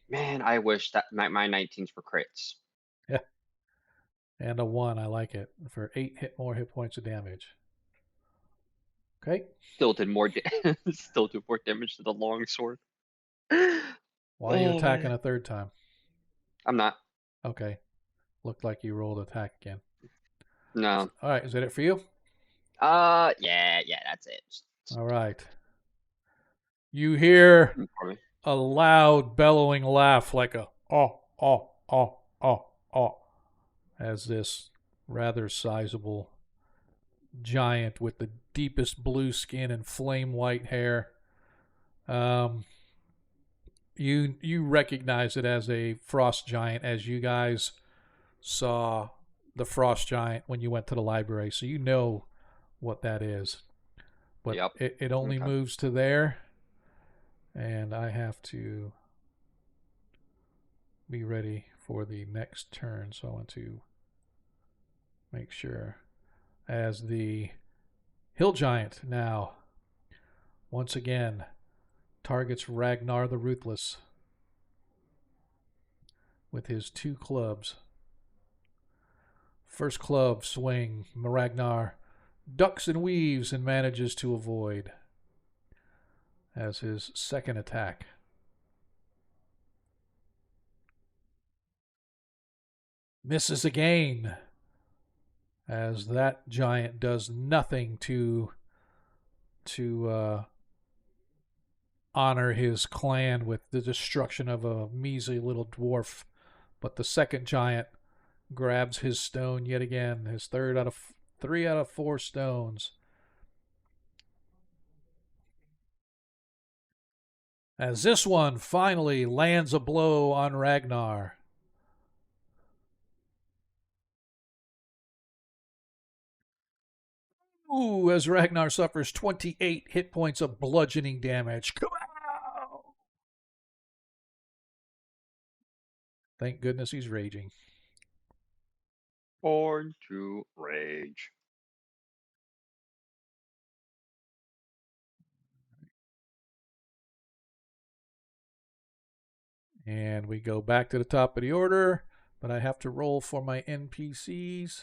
Speaker 1: Man, I wish that my 19s for crits.
Speaker 2: Yeah. And a 1, I like it, for 8 more hit points of damage. Okay.
Speaker 1: Still did more damage to the longsword.
Speaker 2: Why are you attacking a third time?
Speaker 1: I'm not.
Speaker 2: Okay. Looked like you rolled attack again.
Speaker 1: No.
Speaker 2: All right, is that it for you?
Speaker 1: Yeah, that's it.
Speaker 2: All right. You hear a loud bellowing laugh, like a as this rather sizable giant with the deepest blue skin and flame white hair. You recognize it as a frost giant, as you guys saw the frost giant when you went to the library, so you know what that is. But
Speaker 1: yep.
Speaker 2: it only moves to there, and I have to be ready for the next turn, so I want to make sure. As the hill giant now once again targets Ragnar the Ruthless with his 2 clubs. First club swing, Ragnar ducks and weaves and manages to avoid. As his second attack, misses again, as that giant does nothing to honor his clan with the destruction of a measly little dwarf. But the second giant grabs his stone yet again, his 3 out of 4 stones. As this one finally lands a blow on Ragnar. Ooh, as Ragnar suffers 28 hit points of bludgeoning damage. Thank goodness he's raging.
Speaker 1: Born to rage.
Speaker 2: And we go back to the top of the order, but I have to roll for my NPCs.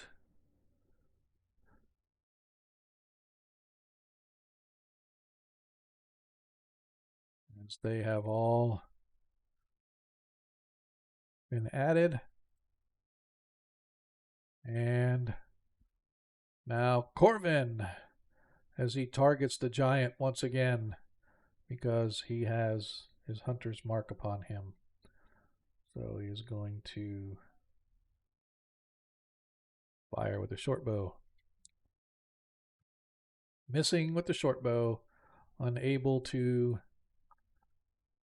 Speaker 2: As they have all been added. And now Corvin, as he targets the giant once again, because he has his hunter's mark upon him. So he is going to fire with a short bow. Missing with the short bow. Unable to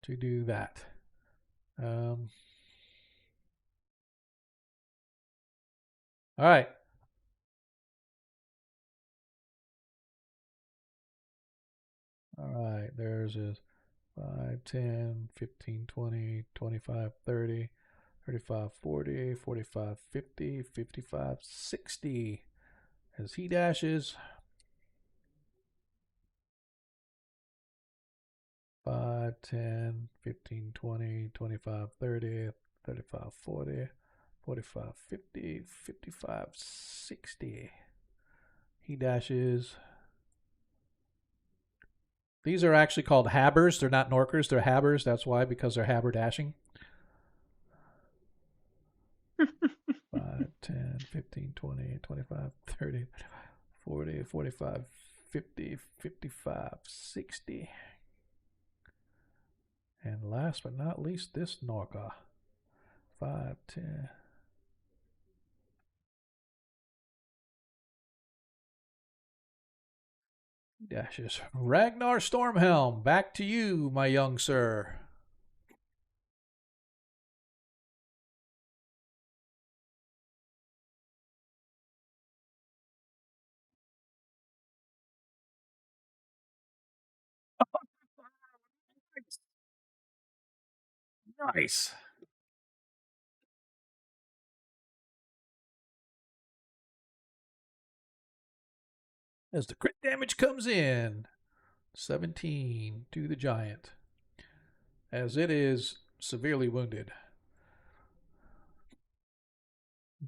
Speaker 2: do that. All right. All right. There's his 5, 10, 15, 20, 25, 30, 35, 40, 45, 50, 55, 60. As he dashes. 5, 10, 15, 20, 25, 30, 35, 40, 45, 50, 55, 60. He dashes. These are actually called habbers. They're not norkers. They're habbers. That's why, because they're haberdashing. 5, 10, 15, 20, 25, 30, 40, 45, 50, 55, 60. And last but not least, this Norka. 5, 10. Dashes. Ragnar Stormhelm, back to you, my young sir. Nice. As the crit damage comes in, 17 to the giant. As it is severely wounded.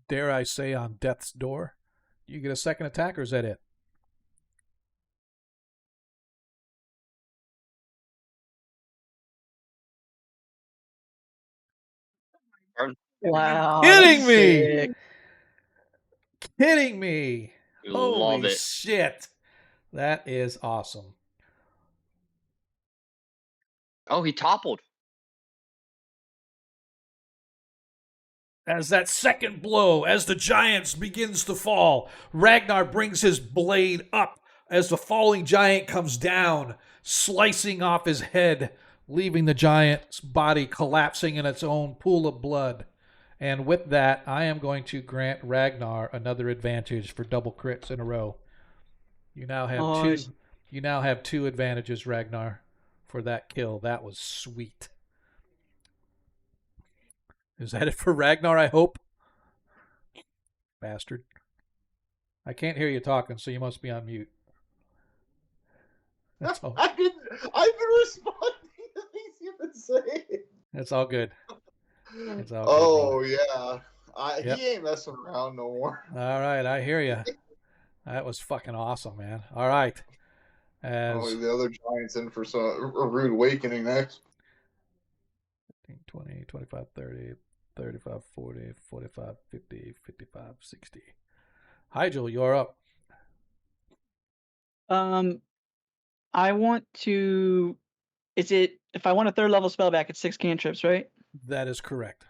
Speaker 2: Dare I say, on death's door? You get a second attack, or is that it?
Speaker 4: Wow.
Speaker 2: Kidding
Speaker 4: That's
Speaker 2: me!
Speaker 4: sick.
Speaker 2: Kidding me!
Speaker 1: Love
Speaker 2: Holy
Speaker 1: it.
Speaker 2: shit! That is awesome.
Speaker 1: Oh, he toppled.
Speaker 2: As that second blow, as the giant begins to fall, Ragnar brings his blade up as the falling giant comes down, slicing off his head, leaving the giant's body collapsing in its own pool of blood. And with that, I am going to grant Ragnar another advantage for double crits in a row. You now have
Speaker 4: Oh,
Speaker 2: two. You now have 2 advantages, Ragnar, for that kill. That was sweet. Is that it for Ragnar, I hope? Bastard. I can't hear you talking, so you must be on mute. That's all.
Speaker 3: I've been responding to things you've been saying.
Speaker 2: That's all good. It's all
Speaker 3: Oh
Speaker 2: good,
Speaker 3: yeah,
Speaker 2: Yep.
Speaker 3: he ain't messing around no more.
Speaker 2: All right, I hear you. That was fucking awesome, man. All right. As
Speaker 3: The other giant's in for a rude awakening next.
Speaker 2: 15, 20, 25, 30, 35, 40, 45, 50, 55, 60. Hygel, you're up.
Speaker 4: I want to. If I want a 3rd level spell back, it's 6 cantrips, right?
Speaker 2: That is correct.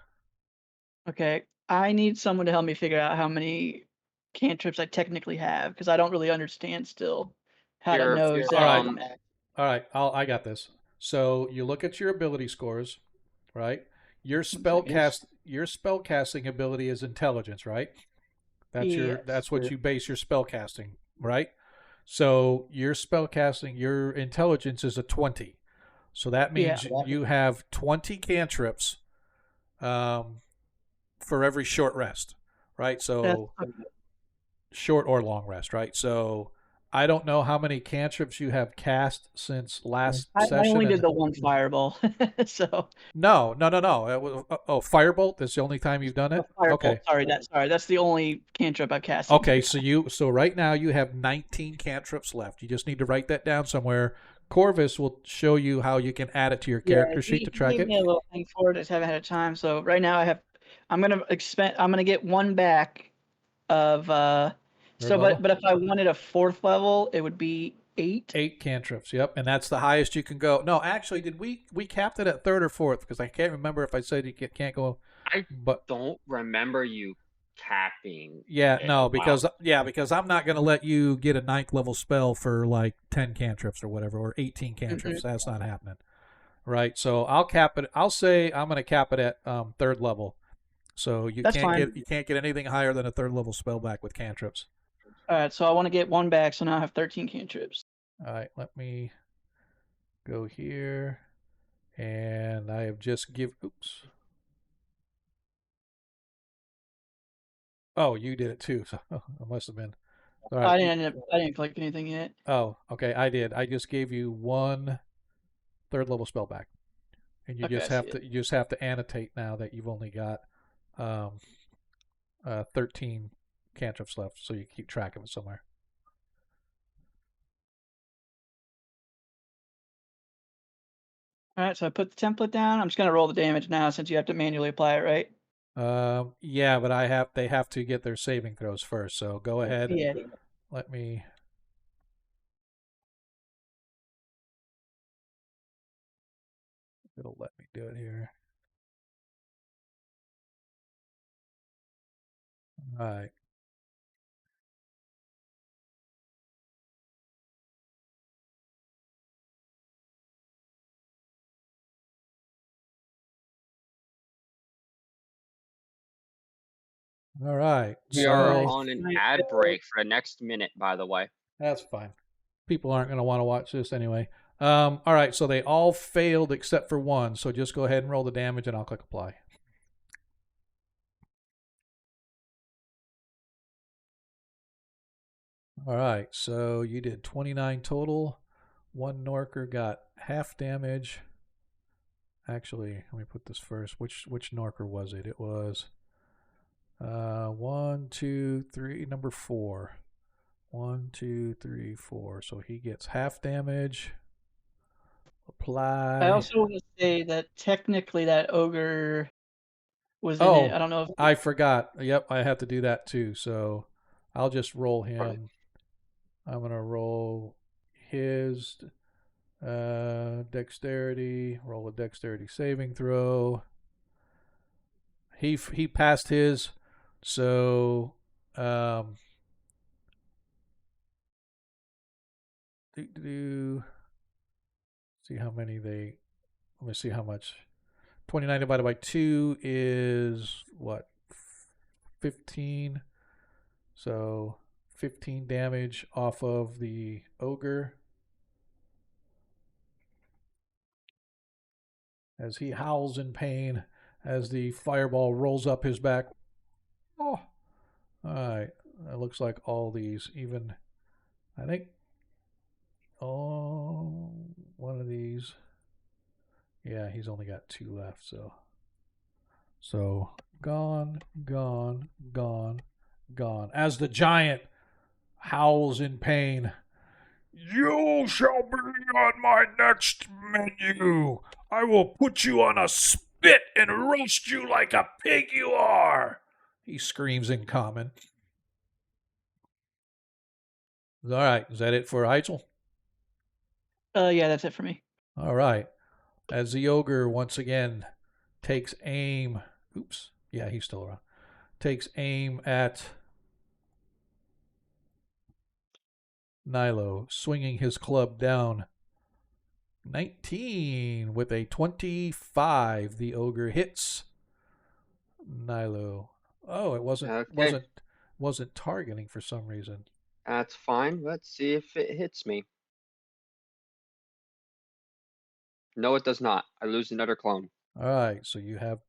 Speaker 4: Okay. I need someone to help me figure out how many cantrips I technically have, because I don't really understand still how to know exactly.
Speaker 2: All right, I got this. So you look at your ability scores, right? Your spellcasting ability is intelligence, right? That's what you base your spellcasting, right? So your spellcasting, your intelligence is a 20. So that means you have 20 cantrips for every short rest, right? So short or long rest, right? So I don't know how many cantrips you have cast since last session.
Speaker 4: I only did the one fireball. So
Speaker 2: No. Firebolt. That's the only time you've done it.
Speaker 4: Okay. Sorry, that's the only cantrip I've cast.
Speaker 2: Okay, so right now you have 19 cantrips left. You just need to write that down somewhere. Corvus will show you how you can add it to your character sheet to track it.
Speaker 4: Give me a little thing for it. I just haven't had time. So right now I'm gonna get 1 back of but if I wanted a 4th level, it would be 8.
Speaker 2: 8 cantrips, yep, and that's the highest you can go. No, actually, did we capped it at 3rd or 4th? Because I can't remember if I said you can't go.
Speaker 1: Don't remember you capping.
Speaker 2: Yeah,
Speaker 1: it.
Speaker 2: no,
Speaker 1: Wow.
Speaker 2: because I'm not gonna let you get a 9th level spell for like 10 cantrips or whatever, or 18
Speaker 4: Mhm.
Speaker 2: cantrips. That's not happening, right? So I'll cap it. I'll say I'm gonna cap it at 3rd level. So
Speaker 4: That's fine.
Speaker 2: you can't get anything higher than a 3rd level spell back with cantrips.
Speaker 4: All right, so I want to get 1 back, so now I have 13 cantrips.
Speaker 2: All right, let me go here, and I have just give. Oops. Oh, you did it too. So it must have been. All right.
Speaker 4: I didn't click anything yet.
Speaker 2: Oh, okay. I did. I just gave you 1 3rd level spell back, and
Speaker 4: Okay, I see it.
Speaker 2: you just have to annotate now that you've only got um, 13 cantrips left, so you keep track of it somewhere.
Speaker 4: All right, so I put the template down. I'm just gonna roll the damage now since you have to manually apply it, right?
Speaker 2: Yeah, but they have to get their saving throws first. So go ahead.
Speaker 4: Yeah.
Speaker 2: Let me. It'll let me do it here. All right. All right.
Speaker 1: We are
Speaker 2: So
Speaker 1: on an ad break for the next minute, by the way.
Speaker 2: that's fine. People aren't going to want to watch this anyway. All right. So they all failed except for 1. So just go ahead and roll the damage, and I'll click apply. All right. So you did 29 total. 1 Norker got half damage. Actually, let me put this first. Which Norker was it? It was 1, 2, 3, number 4. 1, 2, 3, 4. So he gets half damage. Apply.
Speaker 4: I also want to say that technically that ogre was in it.
Speaker 2: Oh,
Speaker 4: I don't know if
Speaker 2: I forgot. Yep, I have to do that too. So I'll just roll him.
Speaker 3: Right.
Speaker 2: I'm gonna roll his dexterity. Roll a dexterity saving throw. He passed his, so see how many they. Let me see how much. 29 divided by 2 is what? 15. So 15 damage off of the ogre as he howls in pain as the fireball rolls up his back. Oh, all right. It looks like all these, even, I think, oh, one of these. Yeah, he's only got 2 left, so gone, gone, gone, gone. As the giant howls in pain. You shall be on my next menu. I will put you on a spit and roast you like a pig you are. He screams in common. All right, is that it for Eitzel?
Speaker 4: yeah, that's it for me.
Speaker 2: All right. As the ogre once again takes aim. Oops. Yeah, he's still around. Takes aim at Nilo, swinging his club down. 19 with a 25. The ogre hits Nilo. Oh, it
Speaker 1: Okay,
Speaker 2: wasn't targeting for some reason.
Speaker 1: that's fine. Let's see if it hits me. No, it does not. I lose another clone.
Speaker 2: All right, so you have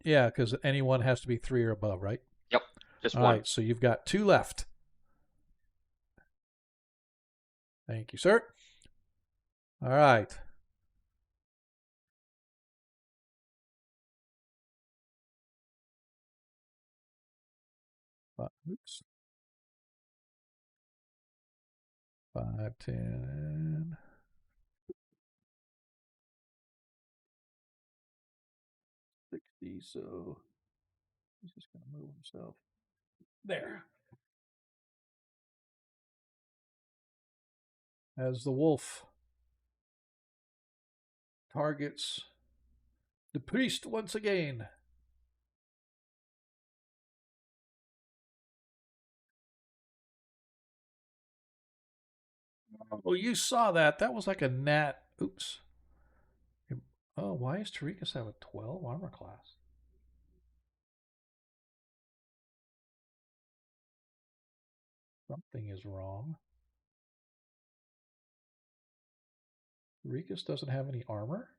Speaker 2: because anyone has to be 3 or above, right?
Speaker 1: Yep, just
Speaker 2: All
Speaker 1: one.
Speaker 2: right, so you've got 2 left. Thank you, sir. All right. Oops. 5, 10. So he's just going to move himself. There. As the wolf targets the priest once again. Oh, you saw that. That was like a gnat. Oops. Oh, why is Tarikas have a 12 armor class? Something is wrong. Tarikas doesn't have any armor?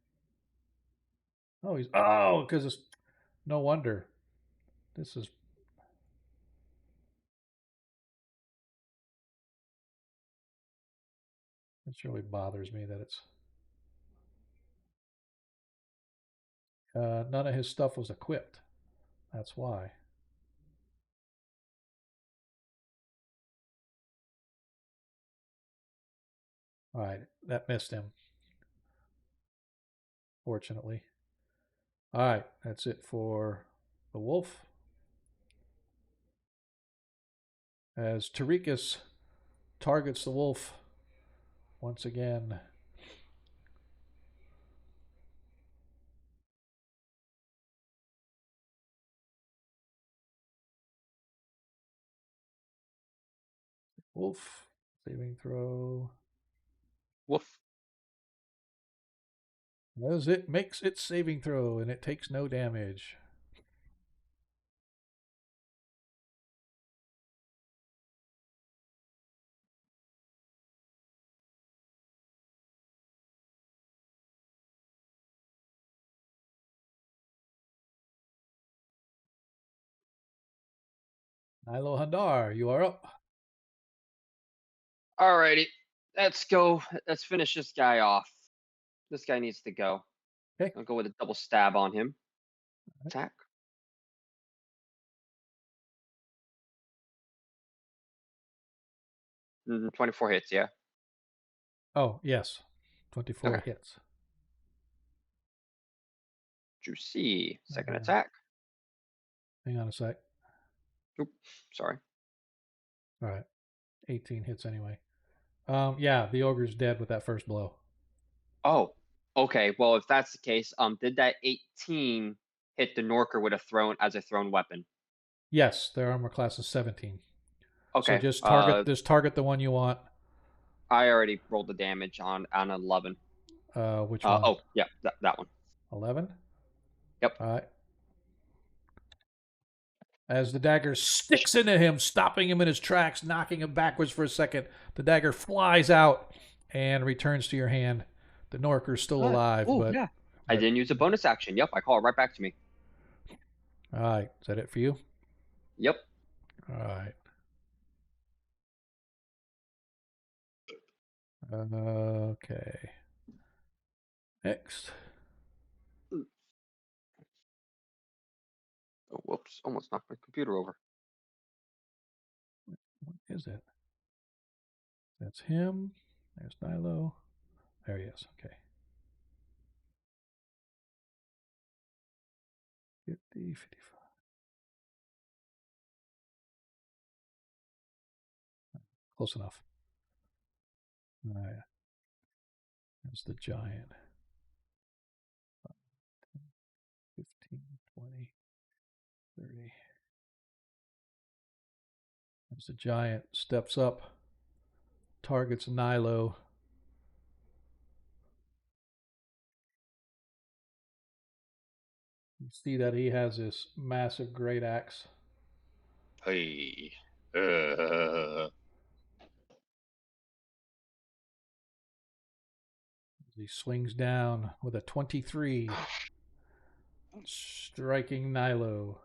Speaker 2: Oh, because it's... No wonder. This is... It really bothers me that it's... none of his stuff was equipped. That's why. All right, that missed him. Fortunately. All right, that's it for the wolf. As Tarikas targets the wolf once again. Wolf, saving throw.
Speaker 1: Woof.
Speaker 2: As it makes its saving throw and it takes no damage. Nilo Handar, you are up.
Speaker 1: Alrighty, let's go. Let's finish this guy off. This guy needs to go.
Speaker 2: Okay.
Speaker 1: I'll go with a double stab on him. Attack. 24 hits, yeah.
Speaker 2: Oh, yes. 24
Speaker 1: Okay.
Speaker 2: hits.
Speaker 1: Juicy. Second attack.
Speaker 2: Hang on a sec.
Speaker 1: Oop, sorry.
Speaker 2: All right. 18 hits anyway. Yeah, the ogre's dead with that first blow.
Speaker 1: Oh, okay. Well, if that's the case, did that 18 hit the Norker with a thrown weapon?
Speaker 2: Yes, their armor class is 17.
Speaker 1: Okay.
Speaker 2: So just target the one you want.
Speaker 1: I already rolled the damage on 11.
Speaker 2: Which one?
Speaker 1: Oh, yeah, that one.
Speaker 2: 11?
Speaker 1: Yep.
Speaker 2: All right. As the dagger sticks into him, stopping him in his tracks, knocking him backwards for a second, the dagger flies out and returns to your hand. The Norker's still alive.
Speaker 1: Oh, yeah. I didn't use a bonus action. Yep, I call it right back to me.
Speaker 2: All right. Is that it for you?
Speaker 1: Yep.
Speaker 2: All right. Okay. Next.
Speaker 1: Oh, whoops. Almost knocked my computer over.
Speaker 2: What is it? That's him. There's Nilo. There he is. Okay. 50, 55. Close enough. All right. There's the giant. 15, 20, 30. As the giant steps up, targets Nilo. You see that he has this massive great axe.
Speaker 1: Hey.
Speaker 2: He swings down with a 23, striking Nilo.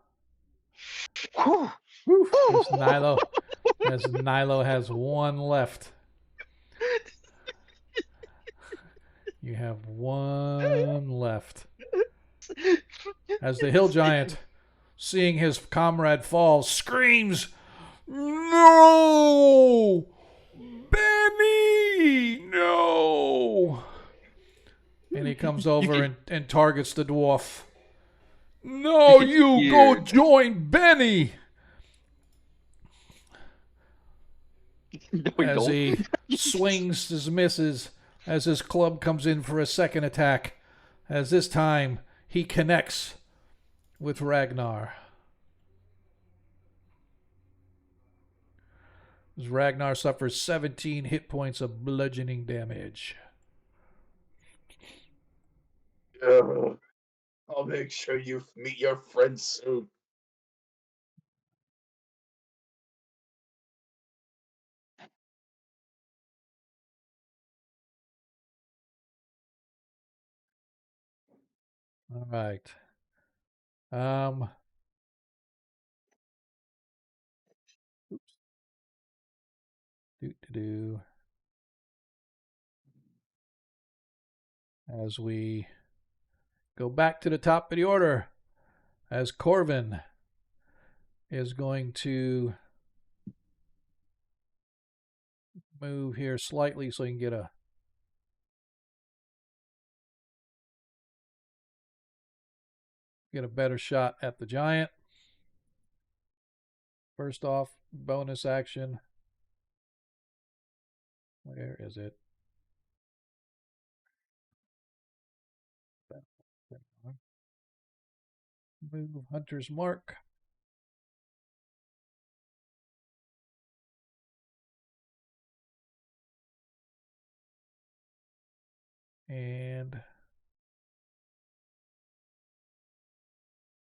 Speaker 2: As Nilo has one left. You have one left. As the hill giant, seeing his comrade fall, screams, "No! Benny! No!" And he comes over and targets the dwarf. "No, you go join Benny!"
Speaker 1: No,
Speaker 2: as he swings his misses, as his club comes in for a second attack, as this time he connects with Ragnar. As Ragnar suffers 17 hit points of bludgeoning damage.
Speaker 3: Yeah. I'll make sure you meet your friends soon.
Speaker 2: All right. Oops. Do. As we go back to the top of the order, as Corvin is going to move here slightly so he can get a better shot at the giant. First off, bonus action. Where is it? Move Hunter's Mark. And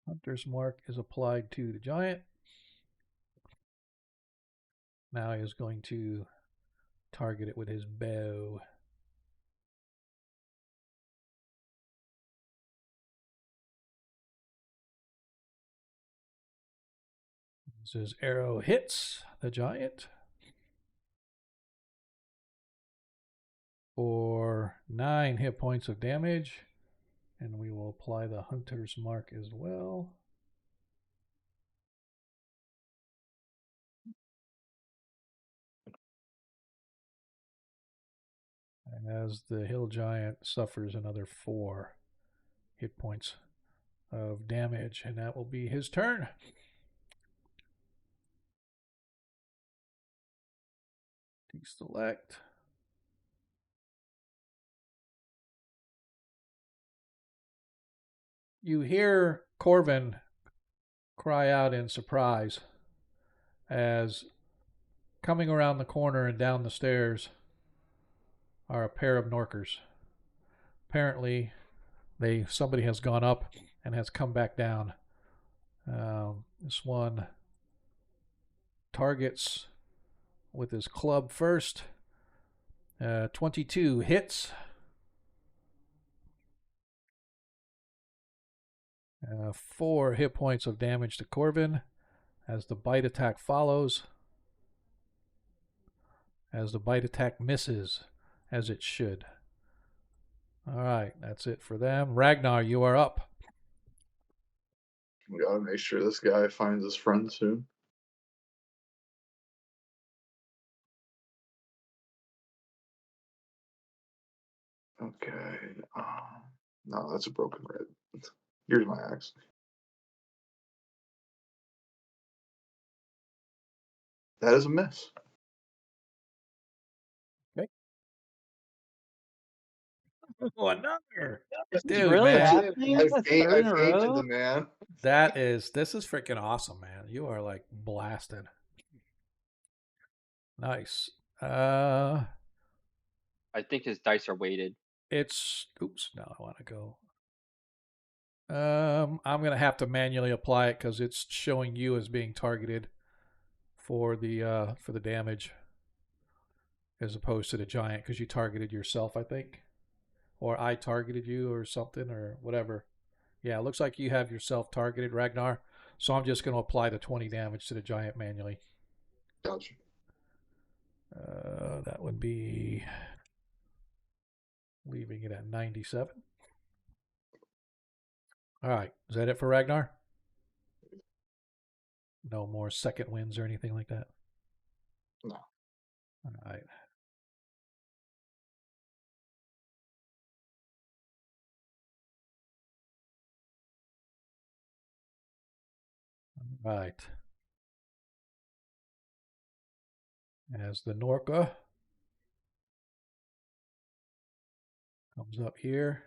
Speaker 2: Hunter's Mark is applied to the giant. Now he is going to target it with his bow. As his arrow hits the giant for 9 hit points of damage. And we will apply the Hunter's Mark as well. As the hill giant suffers another 4 hit points of damage, and that will be his turn. Deselect. You hear Corvin cry out in surprise as coming around the corner and down the stairs are a pair of Norkers. Apparently, somebody has gone up and has come back down. This one targets with his club first. 22 hits. 4 hit points of damage to Corvin as the bite attack follows. As the bite attack misses, as it should. All right, that's it for them. Ragnar, you are up.
Speaker 3: We gotta make sure this guy finds his friend soon. Okay. No, that's a broken red. Here's my axe. That is a miss.
Speaker 2: Okay. Oh, another.
Speaker 4: This is
Speaker 2: Dude,
Speaker 4: really
Speaker 2: man.
Speaker 4: happening?
Speaker 3: I
Speaker 4: That's third in a
Speaker 3: fainted
Speaker 4: row?
Speaker 3: the man.
Speaker 2: This is freaking awesome, man. You are like blasted. Nice.
Speaker 1: I think his dice are weighted.
Speaker 2: Oops, now I want to go. I'm gonna have to manually apply it because it's showing you as being targeted for the damage, as opposed to the giant, because you targeted yourself, I think, or I targeted you or something or whatever. Yeah, it looks like you have yourself targeted, Ragnar. So I'm just going to apply the 20 damage to the giant manually.
Speaker 3: Gotcha.
Speaker 2: That would be leaving it at 97. All right, is that it for Ragnar? No more second wins or anything like that?
Speaker 3: No.
Speaker 2: All right. All right. As the Norka comes up here,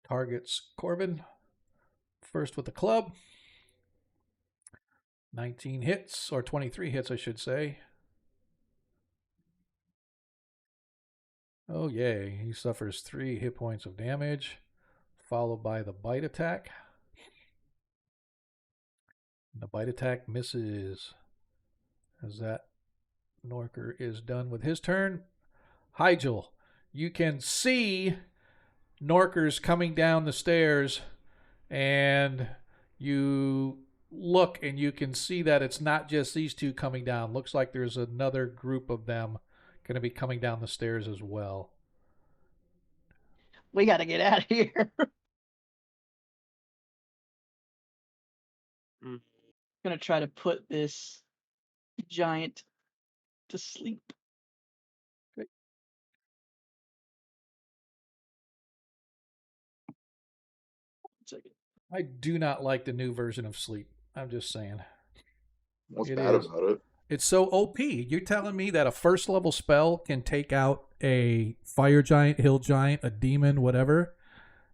Speaker 2: targets Corbin first with the club, 19 hits, or 23 hits, I should say. Oh, yay. He suffers 3 hit points of damage, followed by the bite attack. The bite attack misses. As that Norker is done with his turn. Hygel, you can see Norkers coming down the stairs, and you look and you can see that it's not just these two coming down. Looks like there's another group of them going to be coming down the stairs as well.
Speaker 4: We got to get out of here. I'm going to try to put this giant to sleep.
Speaker 2: Okay.
Speaker 4: Second.
Speaker 2: I do not like the new version of Sleep. I'm just saying.
Speaker 3: What's bad about it?
Speaker 2: It's so OP. You're telling me that a first level spell can take out a fire giant, hill giant, a demon, whatever?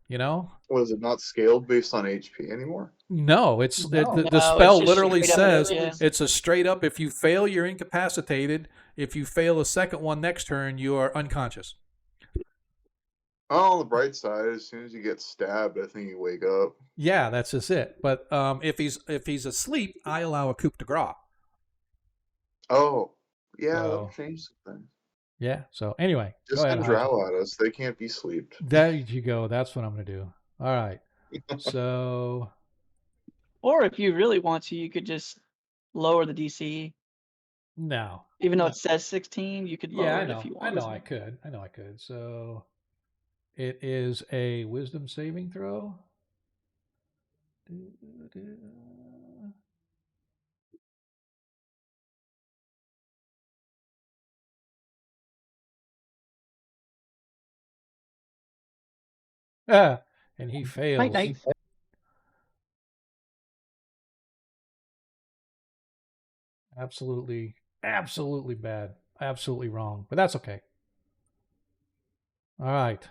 Speaker 2: You know?
Speaker 3: Was it not scaled based on HP anymore?
Speaker 2: No, the
Speaker 4: No,
Speaker 2: spell
Speaker 4: it's just
Speaker 2: literally
Speaker 4: straight up,
Speaker 2: says
Speaker 4: yeah.
Speaker 2: it's a straight up, if you fail, you're incapacitated. If you fail a second one next turn, you are unconscious.
Speaker 3: Oh, on the bright side, as soon as you get stabbed, I think you wake up.
Speaker 2: Yeah, that's just it. But if he's asleep, I allow a coup de grace.
Speaker 3: Oh, yeah,
Speaker 2: So-
Speaker 3: that'll change something.
Speaker 2: Yeah. So anyway,
Speaker 3: Just
Speaker 2: go ahead.
Speaker 3: send drow at us. They can't be sleeped.
Speaker 2: There you go. That's what I'm going to do. All right. So
Speaker 4: Or if you really want to, you could just lower the DC.
Speaker 2: no.
Speaker 4: Even though it says 16, you could lower
Speaker 2: Yeah, I
Speaker 4: it
Speaker 2: know.
Speaker 4: if you
Speaker 2: I
Speaker 4: want.
Speaker 2: know I could. So it is a wisdom saving throw. And he fails.
Speaker 4: Night.
Speaker 2: Absolutely bad. Absolutely wrong. But that's okay. All right.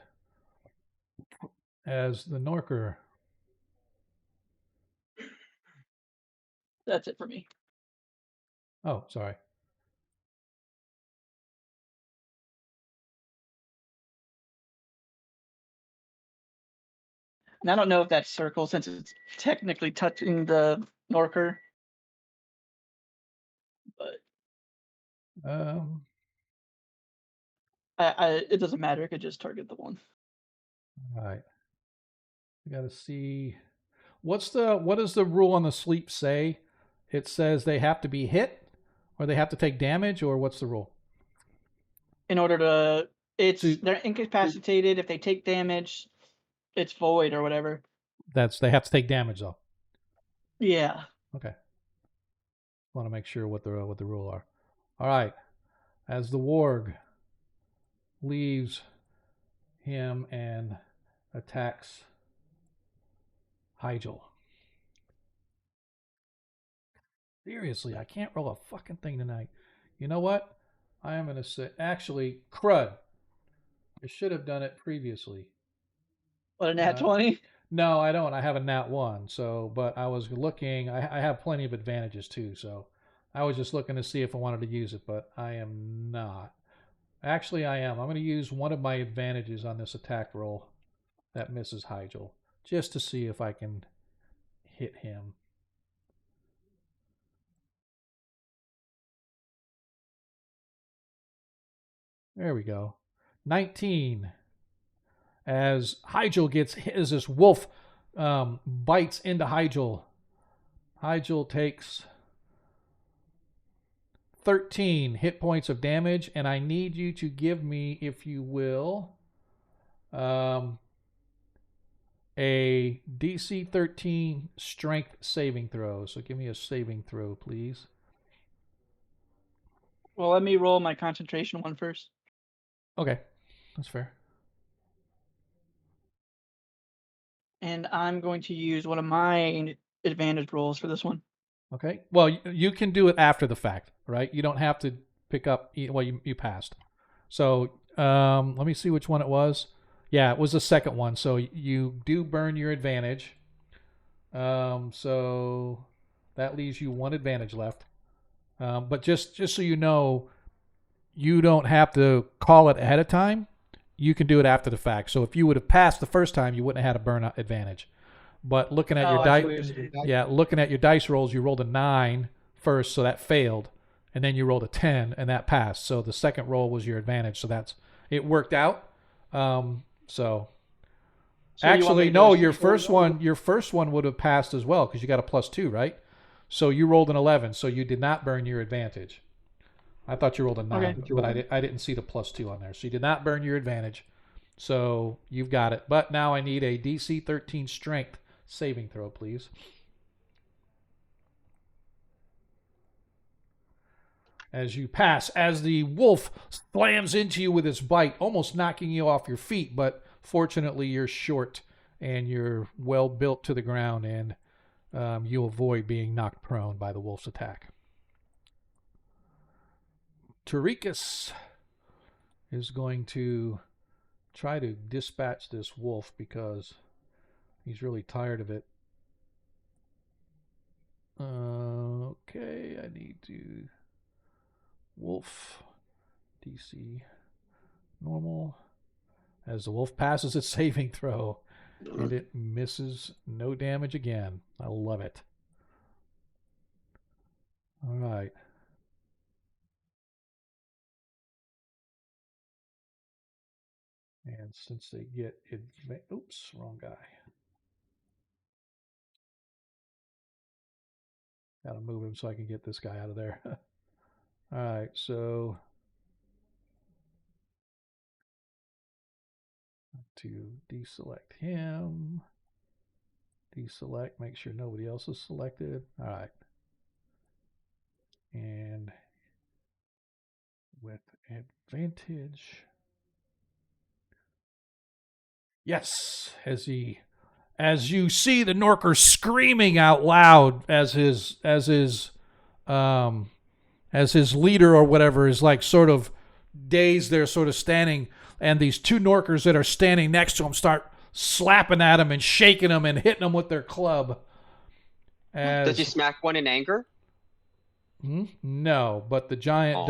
Speaker 2: As the Norker.
Speaker 4: That's it for me.
Speaker 2: Oh, sorry.
Speaker 4: And I don't know if that's circle since it's technically touching the Norker. But it doesn't matter. It could just target the one.
Speaker 2: All right. We got to see. What does the rule on the sleep say? It says they have to be hit, or they have to take damage, or what's the rule?
Speaker 4: In order to, they're incapacitated. If they take damage, it's void or whatever.
Speaker 2: They have to take damage though.
Speaker 4: Yeah.
Speaker 2: Okay. Want to make sure what the rule are. All right. As the warg leaves him and attacks Hygel. Seriously, I can't roll a fucking thing tonight. You know what? I am going to say, actually, crud. I should have done it previously.
Speaker 4: What, a nat 20?
Speaker 2: No, I don't. I have a nat 1. So, but I was looking. I have plenty of advantages too. So, I was just looking to see if I wanted to use it, but I am not. Actually, I am. I'm going to use one of my advantages on this attack roll that misses Hygel, just to see if I can hit him. There we go. 19. As this wolf bites into Hygel. Hygel takes 13 hit points of damage, and I need you to give me, if you will, a DC 13 strength saving throw. So give me a saving throw, please.
Speaker 4: Well, let me roll my concentration one first.
Speaker 2: Okay, that's fair.
Speaker 4: And I'm going to use one of my advantage rolls for this one.
Speaker 2: Okay. Well, you can do it after the fact, right? You don't have to pick up. Well, you passed. So let me see which one it was. Yeah, it was the second one. So you do burn your advantage. So That leaves you one advantage left. But just so you know, you don't have to call it ahead of time. You can do it after the fact. So if you would have passed the first time, you wouldn't have had a burn advantage. But looking at your looking at your dice rolls, you rolled a 9 first, so that failed, and then you rolled a 10, and that passed. So the second roll was your advantage. So it worked out. So actually, no, your first one would have passed as well because you got a +2, right? So you rolled an 11, so you did not burn your advantage. I thought you rolled a 9,
Speaker 4: Okay.
Speaker 2: but I didn't see the +2 on there. So you did not burn your advantage. So you've got it. But now I need a DC 13 strength saving throw, please. As you pass, as the wolf slams into you with its bite, almost knocking you off your feet, but fortunately you're short and you're well built to the ground, and you avoid being knocked prone by the wolf's attack. Tarikas is going to try to dispatch this wolf because he's really tired of it. Okay, I need to... Wolf, DC, normal. As the wolf passes its saving throw, and it misses, no damage again. I love it. All right. And since they get oops, wrong guy. Gotta move him so I can get this guy out of there. All right, so to deselect him, deselect, make sure nobody else is selected. All right. And with advantage. Yes, as you see the Norker screaming out loud as his leader or whatever is like sort of dazed there, sort of standing, and these two Norkers that are standing next to him start slapping at him and shaking him and hitting him with their club.
Speaker 1: Does he smack one in anger?
Speaker 2: No, but the giant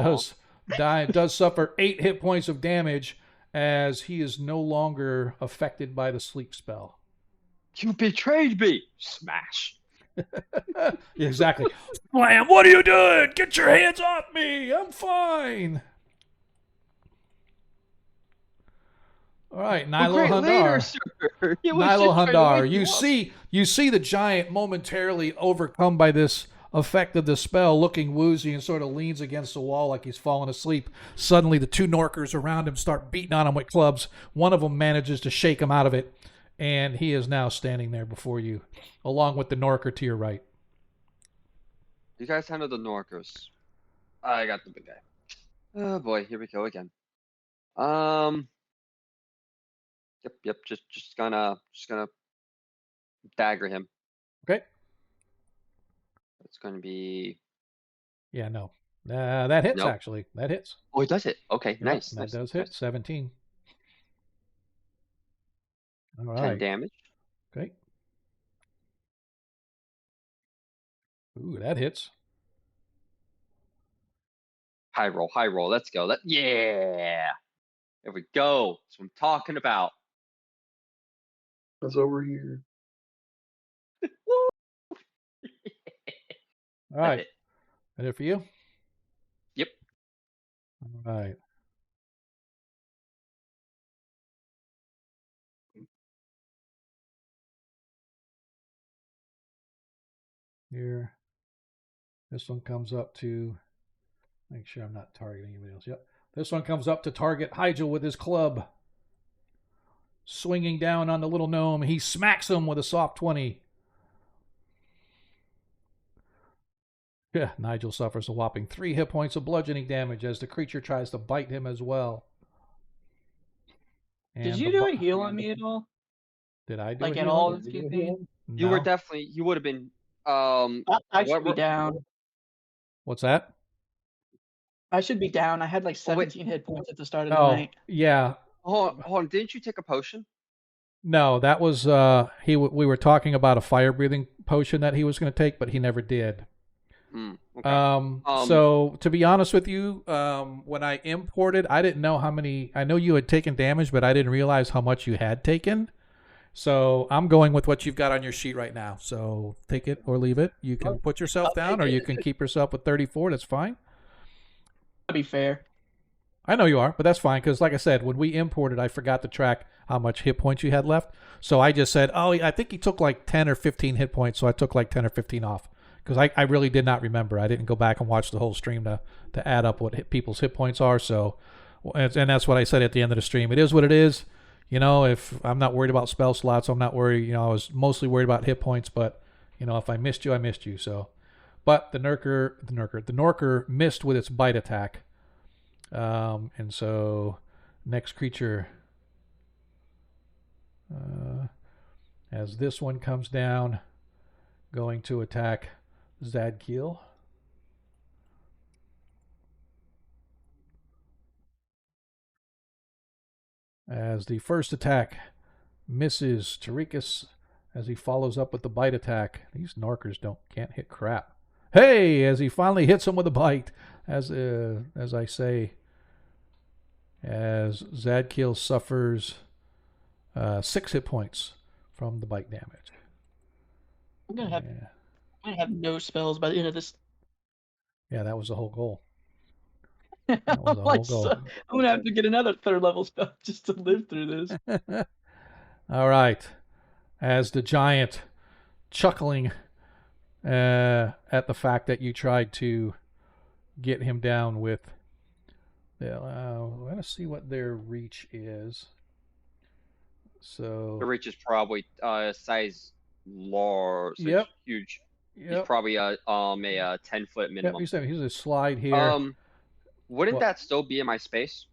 Speaker 2: does suffer 8 hit points of damage as he is no longer affected by the sleep spell.
Speaker 1: You betrayed me! Smash.
Speaker 2: Exactly. Slam! What are you doing? Get your hands off me! I'm fine. All right, Nilo Handar. Nilo Handar. You see the giant momentarily overcome by this effect of the spell, looking woozy, and sort of leans against the wall like he's fallen asleep. Suddenly, the two Norkers around him start beating on him with clubs. One of them manages to shake him out of it, and he is now standing there before you, along with the Norker to your right.
Speaker 1: You guys handle the Norkers. I got the big guy. Oh boy, here we go again. Yep. Just gonna dagger him.
Speaker 2: Okay.
Speaker 1: It's gonna be.
Speaker 2: Yeah, no. That hits,
Speaker 1: Nope.
Speaker 2: actually. That hits.
Speaker 1: Oh, it does it. Okay,
Speaker 2: Yep,
Speaker 1: nice.
Speaker 2: That does hit. 17. All right.
Speaker 1: 10 damage.
Speaker 2: Okay. Ooh, that hits.
Speaker 1: High roll. Let's go. Yeah. There we go. That's what I'm talking about.
Speaker 3: That's over here.
Speaker 2: All right. Ready for you?
Speaker 1: Yep.
Speaker 2: All right. Here. This one comes up to, make sure I'm not targeting anybody else. Yep. This one comes up to target Hygel with his club. Swinging down on the little gnome. He smacks him with a soft 20. Yeah, Nigel suffers a whopping 3 hit points of bludgeoning damage as the creature tries to bite him as well. And
Speaker 4: did you do a heal on me at all?
Speaker 2: Did I do
Speaker 4: like
Speaker 2: a
Speaker 4: at
Speaker 2: heal?
Speaker 4: all this campaign?
Speaker 1: You were definitely. You would have been.
Speaker 4: I should be down.
Speaker 2: What's that?
Speaker 4: I should be down. I had like 17 hit points at the start of the night.
Speaker 2: Yeah.
Speaker 1: Hold on. Didn't you take a potion?
Speaker 2: No, that was we were talking about a fire breathing potion that he was going to take, but he never did.
Speaker 1: Okay.
Speaker 2: So to be honest with you, when I imported, I didn't know how many. I know you had taken damage, but I didn't realize how much you had taken. So I'm going with what you've got on your sheet right now. So take it or leave it. You can put yourself
Speaker 4: I'll
Speaker 2: down,
Speaker 4: take
Speaker 2: or
Speaker 4: it.
Speaker 2: you can keep yourself with 34. That's fine.
Speaker 4: To be fair.
Speaker 2: I know you are, but that's fine because, like I said, when we imported, I forgot to track how much hit points you had left. So I just said, oh, I think he took like 10 or 15 hit points. So I took like 10 or 15 off because I really did not remember. I didn't go back and watch the whole stream to add up what people's hit points are. So, and that's what I said at the end of the stream. It is what it is. You know, if I'm not worried about spell slots, I'm not worried. You know, I was mostly worried about hit points, but you know, if I missed you, I missed you. So, but the Norker missed with its bite attack. And so next creature, as this one comes down, going to attack Zadkiel. As the first attack misses Tarikas as he follows up with the bite attack. These Norkers can't hit crap. Hey, as he finally hits him with a bite, as I say, as Zadkiel suffers 6 hit points from the bite damage.
Speaker 4: I'm gonna have no spells by the end of this.
Speaker 2: Yeah, that was the whole goal.
Speaker 4: I'm
Speaker 2: That was the whole goal.
Speaker 4: I'm gonna have to get another 3rd level spell just to live through this.
Speaker 2: All right. As the giant chuckling at the fact that you tried to get him down with. Let's see what their reach is. So
Speaker 1: the reach is probably size large, so
Speaker 2: Yep.
Speaker 1: huge.
Speaker 2: Yep.
Speaker 1: He's probably a 10-foot minimum.
Speaker 2: Yep, he's a slide here.
Speaker 1: Wouldn't that still be in my space?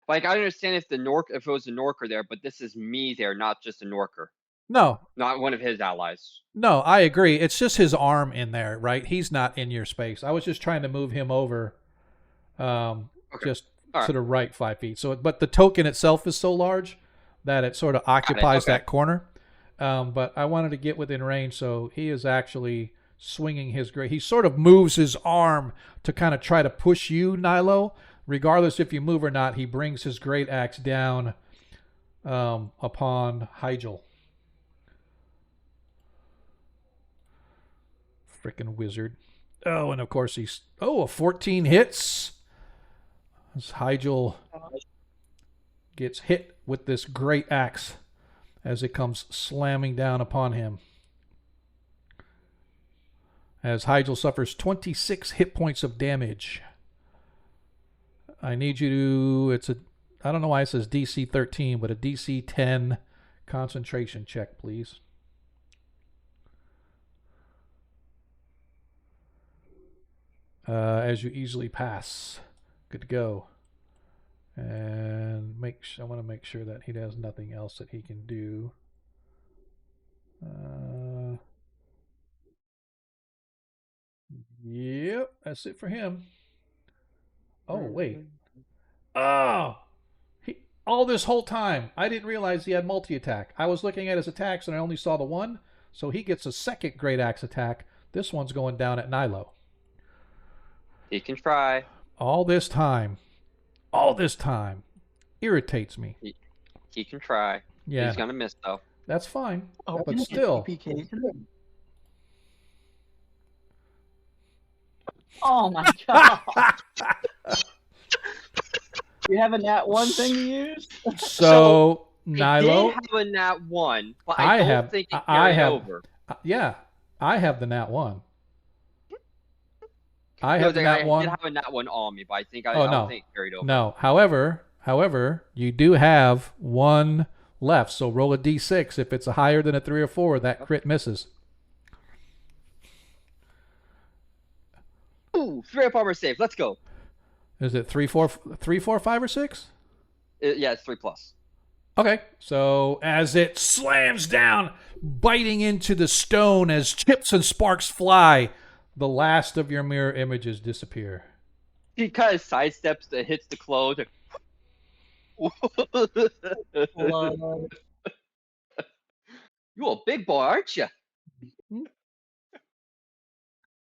Speaker 1: Like, I understand if it was a Norker there, but this is me there, not just a Norker.
Speaker 2: No.
Speaker 1: Not one of his allies.
Speaker 2: No, I agree. It's just his arm in there, right? He's not in your space. I was just trying to move him over, just to the right 5 feet. So, but the token itself is so large that it sort of occupies that corner. But I wanted to get within range, so he is actually swinging his great. He sort of moves his arm to kind of try to push you, Nilo. Regardless if you move or not, he brings his great axe down upon Hygel. Frickin' wizard. Oh, and of course a 14 hits. As Hygel gets hit with this great axe as it comes slamming down upon him. As Hygel suffers 26 hit points of damage. I need you to, I don't know why it says DC 13, but a DC 10 concentration check, please. As you easily pass. Good to go. And I want to make sure that he has nothing else that he can do. Yep, that's it for him. Oh, wait. Oh! All this whole time, I didn't realize he had multi-attack. I was looking at his attacks and I only saw the one, so he gets a second great axe attack. This one's going down at Nilo.
Speaker 1: He can try.
Speaker 2: All this time, irritates me.
Speaker 1: He can try.
Speaker 2: Yeah.
Speaker 1: He's gonna miss though.
Speaker 2: That's fine.
Speaker 4: Oh,
Speaker 2: but still.
Speaker 4: Oh my god. You have a nat 1 thing to use?
Speaker 2: So Nilo,
Speaker 1: I did have a nat 1, but I don't think it carried over.
Speaker 2: Yeah, I have the nat 1. I have the nat 1.
Speaker 1: I did have a nat 1 on me, but I think I don't think it carried over.
Speaker 2: No. However, you do have 1 left, so roll a d6. If it's higher than a 3 or 4, that crit misses.
Speaker 1: Ooh, 3 up armor save. Let's go.
Speaker 2: Is it 3, 4, 5, or 6?
Speaker 1: Yeah, it's 3+.
Speaker 2: Okay, so as it slams down, biting into the stone as chips and sparks fly, the last of your mirror images disappear.
Speaker 1: He kind of sidesteps hits the clothes.
Speaker 4: Blood.
Speaker 1: You a big boy, aren't you?
Speaker 2: Hmm?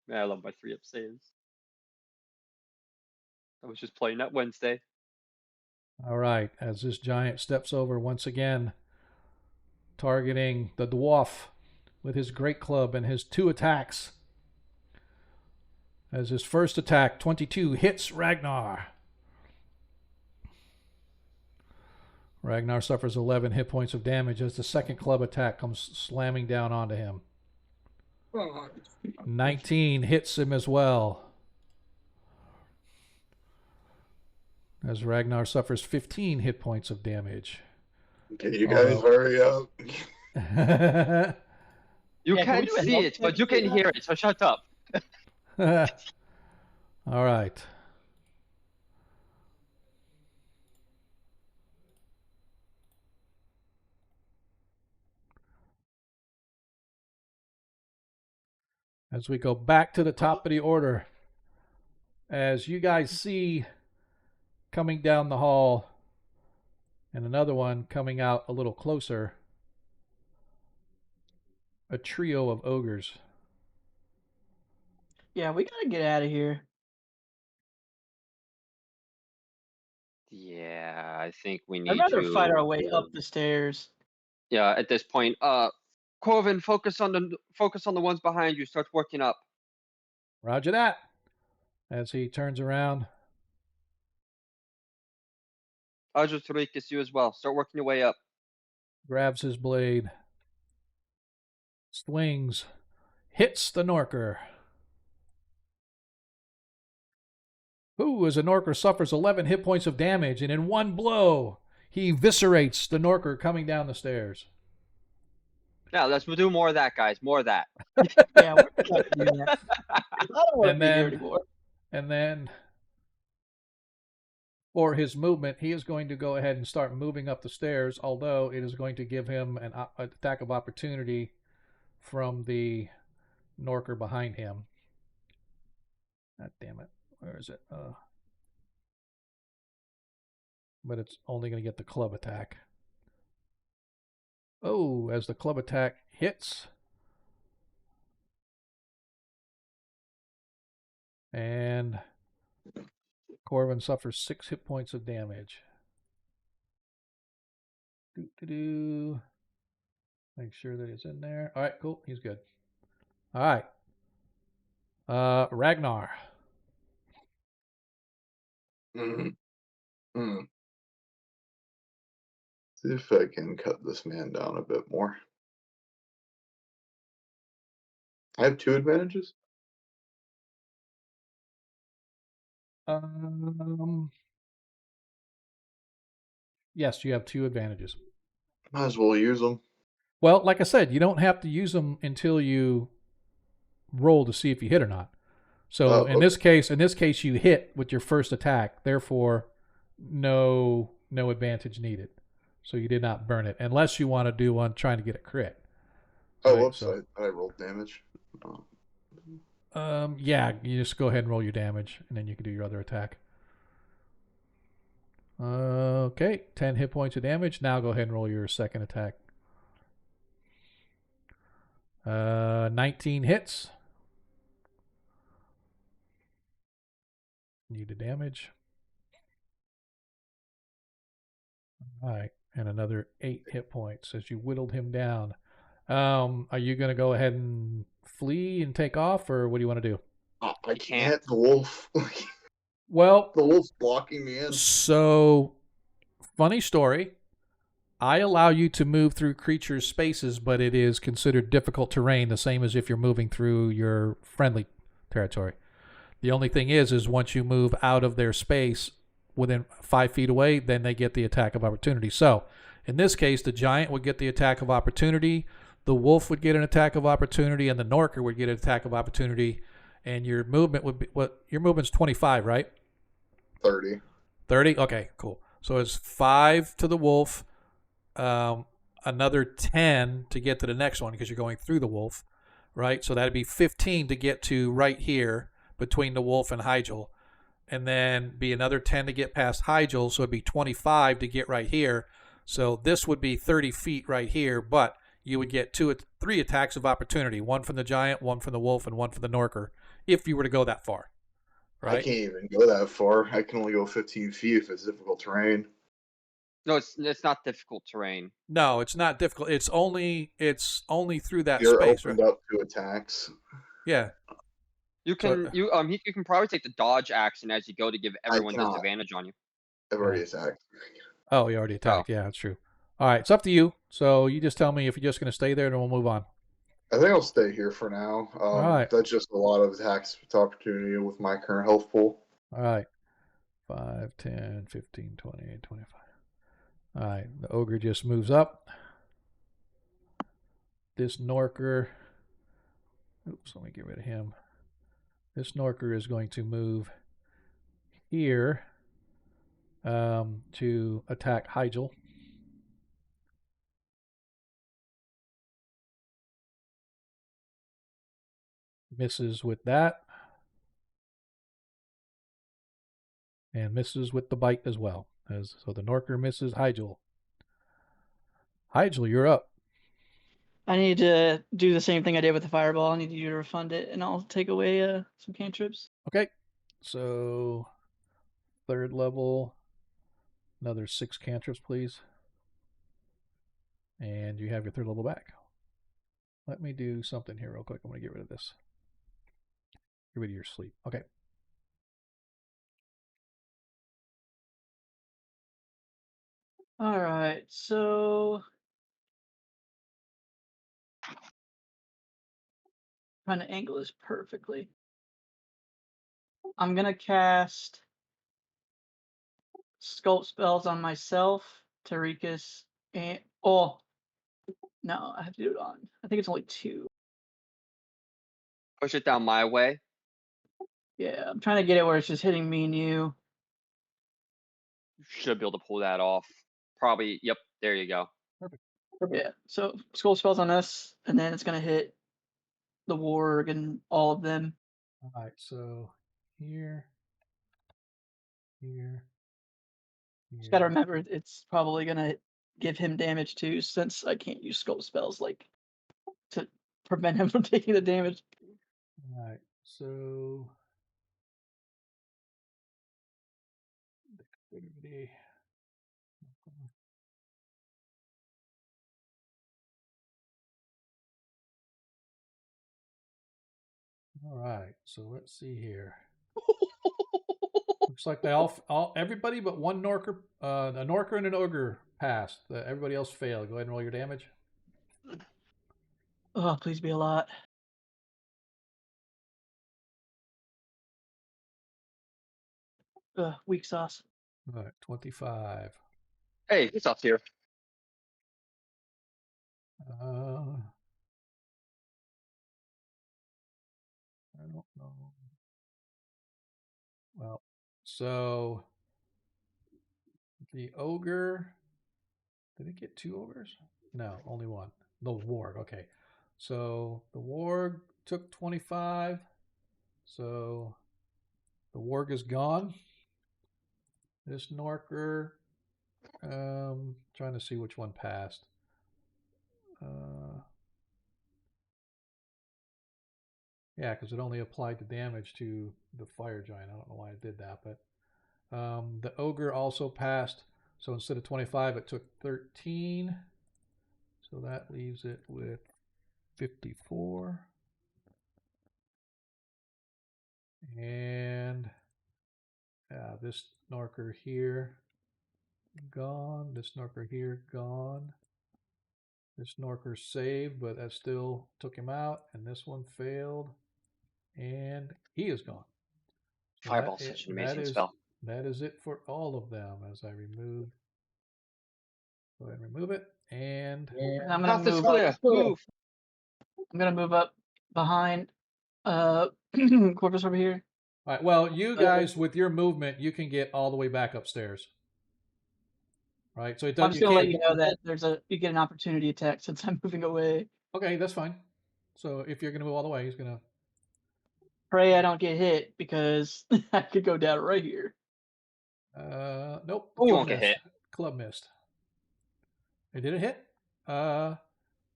Speaker 1: Man, I love my 3-up saves. I was just playing that Wednesday.
Speaker 2: All right, as this giant steps over once again, targeting the dwarf with his great club and his 2 attacks. As his first attack, 22, hits Ragnar. Ragnar suffers 11 hit points of damage as the second club attack comes slamming down onto him. 19 hits him as well. As Ragnar suffers 15 hit points of damage.
Speaker 3: Okay, you guys hurry up.
Speaker 1: You
Speaker 4: Yeah, can
Speaker 1: can't
Speaker 4: we
Speaker 1: see
Speaker 4: help
Speaker 1: it, but
Speaker 4: check
Speaker 1: you can
Speaker 4: that?
Speaker 1: hear it, so shut up.
Speaker 2: All right. As we go back to the top of the order, as you guys see coming down the hall, and another one coming out a little closer, a trio of ogres.
Speaker 4: Yeah, we gotta get out of here.
Speaker 1: Yeah, I think we
Speaker 4: I'd
Speaker 1: need
Speaker 4: rather
Speaker 1: to.
Speaker 4: fight our way up the stairs.
Speaker 1: Yeah, at this point, Corvin, focus on the ones behind you. Start working up.
Speaker 2: Roger that. As he turns around,
Speaker 1: Ajus Tarikas, you as well. Start working your way up.
Speaker 2: grabs his blade, swings, hits the Norker. Who, as a Norker suffers 11 hit points of damage, and in one blow, he eviscerates the Norker coming down the stairs.
Speaker 1: Yeah, let's do more of that, guys. More of that.
Speaker 4: Yeah, we're gonna have to do that. I don't want to
Speaker 2: And
Speaker 4: be here
Speaker 2: then,
Speaker 4: anymore.
Speaker 2: and then, for his movement, he is going to go ahead and start moving up the stairs, although it is going to give him an attack of opportunity from the Norker behind him. God damn it. Where is it? But it's only going to get the club attack. Oh, as the club attack hits. And Corvin suffers 6 hit points of damage. Make sure that it's in there. All right, cool. He's good. All right. Ragnar.
Speaker 3: Mm-hmm. See if I can cut this man down a bit more. I have 2 advantages.
Speaker 2: Yes, you have 2 advantages.
Speaker 3: Might as well use them.
Speaker 2: Well, like I said, you don't have to use them until you roll to see if you hit or not. So in this case, you hit with your first attack. Therefore, no advantage needed. So you did not burn it, unless you want to do one trying to get a crit.
Speaker 3: Oh,
Speaker 2: Right,
Speaker 3: whoops!
Speaker 2: so-
Speaker 3: I rolled damage.
Speaker 2: Yeah, you just go ahead and roll your damage, and then you can do your other attack. Okay, 10 hit points of damage. Now go ahead and roll your second attack. 19 hits. Need the damage. All right, and another 8 hit points as you whittled him down. Are you going to go ahead and flee and take off, or what do you want to do?
Speaker 3: I can't. The wolf.
Speaker 2: Well,
Speaker 3: The wolf's blocking me in.
Speaker 2: so funny story. I allow you to move through creatures' spaces, but it is considered difficult terrain, the same as if you're moving through your friendly territory. The only thing is once you move out of their space within 5 feet away, then they get the attack of opportunity. So, in this case, the giant would get the attack of opportunity, the wolf would get an attack of opportunity, and the Norker would get an attack of opportunity. And your movement would be your movement's 25, right?
Speaker 3: 30.
Speaker 2: 30? Okay, cool. So it's 5 to the wolf, another 10 to get to the next one because you're going through the wolf, right? So that'd be 15 to get to right here between the wolf and Hygel. and then be another 10 to get past Hygel, so it'd be 25 to get right here. So this would be 30 feet right here, but you would get 3 attacks of opportunity, one from the giant, one from the wolf, and one from the Norker, if you were to go that far. Right?
Speaker 3: I can't even go that far. I can only go 15 feet if it's difficult terrain.
Speaker 1: No, it's not difficult terrain.
Speaker 2: No, it's not difficult. It's only through that
Speaker 3: You're
Speaker 2: space,
Speaker 3: opened
Speaker 2: right?
Speaker 3: up to attacks.
Speaker 2: Yeah.
Speaker 1: You can you can probably take the dodge action as you go to give everyone
Speaker 3: cannot.
Speaker 1: disadvantage on you.
Speaker 3: I've already attacked.
Speaker 2: Oh, you already attacked. Yeah, that's true. All right, it's up to you. So you just tell me if you're just going to stay there, then we'll move on.
Speaker 3: I think I'll stay here for now.
Speaker 2: All right.
Speaker 3: That's just a lot of attacks with opportunity with my current health pool.
Speaker 2: All right. 5, 10, 15, 20, 25. All right, the ogre just moves up. This Norker, oops, let me get rid of him. This Norker is going to move here to attack Hygel. Misses with that. And misses with the bite as well. So the Norker misses Hygel. Hygel, you're up.
Speaker 4: I need to do the same thing I did with the fireball. I need you to refund it, and I'll take away some cantrips.
Speaker 2: Okay. So 3rd level, another 6 cantrips, please. And you have your 3rd level back. Let me do something here real quick. I'm going to get rid of this. Get rid of your sleep. Okay.
Speaker 4: All right, so trying to angle this perfectly. I'm gonna cast sculpt spells on myself, Tarikas, and no, I have to do it on. I think it's only 2.
Speaker 1: Push it down my way.
Speaker 4: Yeah, I'm trying to get it where it's just hitting me and you.
Speaker 1: You should be able to pull that off. Probably. Yep. There you go.
Speaker 2: Perfect.
Speaker 4: Yeah, so sculpt spells on us, and then it's gonna hit the warg and all of them.
Speaker 2: All right, so here.
Speaker 4: Just gotta remember, it's probably gonna give him damage too, since I can't use sculpt spells to prevent him from taking the damage.
Speaker 2: All right, so all right, so let's see here. Looks like everybody but one Norker, a Norker and an Ogre passed. Everybody else failed. Go ahead and roll your damage.
Speaker 4: Oh, please be a lot. Weak sauce.
Speaker 2: All right, 25.
Speaker 1: Hey, it's up here.
Speaker 2: I don't know. Well, so the Ogre, did it get 2 Ogres? No, only 1. The Warg, okay. So the Warg took 25. So the Warg is gone. This Norker, trying to see which one passed. Yeah, because it only applied the damage to the fire giant. I don't know why it did that, but the ogre also passed. So instead of 25, it took 13. So that leaves it with 54. And this Norker here, gone. This Norker here, gone. This Norker saved, but that still took him out. And this one failed. And he is gone. So
Speaker 1: Fireball's such an amazing spell.
Speaker 2: That is it for all of them as I remove. Go ahead and remove it. And
Speaker 4: I'm gonna move.
Speaker 1: Move.
Speaker 4: I'm gonna move up behind Corvus over here.
Speaker 2: All right. Well, you guys with your movement, you can get all the way back upstairs. Right. So it does.
Speaker 4: I'm just gonna let you know that you get an opportunity attack since I'm moving away.
Speaker 2: Okay, that's fine. So if you're gonna move all the way, he's gonna.
Speaker 4: pray I don't get hit because I could go down right here.
Speaker 2: Nope.
Speaker 1: You
Speaker 2: Club
Speaker 1: won't get
Speaker 2: missed.
Speaker 1: hit.
Speaker 2: Club missed. Hey, did it hit? Wait,
Speaker 4: Oh,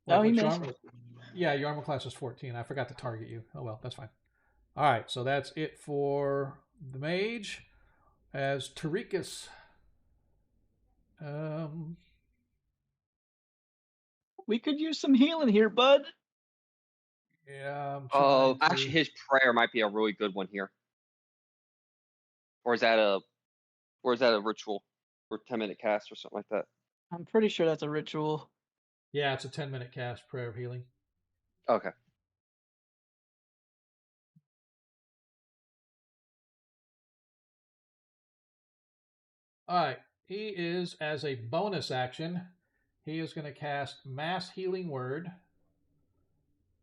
Speaker 4: he
Speaker 2: what's your
Speaker 4: missed.
Speaker 2: armor? Yeah, your armor class is 14. I forgot to target you. Oh well, that's fine. All right, so that's it for the mage. As Tarikas,
Speaker 4: We could use some healing here, bud.
Speaker 2: yeah, I'm
Speaker 1: Oh,
Speaker 2: trying
Speaker 1: actually,
Speaker 2: to.
Speaker 1: his prayer might be a really good one here. Or is that a ritual or 10-minute cast or something like that?
Speaker 4: I'm pretty sure that's a ritual.
Speaker 2: Yeah, it's a 10-minute cast, prayer of healing.
Speaker 1: Okay.
Speaker 2: All right, he is, as a bonus action, he is going to cast Mass Healing Word.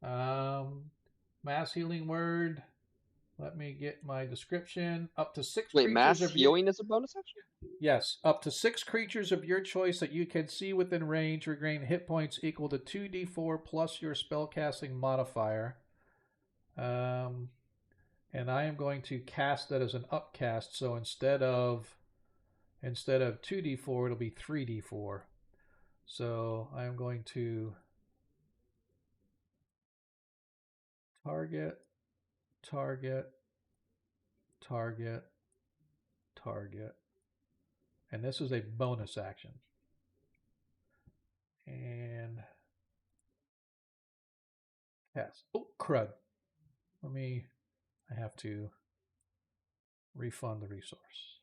Speaker 2: Mass Healing Word. Let me get my description. Up to 6
Speaker 1: Wait,
Speaker 2: creatures
Speaker 1: mass
Speaker 2: of your
Speaker 1: healing is a bonus action?
Speaker 2: yes, up to 6 creatures of your choice that you can see within range regain hit points equal to 2d4 plus your spellcasting modifier. And I am going to cast that as an upcast. So instead of 2d4, it'll be 3d4. So I am going to target, target, target, target. And this is a bonus action. And cast. Oh, crud. I have to refund the resource.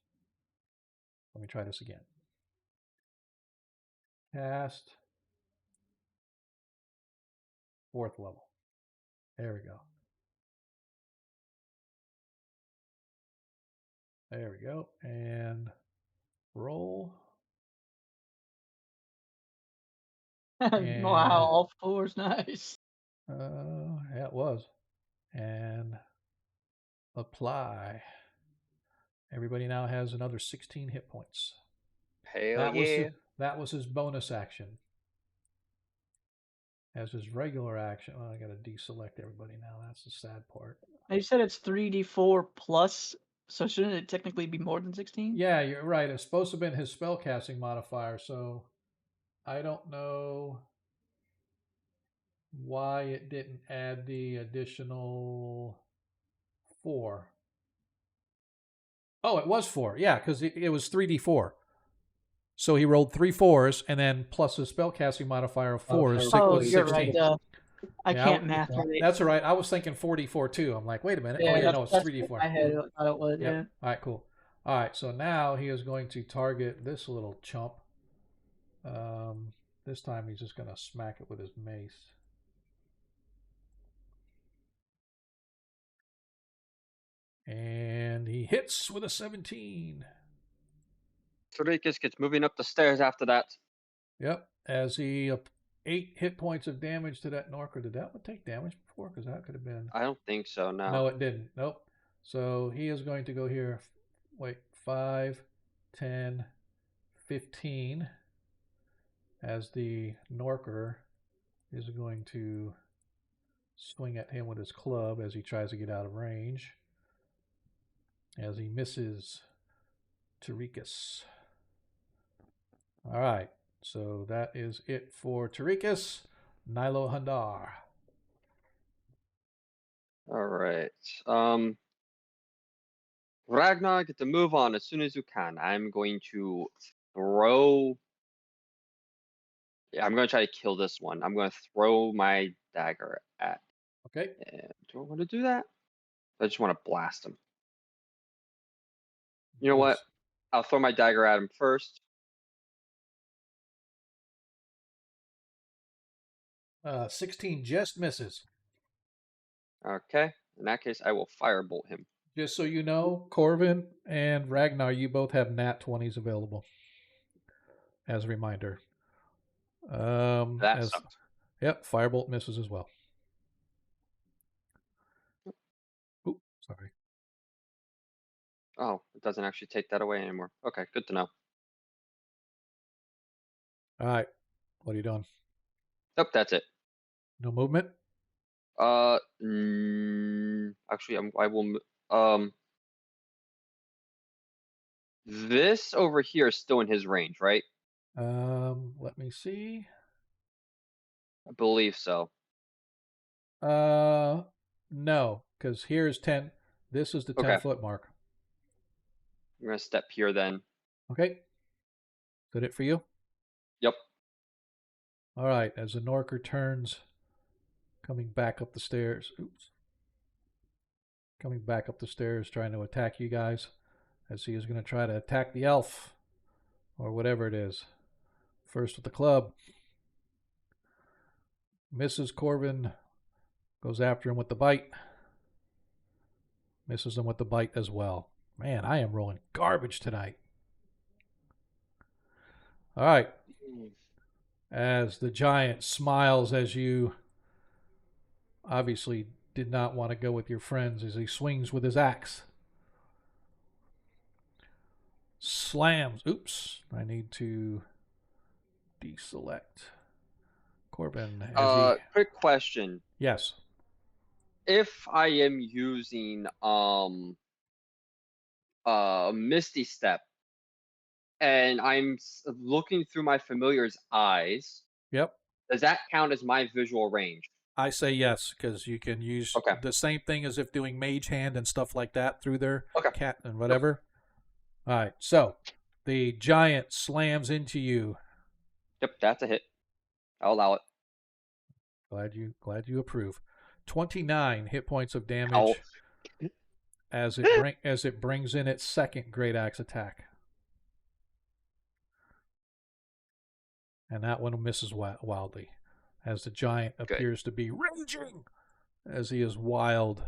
Speaker 2: Let me try this again. Cast. 4th level. There we go. There we go. And roll. And,
Speaker 4: Wow, all fours, nice.
Speaker 2: yeah, it was. And apply. Everybody now has another 16 hit points.
Speaker 1: Hell yeah.
Speaker 2: That was his bonus action. As his regular action, I got to deselect everybody now. That's the sad part.
Speaker 4: You said it's 3d4 plus, so shouldn't it technically be more than 16?
Speaker 2: Yeah, you're right. It's supposed to have been his spellcasting modifier, so I don't know why it didn't add the additional 4. Oh, it was 4. Yeah, because it was 3d4. So he rolled 3 4s and then plus his spellcasting modifier of 4
Speaker 4: Oh,
Speaker 2: was
Speaker 4: you're
Speaker 2: 16.
Speaker 4: right. I
Speaker 2: Yeah,
Speaker 4: can't math right.
Speaker 2: that's all right. I was thinking 4d4 too. I'm like, wait a minute.
Speaker 4: Yeah,
Speaker 2: Oh, yeah, no, it's
Speaker 4: that's
Speaker 2: 3d4.
Speaker 4: what I had thought it was,
Speaker 2: Yep.
Speaker 4: yeah.
Speaker 2: All right, cool. All right, so now he is going to target this little chump. This time he's just going to smack it with his mace. And he hits with a 17.
Speaker 1: Tarikas gets moving up the stairs after that.
Speaker 2: Yep, as he 8 hit points of damage to that Norker. Did that one take damage before? Because that could have been.
Speaker 1: I don't think so, no.
Speaker 2: No, it didn't. Nope. So he is going to go here. Wait, 5, 10, 15. As the Norker is going to swing at him with his club as he tries to get out of range. As he misses Tarikas. All right. So that is it for Tarikas. Nilo Handar.
Speaker 1: All right. Ragnar, get to move on as soon as you can. I'm going to throw. Yeah, I'm going to try to kill this one. I'm going to throw my dagger at.
Speaker 2: Okay.
Speaker 1: Do I want to do that? I just want to blast him. You know what? I'll throw my dagger at him first.
Speaker 2: 16 just misses.
Speaker 1: Okay. In that case, I will firebolt him.
Speaker 2: Just so you know, Corvin and Ragnar, you both have nat 20s available. As a reminder.
Speaker 1: That sucked.
Speaker 2: Yep, firebolt misses as well. Ooh, sorry.
Speaker 1: Oh, it doesn't actually take that away anymore. Okay, good to know.
Speaker 2: All right. What are you doing?
Speaker 1: Nope, that's it.
Speaker 2: No movement?
Speaker 1: Actually, I will. This over here is still in his range, right?
Speaker 2: Let me see.
Speaker 1: I believe so.
Speaker 2: No, because here's 10. This is the
Speaker 1: Okay,
Speaker 2: 10-foot mark.
Speaker 1: I'm gonna step here then.
Speaker 2: Okay. Good it for you?
Speaker 1: Yep.
Speaker 2: All right. As the Norker turns, coming back up the stairs. Oops. Coming back up the stairs, trying to attack you guys. As he is going to try to attack the elf. Or whatever it is. First with the club. Mrs. Corbin goes after him with the bite. Misses him with the bite as well. Man, I am rolling garbage tonight. All right. As the giant smiles as you obviously did not want to go with your friends as he swings with his axe. Slams. Oops. I need to deselect. Corbin as he...
Speaker 1: Quick question.
Speaker 2: Yes.
Speaker 1: If I am using Misty Step and I'm looking through my familiar's eyes,
Speaker 2: Yep.
Speaker 1: does that count as my visual range?
Speaker 2: I say yes, because you can use
Speaker 1: Okay.
Speaker 2: the same thing as if doing mage hand and stuff like that through their
Speaker 1: Okay.
Speaker 2: cat and whatever. All right, so the giant slams into you.
Speaker 1: Yep, that's a hit. I'll allow it.
Speaker 2: Glad you approve. 29 hit points of damage
Speaker 1: Ow.
Speaker 2: as it brings in its second great axe attack. And that one misses wildly, as the giant appears to be raging as he is wild.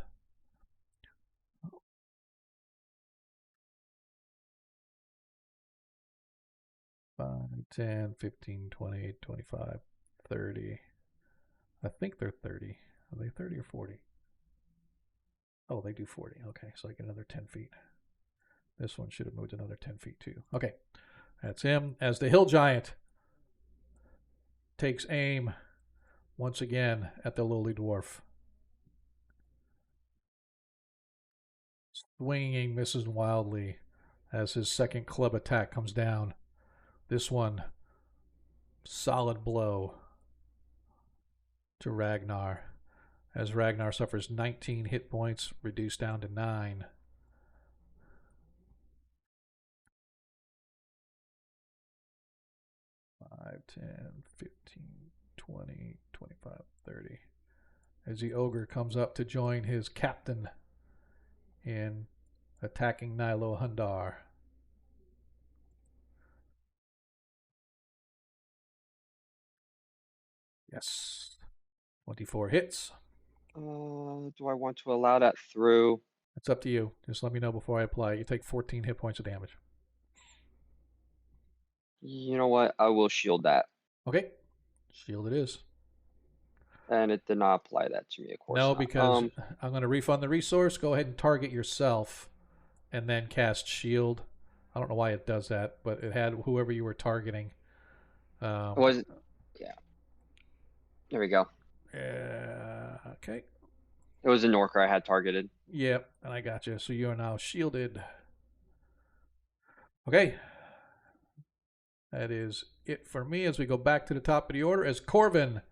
Speaker 2: Five, 10, 15, 20, 25, 30. I think they're 30. Are they 30 or 40? Oh, they do 40. Okay, so I get another 10 feet. This one should have moved another 10 feet too. Okay, that's him. As the hill giant takes aim once again at the lowly dwarf. Swinging misses wildly as his second club attack comes down. This one, solid blow to Ragnar, as Ragnar suffers 19 hit points, reduced down to 9. Five, 10, 15, 20, 25, 30. As the ogre comes up to join his captain in attacking Nilo Hundar. Yes. 24 hits.
Speaker 1: Do I want to allow that through?
Speaker 2: It's up to you. Just let me know before I apply. You take 14 hit points of damage.
Speaker 1: You know what? I will shield that.
Speaker 2: Okay. Shield it is.
Speaker 1: And it did not apply that to me, of course.
Speaker 2: No,
Speaker 1: not.
Speaker 2: because I'm going to refund the resource. Go ahead and target yourself and then cast shield. I don't know why it does that, but it had whoever you were targeting.
Speaker 1: Was it? Yeah. There we go.
Speaker 2: Okay.
Speaker 1: It was a Norker I had targeted.
Speaker 2: Yep, and I got you. So you are now shielded. Okay. That is it for me as we go back to the top of the order. As Corvin,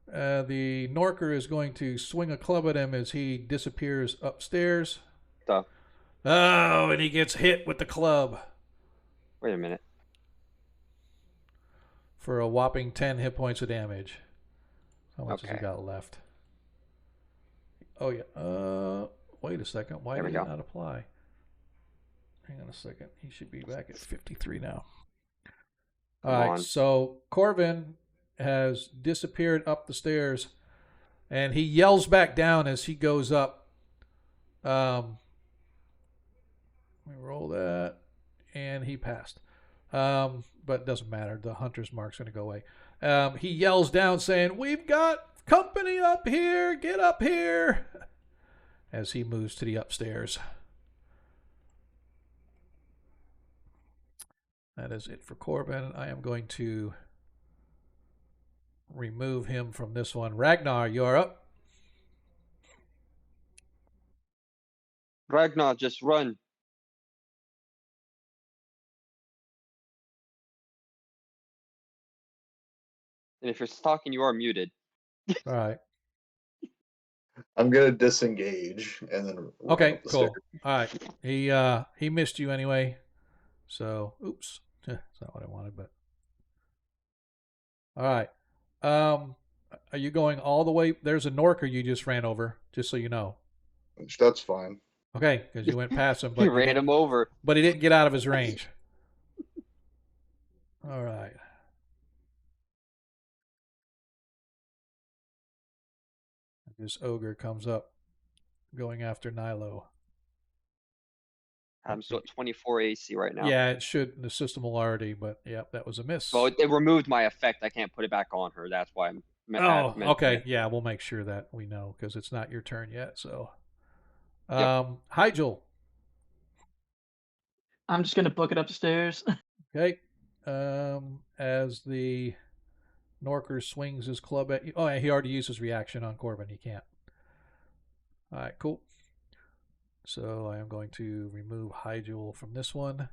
Speaker 2: the Norker is going to swing a club at him as he disappears upstairs.
Speaker 1: Duh.
Speaker 2: Oh, and he gets hit with the club.
Speaker 1: Wait a minute.
Speaker 2: For a whopping 10 hit points of damage. How much has he
Speaker 1: Okay.
Speaker 2: got left? Oh, yeah. Wait a second. Why did it not apply? Hang on a second. He should be back at 53 now. All right, so Corvin has disappeared up the stairs, and he yells back down as he goes up. Let me roll that, and he passed. But it doesn't matter. The hunter's mark's going to go away. He yells down saying, "We've got company up here. Get up here," as he moves to the upstairs. That is it for Corbin. I am going to remove him from this one. Ragnar, you're up.
Speaker 1: Ragnar, just run. And if you're talking, you are muted.
Speaker 2: All right.
Speaker 3: I'm gonna disengage and then run
Speaker 2: Okay,
Speaker 3: up the stairs.
Speaker 2: cool. All right. He missed you anyway. So, oops. That's not what I wanted, but all right. Are you going all the way? There's a Norker you just ran over, just so you know.
Speaker 3: That's fine.
Speaker 2: Okay, because you went past him,
Speaker 1: You
Speaker 2: but you
Speaker 1: ran
Speaker 2: didn't.
Speaker 1: him over.
Speaker 2: But he didn't get out of his range. All right. This ogre comes up, going after Nilo.
Speaker 1: I'm still at 24 AC right now.
Speaker 2: Yeah, it should. The system will already, but yeah, that was a miss.
Speaker 1: Well, it removed my effect. I can't put it back on her. That's why I'm.
Speaker 2: Oh, okay. Yeah, we'll make sure that we know because it's not your turn yet. So, Hygel.
Speaker 4: I'm just gonna book it upstairs.
Speaker 2: Okay. As the Norker swings his club at you. Oh, he already used his reaction on Corbin. He can't. All right, cool. So I am going to remove Hygel from this one.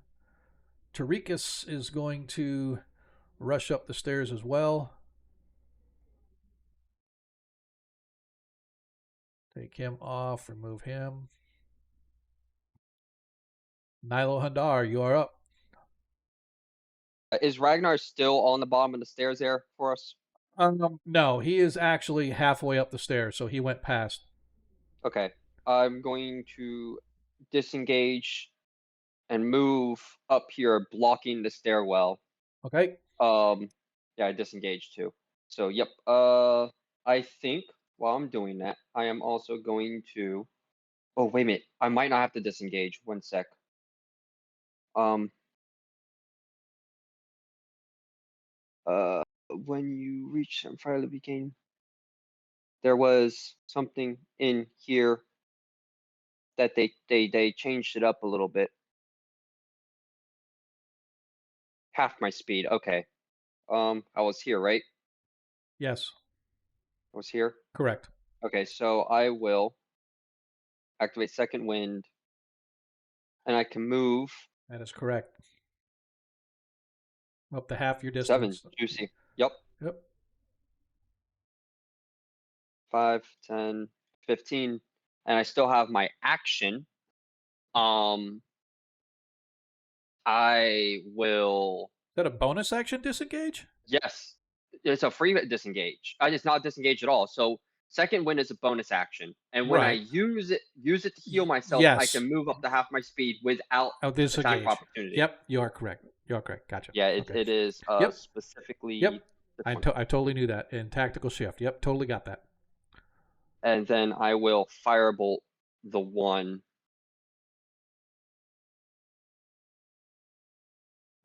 Speaker 2: Tarikas is going to rush up the stairs as well. Take him off, remove him. Nilo Handar, you are up.
Speaker 1: Is Ragnar still on the bottom of the stairs there for us?
Speaker 2: No, he is actually halfway up the stairs, so he went past.
Speaker 1: Okay. I'm going to disengage and move up here, blocking the stairwell.
Speaker 2: Okay.
Speaker 1: Yeah, I disengaged too. So, yep. I think while I'm doing that, I am also going to. Oh, wait a minute. I might not have to disengage. One sec. When you reach some fire the beginning, there was something in here that they changed it up a little bit. Half my speed. Okay. I was here, right?
Speaker 2: Yes.
Speaker 1: I was here.
Speaker 2: Correct.
Speaker 1: Okay, so I will activate second wind, and I can move
Speaker 2: That is correct. Up to half your
Speaker 1: 7.
Speaker 2: distance.
Speaker 1: Juicy. Yep.
Speaker 2: Yep.
Speaker 1: 5, 10, 15, and I still have my action. I will.
Speaker 2: Is that a bonus action disengage?
Speaker 1: Yes, it's a free disengage. It's not disengage at all. So second wind is a bonus action, and when I
Speaker 2: Right.
Speaker 1: use it to heal myself, I
Speaker 2: Yes.
Speaker 1: can move up to half my speed without
Speaker 2: Oh,
Speaker 1: attack
Speaker 2: disengage.
Speaker 1: opportunity.
Speaker 2: Yep, you are correct. You are correct. Gotcha.
Speaker 1: Yeah,
Speaker 2: Okay.
Speaker 1: it is
Speaker 2: Yep.
Speaker 1: specifically.
Speaker 2: Yep.
Speaker 1: this
Speaker 2: I
Speaker 1: one.
Speaker 2: totally knew that in tactical shift. Yep, totally got that.
Speaker 1: And then I will firebolt the one.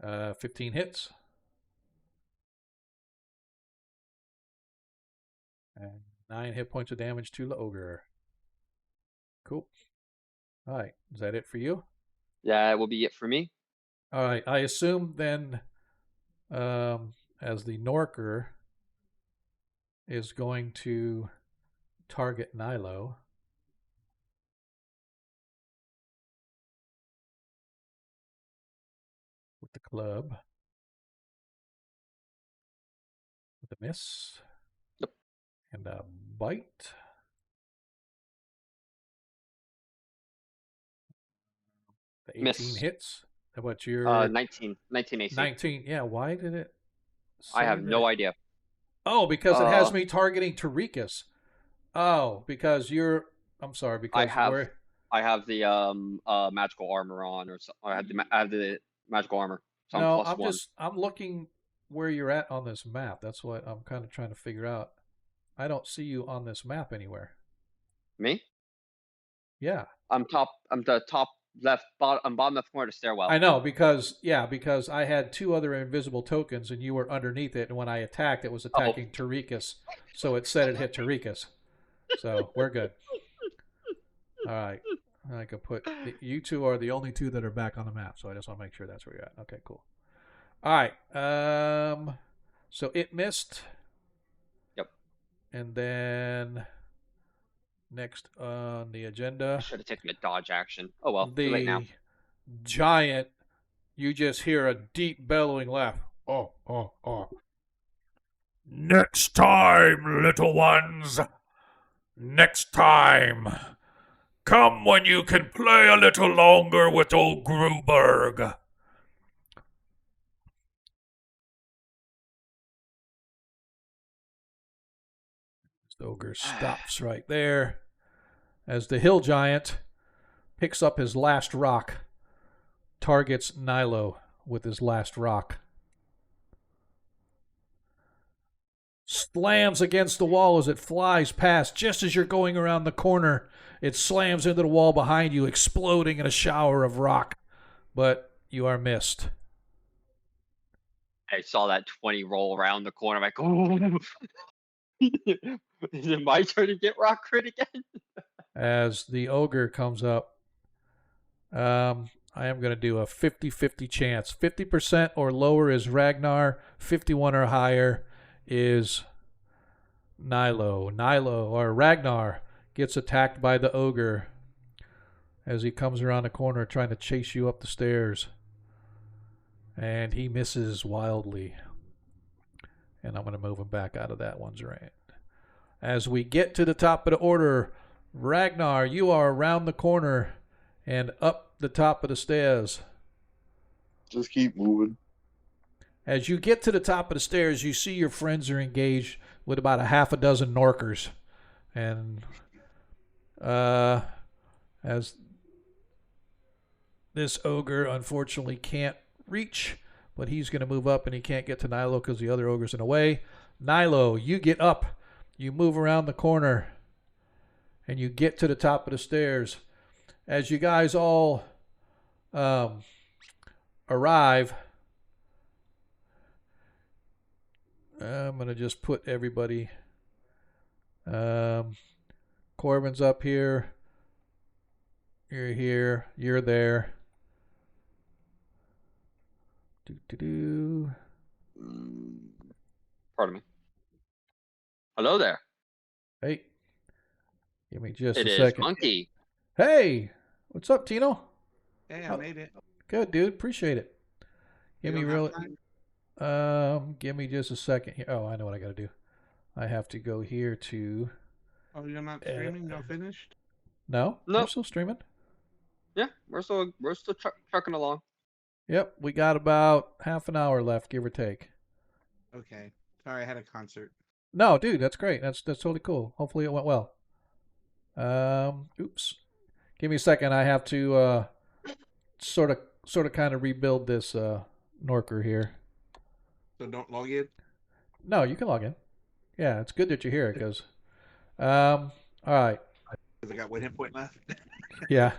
Speaker 2: 15 hits. And 9 hit points of damage to the ogre. Cool. All right. Is that it for you?
Speaker 1: Yeah, it will be it for me.
Speaker 2: All right. I assume then, as the Norker is going to target Nilo. With the club. With a miss.
Speaker 1: Yep.
Speaker 2: And a bite. The 18
Speaker 1: Miss.
Speaker 2: hits. What's your
Speaker 1: 19 AC.
Speaker 2: 19? Yeah, why did it
Speaker 1: I have no idea.
Speaker 2: Oh, because it has me targeting Tarikas. Oh, because you're I'm sorry, because
Speaker 1: I have the magical armor on, or so, I have the magical armor. So
Speaker 2: no,
Speaker 1: I'm +1.
Speaker 2: I'm looking where you're at on this map. That's what I'm kind of trying to figure out. I don't see you on this map anywhere.
Speaker 1: Me?
Speaker 2: Yeah.
Speaker 1: I'm the top left bottom left corner of the stairwell.
Speaker 2: I know because I had 2 other invisible tokens and you were underneath it, and when I attacked, it was attacking Tarikas, so it said it hit Tarikas. So we're good. All right. I can put you 2 are the only 2 that are back on the map, so I just want to make sure that's where you're at. Okay, cool. All right. So it missed.
Speaker 1: Yep.
Speaker 2: And then
Speaker 5: Next on the
Speaker 1: I
Speaker 5: agenda,
Speaker 1: should have taken a dodge action. Oh well, too late now.
Speaker 5: the giant. You just hear a deep bellowing laugh. Oh, oh, oh. Next time, little ones. Next time. Come when you can play a little longer with old Gruberg. The ogre stops right there as the hill giant picks up his last rock, targets Nilo with his last rock. Slams against the wall as it flies past. Just as you're going around the corner, it slams into the wall behind you, exploding in a shower of rock. But you are missed.
Speaker 1: I saw that 20 roll around the corner. I'm like, oh, is it my turn to get rock crit again?
Speaker 5: As the ogre comes up, I am going to do a 50-50 chance. 50% or lower is Ragnar. 51 or higher is Nilo. Or Ragnar gets attacked by the ogre as he comes around the corner trying to chase you up the stairs. And he misses wildly. And I'm going to move him back out of that one's range. As we get to the top of the order, Ragnar, you are around the corner and up the top of the stairs.
Speaker 3: Just keep moving.
Speaker 5: As you get to the top of the stairs, you see your friends are engaged with about a half a dozen Norkers. And as this ogre unfortunately can't reach, but he's going to move up and he can't get to Nilo because the other ogre's in the way. Nilo, you get up, you move around the corner, and you get to the top of the stairs. As you guys all arrive, I'm going to just put everybody. Corbin's up here. You're here. You're there.
Speaker 1: Pardon me. Hello there.
Speaker 5: Hey. Give me just
Speaker 1: It
Speaker 5: a
Speaker 1: is
Speaker 5: second.
Speaker 1: Monkey.
Speaker 5: Hey. What's up, Tino?
Speaker 6: Hey, I made it.
Speaker 5: Good, dude. Appreciate it.
Speaker 6: You
Speaker 5: Give me
Speaker 6: don't
Speaker 5: really.
Speaker 6: have time?
Speaker 5: Give me just a second here. Oh, I know what I got to do. I have to go here to.
Speaker 6: Oh, you're not streaming? You're finished?
Speaker 5: No,
Speaker 1: No.
Speaker 5: we're still streaming.
Speaker 1: Yeah, we're still trucking along.
Speaker 5: Yep, we got about half an hour left, give or take.
Speaker 6: Okay. Sorry, I had a concert.
Speaker 5: No, dude, that's great. That's totally cool. Hopefully it went well. Oops. Give me a second. I have to sort of kind of rebuild this Norker here.
Speaker 6: So don't log in?
Speaker 5: No, you can log in. Yeah, it's good that you're here because all right.
Speaker 6: Because I got 1 hit point left.
Speaker 5: Yeah.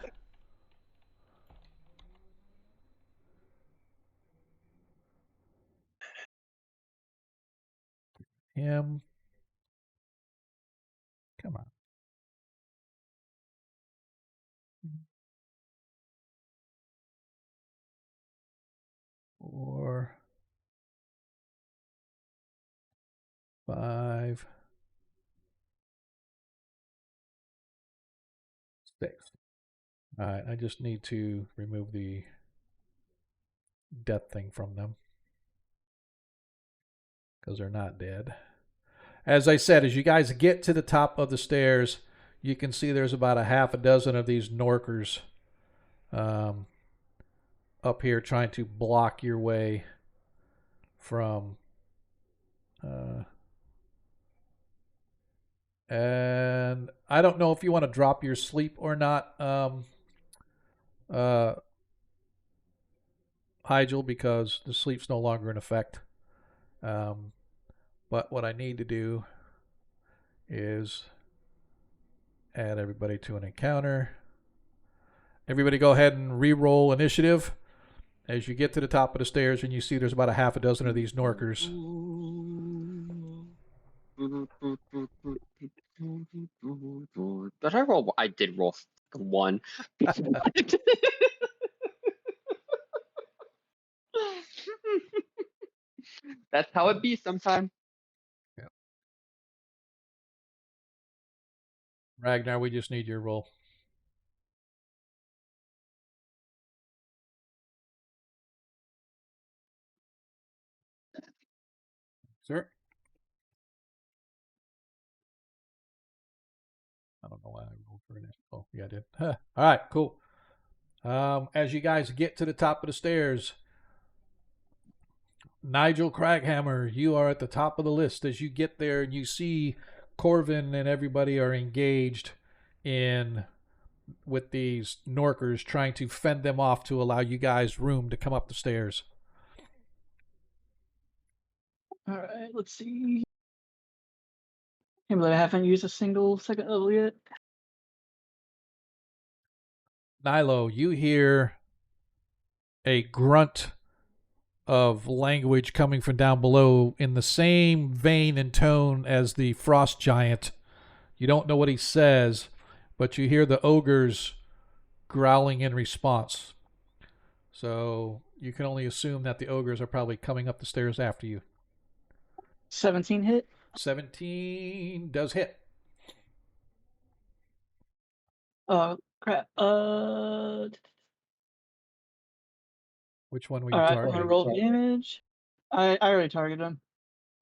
Speaker 5: Him. Come on. 4, 5, 6. All right, I just need to remove the death thing from them because they're not dead. As I said, as you guys get to the top of the stairs, you can see there's about a half a dozen of these Norkers up here trying to block your way from and I don't know if you want to drop your sleep or not, Hygel, because the sleep's no longer in effect. But what I need to do is add everybody to an encounter. Everybody go ahead and re-roll initiative as you get to the top of the stairs and you see there's about a half a dozen of these Norkers.
Speaker 1: Did I roll? I did roll 1. That's how it be sometimes.
Speaker 5: Ragnar, we just need your roll. Sir? I don't know why I rolled for an. Oh, yeah, I did. Huh. All right, cool. As you guys get to the top of the stairs, Nigel Craghammer, you are at the top of the list. As you get there and you see Corvin and everybody are engaged in with these Norkers, trying to fend them off to allow you guys room to come up the stairs.
Speaker 4: All right, let's see. Can't believe I haven't used a single second level yet.
Speaker 5: Nilo, you hear a grunt of language coming from down below in the same vein and tone as the frost giant. You don't know what he says, but you hear the ogres growling in response. So you can only assume that the ogres are probably coming up the stairs after you.
Speaker 4: 17 hit.
Speaker 5: 17 does hit.
Speaker 4: Oh crap.
Speaker 5: Which one were you
Speaker 4: All right, I'm
Speaker 5: targeting?
Speaker 4: gonna roll damage. I already targeted him.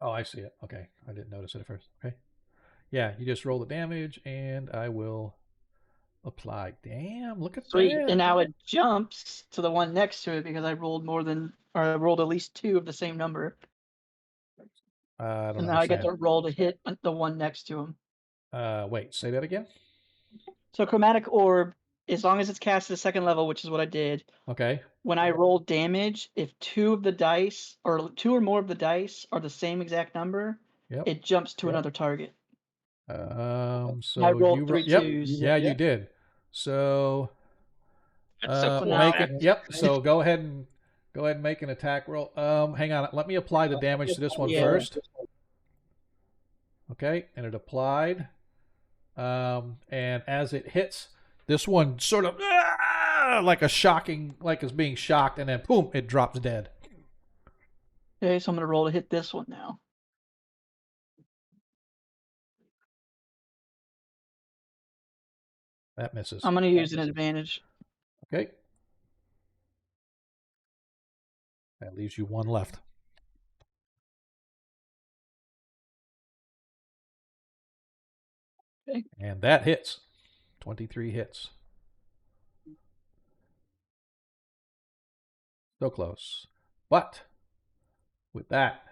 Speaker 5: Oh, I see it. Okay. I didn't notice it at first. Okay. Yeah, you just roll the damage, and I will apply. Damn, look at
Speaker 4: Sweet.
Speaker 5: that.
Speaker 4: And now it jumps to the one next to it because I rolled I rolled at least 2 of the same number.
Speaker 5: I don't
Speaker 4: And now I get
Speaker 5: understand.
Speaker 4: to roll to hit the one next to him.
Speaker 5: Wait, say that again?
Speaker 4: So chromatic orb, as long as it's cast at the second level, which is what I did,
Speaker 5: Okay.
Speaker 4: when I roll damage, if 2 of the dice or 2 or more of the dice are the same exact number,
Speaker 5: Yep.
Speaker 4: it jumps to another target.
Speaker 5: So
Speaker 4: I rolled
Speaker 5: you
Speaker 4: 3
Speaker 5: yep.
Speaker 4: twos.
Speaker 5: Yeah, you did. So
Speaker 1: That's so cool.
Speaker 4: now-
Speaker 5: make it. Yep. So go ahead and make an attack roll. Hang on. Let me apply the damage to this one
Speaker 4: Yeah.
Speaker 5: first. Okay, and it applied. And as it hits, this one sort of like it's being shocked, and then boom, it drops dead.
Speaker 4: Okay, so I'm gonna roll to hit this one now.
Speaker 5: That misses.
Speaker 4: I'm gonna use an advantage.
Speaker 5: Okay. That leaves you one left.
Speaker 4: Okay.
Speaker 5: And that hits. 23 hits. So close. But with that,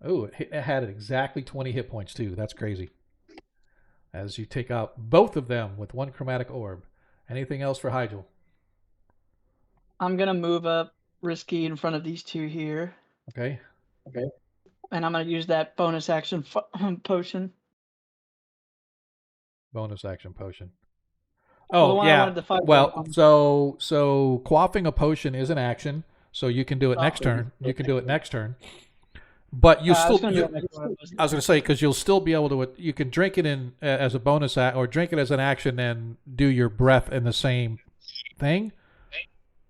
Speaker 5: it had exactly 20 hit points too. That's crazy. As you take out both of them with one chromatic orb. Anything else for Hygel?
Speaker 4: I'm gonna move up risky in front of these 2 here.
Speaker 5: Okay.
Speaker 4: And I'm gonna use that bonus action potion.
Speaker 5: Bonus action potion.
Speaker 4: Well, the
Speaker 5: Oh
Speaker 4: one I wanted to fight
Speaker 5: well, so quaffing a potion is an action, so you can do it next turn. You can do it next turn. But you
Speaker 4: I
Speaker 5: still
Speaker 4: was gonna do it next one.
Speaker 5: I was going to say, because you'll still be able to, you can drink it in as a bonus or drink it as an action and do your breath in the same thing.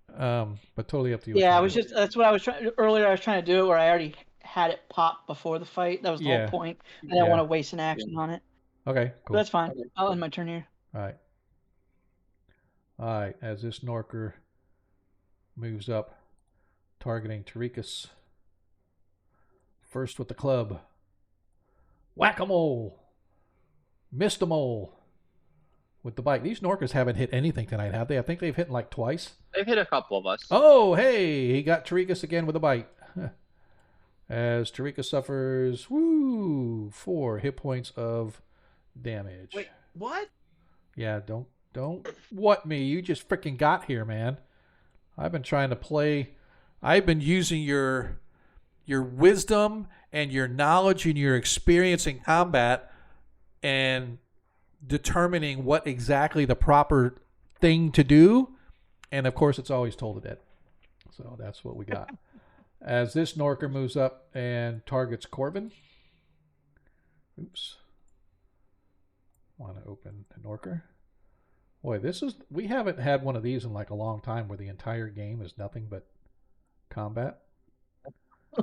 Speaker 5: But totally up to you.
Speaker 4: Yeah, that's what I was trying earlier. I was trying to do it where I already had it pop before the fight. That was the whole point. I didn't want to waste an action on it.
Speaker 5: Okay, cool.
Speaker 4: But that's fine. I'll end my turn here.
Speaker 5: All right. As this Norker moves up, targeting Tarikas. First with the club. Whack-a-mole. Missed-a-mole. With the bike. These Norkers haven't hit anything tonight, have they? I think they've hit like twice.
Speaker 1: They've hit a couple of us.
Speaker 5: Oh, hey! He got Tarikas again with a bite. As Tarikas suffers, 4 hit points of damage.
Speaker 6: Wait, what?
Speaker 5: Yeah, don't what me. You just freaking got here, man. I've been trying to play. I've been using your wisdom and your knowledge and your experience in combat and determining what exactly the proper thing to do. And of course, it's always told to dead. So that's what we got. As this Norker moves up and targets Corbin. Oops. Want to open the Norker. Boy, we haven't had one of these in like a long time where the entire game is nothing but combat.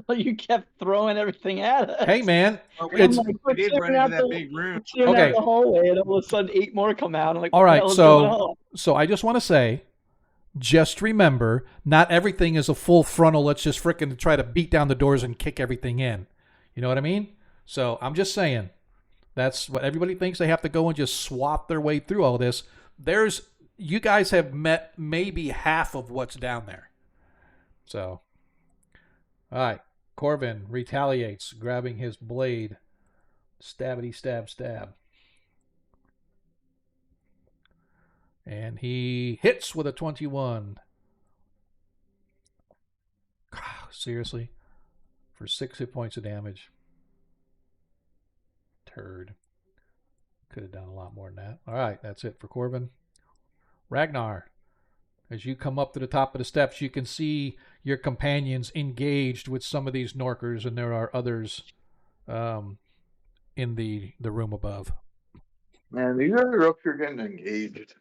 Speaker 4: You kept throwing everything at us.
Speaker 5: Hey, man.
Speaker 6: Well,
Speaker 5: It's
Speaker 6: we did run into that big room.
Speaker 4: Out
Speaker 5: Okay.
Speaker 4: the hallway, and all of a sudden 8 more come out. I'm like,
Speaker 5: all
Speaker 4: what the
Speaker 5: right.
Speaker 4: hell is going
Speaker 5: So,
Speaker 4: on?
Speaker 5: so I just want to say, just remember, not everything is a full frontal. Let's just frickin' try to beat down the doors and kick everything in. You know what I mean? So I'm just saying, that's what everybody thinks. They have to go and just swap their way through all this. You guys have met maybe half of what's down there. So, all right. Corvin retaliates, grabbing his blade. Stabbity stab stab. And he hits with a 21. Seriously? For 6 hit points of damage. Turd. Could have done a lot more than that. All right, that's it for Corvin. Ragnar, as you come up to the top of the steps, you can see your companions engaged with some of these Norkers, and there are others in the room above.
Speaker 3: Man, these guys are up here getting engaged.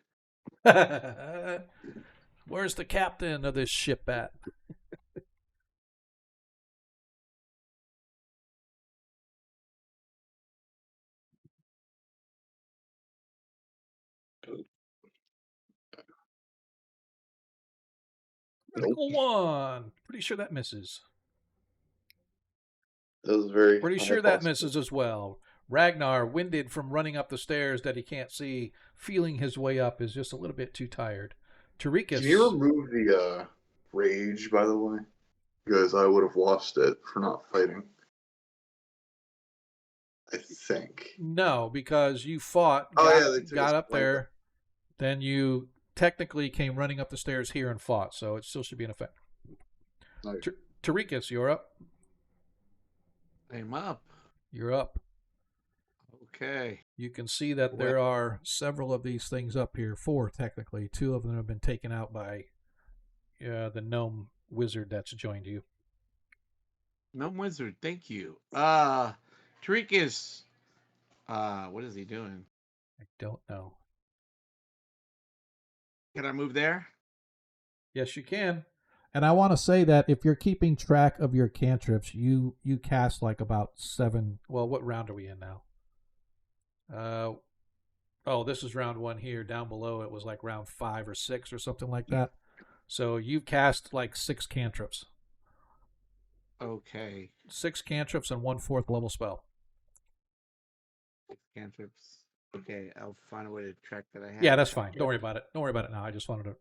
Speaker 5: Where's the captain of this ship at? Critical 1. Pretty sure that misses.
Speaker 3: That was very
Speaker 5: Pretty sure that misses as well. Ragnar, winded from running up the stairs that he can't see, feeling his way up, is just a little bit too tired. Tarikas.
Speaker 3: Can you remove the rage, by the way? Because I would have lost it for not fighting. I think.
Speaker 5: No, because you fought, got up there, then you technically came running up the stairs here and fought, so it still should be in effect.
Speaker 3: Nice.
Speaker 5: Tarikas, you're up.
Speaker 6: I'm up.
Speaker 5: You're up.
Speaker 6: Okay.
Speaker 5: You can see that there are several of these things up here. 4, technically. 2 of them have been taken out by the gnome wizard that's joined you.
Speaker 6: Gnome wizard, thank you. Tarikas, what is he doing?
Speaker 5: I don't know.
Speaker 6: Can I move there?
Speaker 5: Yes, you can.
Speaker 2: And I want to say that if you're keeping track of your cantrips, you cast like about 7.
Speaker 5: Well, what round are we in now? This is round 1 here. Down below, it was like round 5 or 6 or something like that. So you've cast like 6 cantrips.
Speaker 6: Okay.
Speaker 5: 6 cantrips and 1 4th level spell.
Speaker 6: 6 cantrips. Okay, I'll find a way to track that I have.
Speaker 5: Yeah, that's fine. Don't worry about it. Don't worry about it now. I just wanted to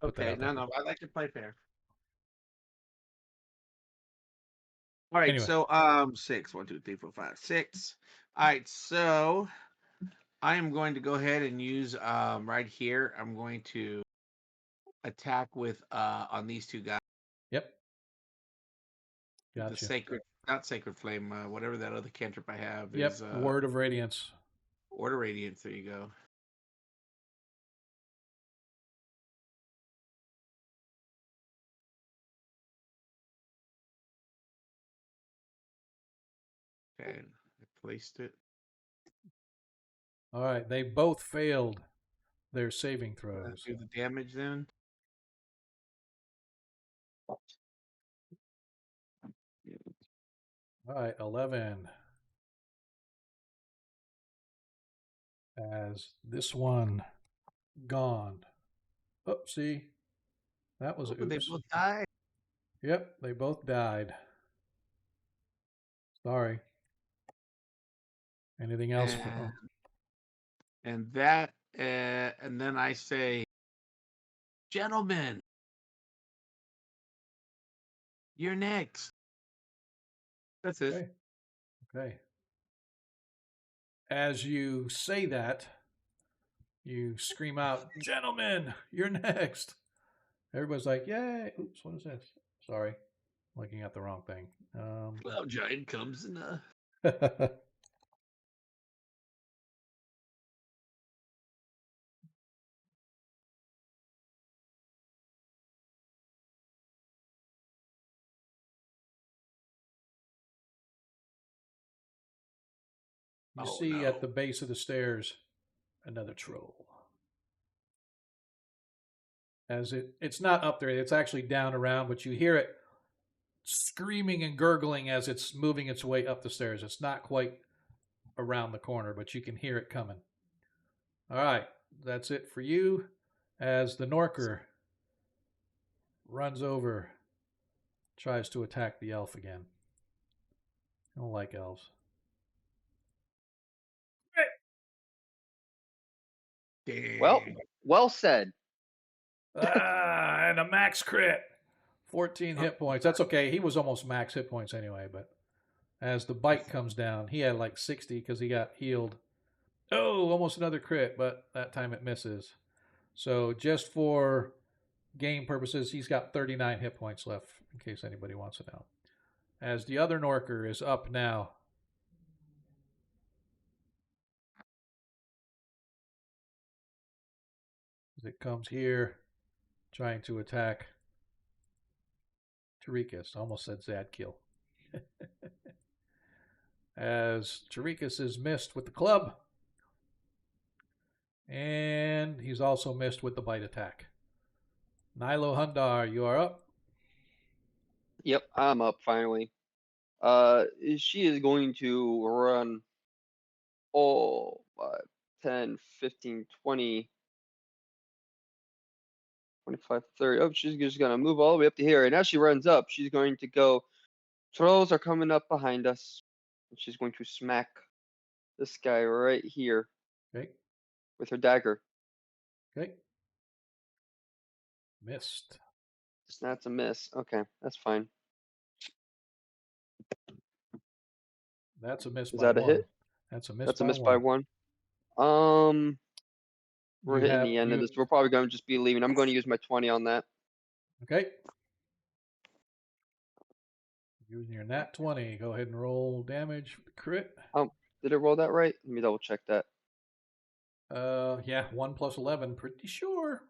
Speaker 5: put that out there.
Speaker 6: No, I like to play fair. All right,
Speaker 5: Anyway.
Speaker 6: so 6. 1, 2, 3, 4, 5, 6. All right, so I am going to go ahead and use right here. I'm going to attack with on these 2 guys.
Speaker 5: Yep. Gotcha.
Speaker 6: The sacred flame, whatever that other cantrip I have
Speaker 5: is. Word of Radiance.
Speaker 6: Word of Radiance. There you go. Okay, I placed it.
Speaker 5: All right, they both failed their saving throws.
Speaker 6: Let's do the damage then.
Speaker 5: All right, 11. As this one gone. Oopsie. That was oops.
Speaker 6: They both died.
Speaker 5: Yep, they both died. Sorry. Anything else?
Speaker 6: And that, and then I say, gentlemen, you're next. That's it.
Speaker 5: Okay. As you say that, you scream out, gentlemen, you're next. Everybody's like, yay. Oops, what is this? Sorry. Looking at the wrong thing.
Speaker 6: Cloud Giant comes in.
Speaker 5: You see at the base of the stairs another troll. As it's not up there, it's actually down around, but you hear it screaming and gurgling as it's moving its way up the stairs. It's not quite around the corner, but you can hear it coming. All right, that's it for you. As the Norker runs over, tries to attack the elf again. I don't like elves.
Speaker 1: Well said.
Speaker 5: And a max crit. 14 hit points. That's okay. He was almost max hit points anyway, but as the bite comes down, he had like 60 because he got healed. Oh, almost another crit, but that time it misses. So just for game purposes, he's got 39 hit points left, in case anybody wants to know. As the other Norker is up now. As it comes here, trying to attack Tarikas. Almost said Zadkiel. As Tarikas is missed with the club. And he's also missed with the bite attack. Nilo Hundar, you are up.
Speaker 1: Yep, I'm up finally. She is going to run 5, 10, 15, 20, 25, 30. Oh, she's just going to move all the way up to here. And as she runs up, she's going to go, trolls are coming up behind us. And she's going to smack this guy right here.
Speaker 5: Okay.
Speaker 1: With her dagger.
Speaker 5: Okay. Missed.
Speaker 1: That's a miss. Okay, that's fine.
Speaker 5: That's a miss
Speaker 1: Is
Speaker 5: by
Speaker 1: that a
Speaker 5: one.
Speaker 1: hit?
Speaker 5: That's a miss
Speaker 1: That's
Speaker 5: by
Speaker 1: a miss
Speaker 5: one.
Speaker 1: by one. We're hitting the end of this. We're probably going to just be leaving. I'm going to use my 20 on that.
Speaker 5: Okay. Using your nat 20. Go ahead and roll damage for the crit.
Speaker 1: Did it roll that right? Let me double check that.
Speaker 5: Yeah, 1 plus 11. Pretty sure.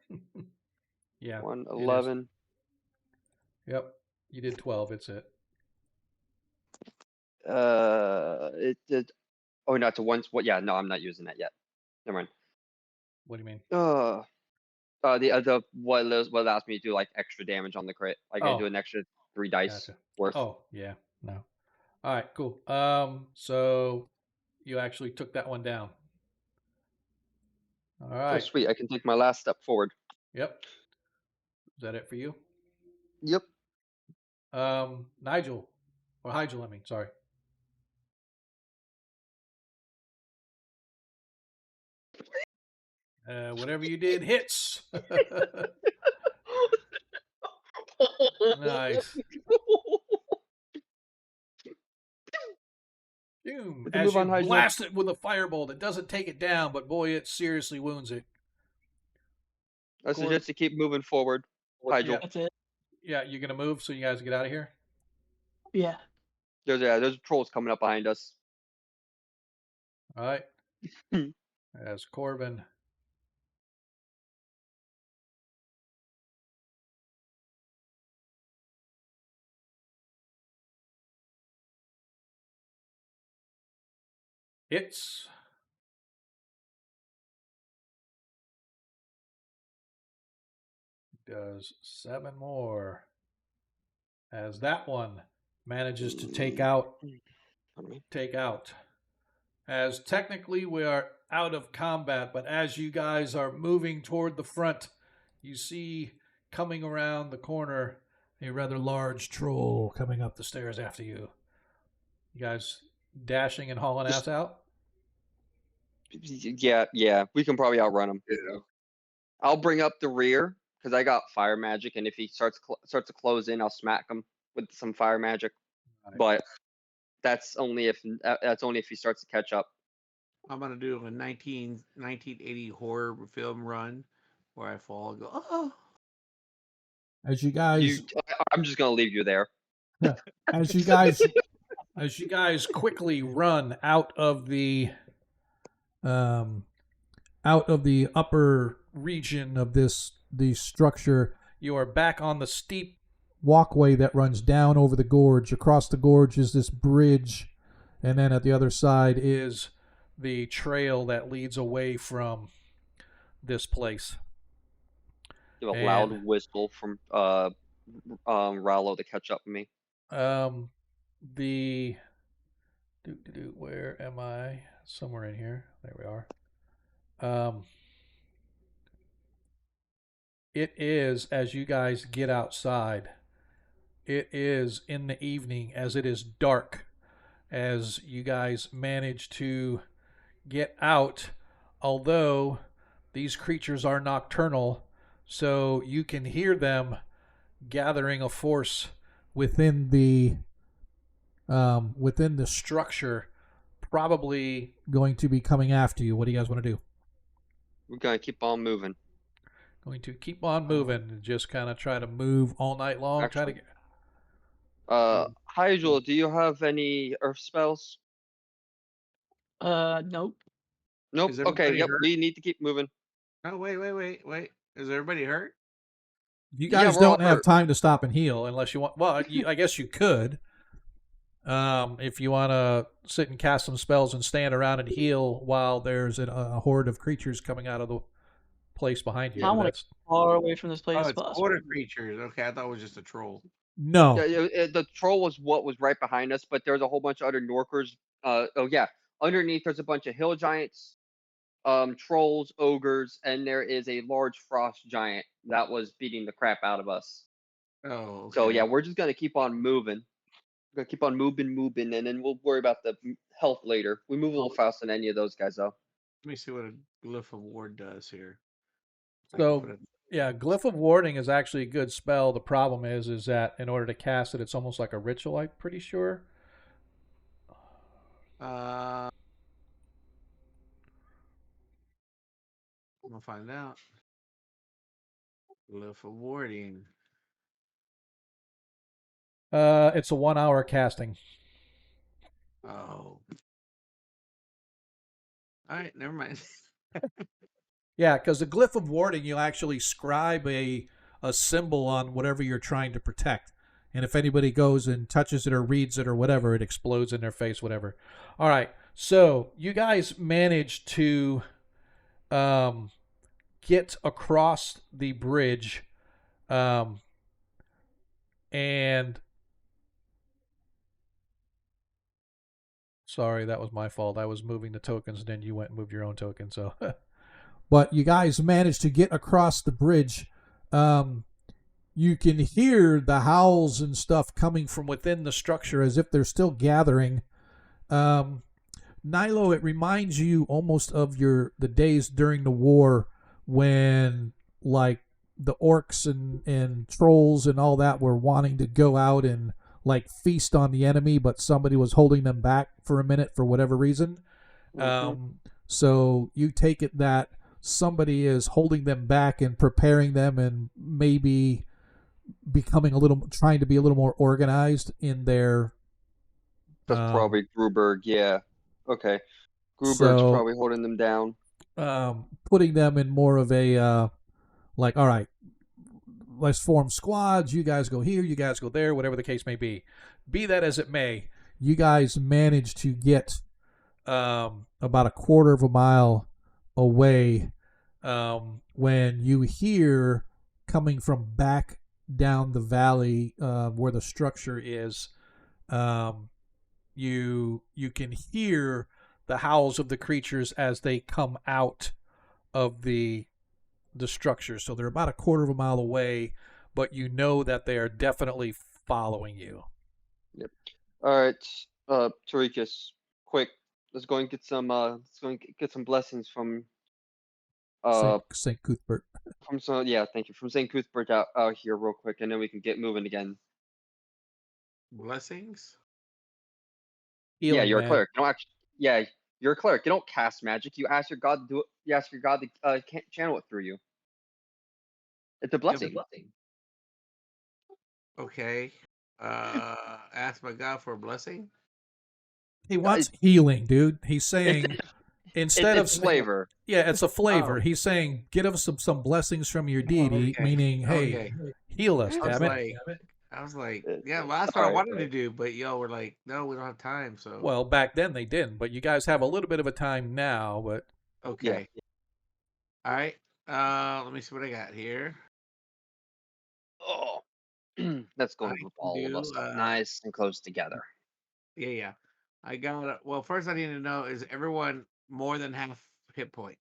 Speaker 5: Yeah.
Speaker 1: 1, 11.
Speaker 5: Yep. You did 12. It's it.
Speaker 1: It did. Oh, not to once. What? Yeah, no, I'm not using that yet. Never mind.
Speaker 5: What do you mean?
Speaker 1: The what allows me to do like extra damage on the crit. Like I do an extra 3 dice worth.
Speaker 5: Oh, yeah. No. All right, cool. So you actually took that one down. All right.
Speaker 1: Oh, sweet. I can take my last step forward.
Speaker 5: Yep. Is that it for you?
Speaker 1: Yep.
Speaker 5: Nigel. Or Hygel, I mean, sorry. Whatever you did hits. Nice. Boom. As you blast it with a firebolt, it doesn't take it down, but boy, it seriously wounds it.
Speaker 1: I suggest you keep moving forward. Hygel.
Speaker 4: Yeah. That's it.
Speaker 5: Yeah, you're gonna move so you guys get out of here?
Speaker 4: Yeah.
Speaker 1: There's trolls coming up behind us.
Speaker 5: All right. As Corbin. Hits. Does 7 more. As that one manages to take out. As technically we are out of combat, but as you guys are moving toward the front, you see coming around the corner a rather large troll coming up the stairs after you. You guys dashing and hauling ass out?
Speaker 1: Yeah. We can probably outrun him. Yeah. I'll bring up the rear because I got fire magic, and if he starts to close in, I'll smack him with some fire magic. Right. But that's only if he starts to catch up.
Speaker 6: I'm gonna do a 1980 horror film run where I fall and go, oh.
Speaker 2: As you guys,
Speaker 1: I'm just gonna leave you there.
Speaker 2: As you guys
Speaker 5: quickly run out of the upper region of the structure, you are back on the steep
Speaker 2: walkway that runs down over the gorge. Across the gorge is this bridge, and then at the other side
Speaker 5: is the trail that leads away from this place.
Speaker 1: Give a loud whistle from Rallo to catch up with me.
Speaker 5: The where am I? Somewhere in here. There we are. It is as you guys get outside. It is in the evening as it is dark as you guys manage to get out, although these creatures are nocturnal, so you can hear them gathering a force within the structure, probably going to be coming after you. What do you guys want to do?
Speaker 1: We're gonna keep on moving.
Speaker 5: Going to keep on moving and just kind of try to move all night long.
Speaker 1: Actually,
Speaker 5: try to get.
Speaker 1: Hyjul, do you have any earth spells?
Speaker 4: Nope.
Speaker 1: Nope.
Speaker 6: Is
Speaker 1: Okay.
Speaker 6: everybody
Speaker 1: Yep.
Speaker 6: hurt?
Speaker 1: We need to keep moving.
Speaker 6: Oh, wait. Is everybody hurt?
Speaker 2: You
Speaker 1: Yeah,
Speaker 2: guys
Speaker 1: we're all
Speaker 2: don't have
Speaker 1: hurt.
Speaker 2: time to stop and heal unless you want.
Speaker 5: Well, I guess you could. If you want to sit and cast some spells and stand around and heal while there's a horde of creatures coming out of the place behind you.
Speaker 4: I want to
Speaker 5: That's
Speaker 4: get far away from this place
Speaker 6: Oh,
Speaker 4: as
Speaker 6: it's
Speaker 4: possible.
Speaker 6: quarter creatures. Okay, I thought it was just a troll.
Speaker 2: no.
Speaker 1: The troll was what was right behind us, but there's a whole bunch of other Norkers. Oh yeah, underneath there's a bunch of hill giants, trolls, ogres, and there is a large frost giant that was beating the crap out of us.
Speaker 6: Oh, okay.
Speaker 1: So yeah, we're just gonna keep on moving. We're gonna keep on moving, and then we'll worry about the health later. We move a little faster than any of those guys, though.
Speaker 6: Let me see what a glyph of ward does here. I can
Speaker 5: so.
Speaker 6: put it-
Speaker 5: Yeah, Glyph of Warding is actually a good spell. The problem is that in order to cast it, it's almost like a ritual. I'm pretty sure.
Speaker 6: I'm gonna find out. Glyph of warding.
Speaker 5: It's a 1 hour casting.
Speaker 6: Oh. All right, never mind.
Speaker 5: Yeah, because the Glyph of Warding, you actually scribe a symbol on whatever you're trying to protect. And if anybody goes and touches it or reads it or whatever, it explodes in their face, whatever. All right, so you guys managed to get across the bridge, and sorry, that was my fault. I was moving the tokens, and then you went and moved your own token. So,
Speaker 2: But you guys managed to get across the bridge. You can hear the howls and stuff coming from within the structure as if they're still gathering. Nilo, it reminds you almost of the days during the war when like the orcs and trolls and all that were wanting to go out and like feast on the enemy, but somebody was holding them back for a minute for whatever reason. So you take it that somebody is holding them back and preparing them and maybe trying to be a little more organized in their.
Speaker 1: That's probably Gruberg. Yeah. Okay. Gruberg's
Speaker 2: So-
Speaker 1: probably holding them down.
Speaker 2: Putting them in more of a like, all right, let's form squads. You guys go here, you guys go there, whatever the case may be. Be that as it may, you guys managed to get about a quarter of a mile away when you hear coming from back down the valley where the structure is. You can hear the howls of the creatures as they come out of the structure. So they're about a quarter of a mile away, but you know that they are definitely following you.
Speaker 1: Yep. All right, Tarikas, quick. Let's go and get some. Let's go and get some blessings from.
Speaker 2: Saint Cuthbert.
Speaker 1: From some. Yeah, thank you. From Saint Cuthbert out here, real quick, and then we can get moving again.
Speaker 6: Blessings?
Speaker 1: Yeah,
Speaker 5: Healing,
Speaker 1: you're a
Speaker 5: man.
Speaker 1: cleric. You don't actually. Yeah, you're a cleric. You don't cast magic. You ask your god to do it. You ask your god to channel it through you. It's a blessing.
Speaker 6: Okay. Ask my God for a blessing?
Speaker 2: He wants healing, dude. He's saying
Speaker 1: It's,
Speaker 2: instead
Speaker 1: it's
Speaker 2: of
Speaker 1: flavor.
Speaker 2: Yeah, it's a flavor.
Speaker 6: Oh.
Speaker 2: He's saying get us some blessings from your deity,
Speaker 6: okay.
Speaker 2: meaning hey,
Speaker 6: Okay.
Speaker 2: heal us,
Speaker 6: I was
Speaker 2: damn it.
Speaker 6: like,
Speaker 1: It's
Speaker 6: yeah,
Speaker 1: like,
Speaker 6: well, that's what I
Speaker 1: alright,
Speaker 6: wanted to do, but y'all were like, no, we don't have time. So
Speaker 5: Well, back then they didn't, but you guys have a little bit of a time now. But
Speaker 6: okay, all right. Let me see what I got here.
Speaker 1: Oh, Let's go
Speaker 6: I
Speaker 1: and group
Speaker 6: can
Speaker 1: all of us
Speaker 6: do.
Speaker 1: up nice and close together.
Speaker 6: Yeah, yeah. I got. Well, first I need to know, is everyone more than half hit point?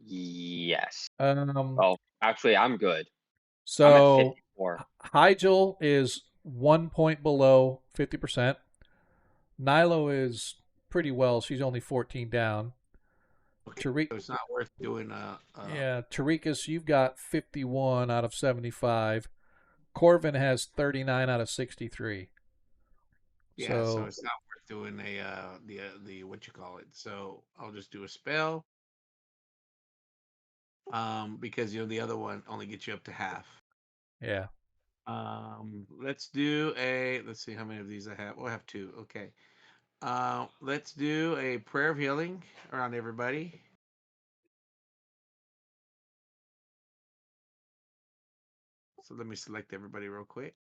Speaker 1: Yes.
Speaker 5: Um,
Speaker 1: Oh, actually, I'm good. I'm at
Speaker 5: so
Speaker 1: 54.
Speaker 5: Hygel is 1 point below 50%. Nilo is pretty well. She's only 14 down.
Speaker 6: Okay,
Speaker 5: Tariq,
Speaker 6: so it's not worth doing.
Speaker 5: yeah, Tariqus, you've got 51 out of 75. Corvin has 39 out of 63.
Speaker 6: Yeah, so
Speaker 5: So
Speaker 6: it's not worth doing the what you call it. So I'll just do a spell. Because the other one only gets you up to half.
Speaker 5: yeah.
Speaker 6: Let's see how many of these I have. We'll have two. Okay. Let's do a prayer of healing around everybody. So let me select everybody real quick.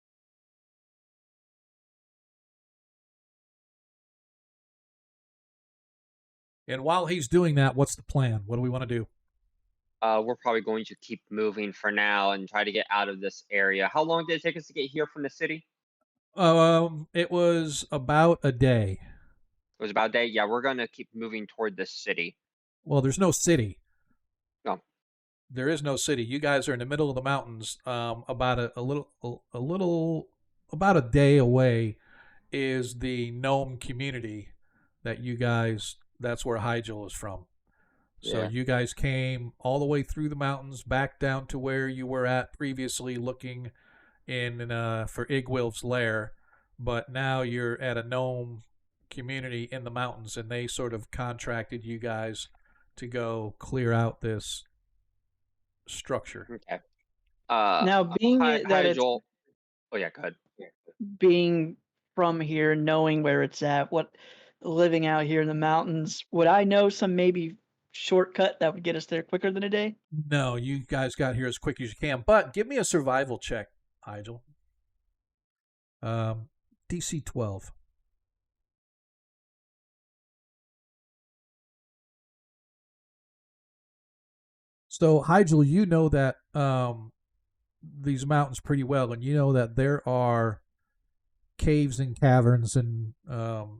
Speaker 5: And while he's doing that, what's the plan? What do we want to do?
Speaker 1: We're probably going to keep moving for now and try to get out of this area. How long did it take us to get here from the city?
Speaker 5: It was about a day.
Speaker 1: It was about a day. Yeah, we're gonna keep moving toward the city.
Speaker 5: Well, there's no city.
Speaker 1: No.
Speaker 5: There is no city. You guys are in the middle of the mountains. About about a day away is the gnome community that you guys. That's where Hygel is from. So
Speaker 1: Yeah.
Speaker 5: you guys came all the way through the mountains back down to where you were at previously, looking in for Igwilf's lair, but now you're at a gnome community in the mountains, and they sort of contracted you guys to go clear out this structure.
Speaker 1: Okay.
Speaker 4: Now, being
Speaker 1: Hi,
Speaker 4: that
Speaker 1: hi,
Speaker 4: it's
Speaker 1: Joel. Oh yeah, go ahead.
Speaker 4: being from here, knowing where it's at, what living out here in the mountains, would I know some maybe shortcut that would get us there quicker than a day?
Speaker 5: No, you guys got here as quick as you can, but give me a survival check, Hygel. DC 12. So, Hygel, you know that these mountains pretty well, and you know that there are caves and caverns and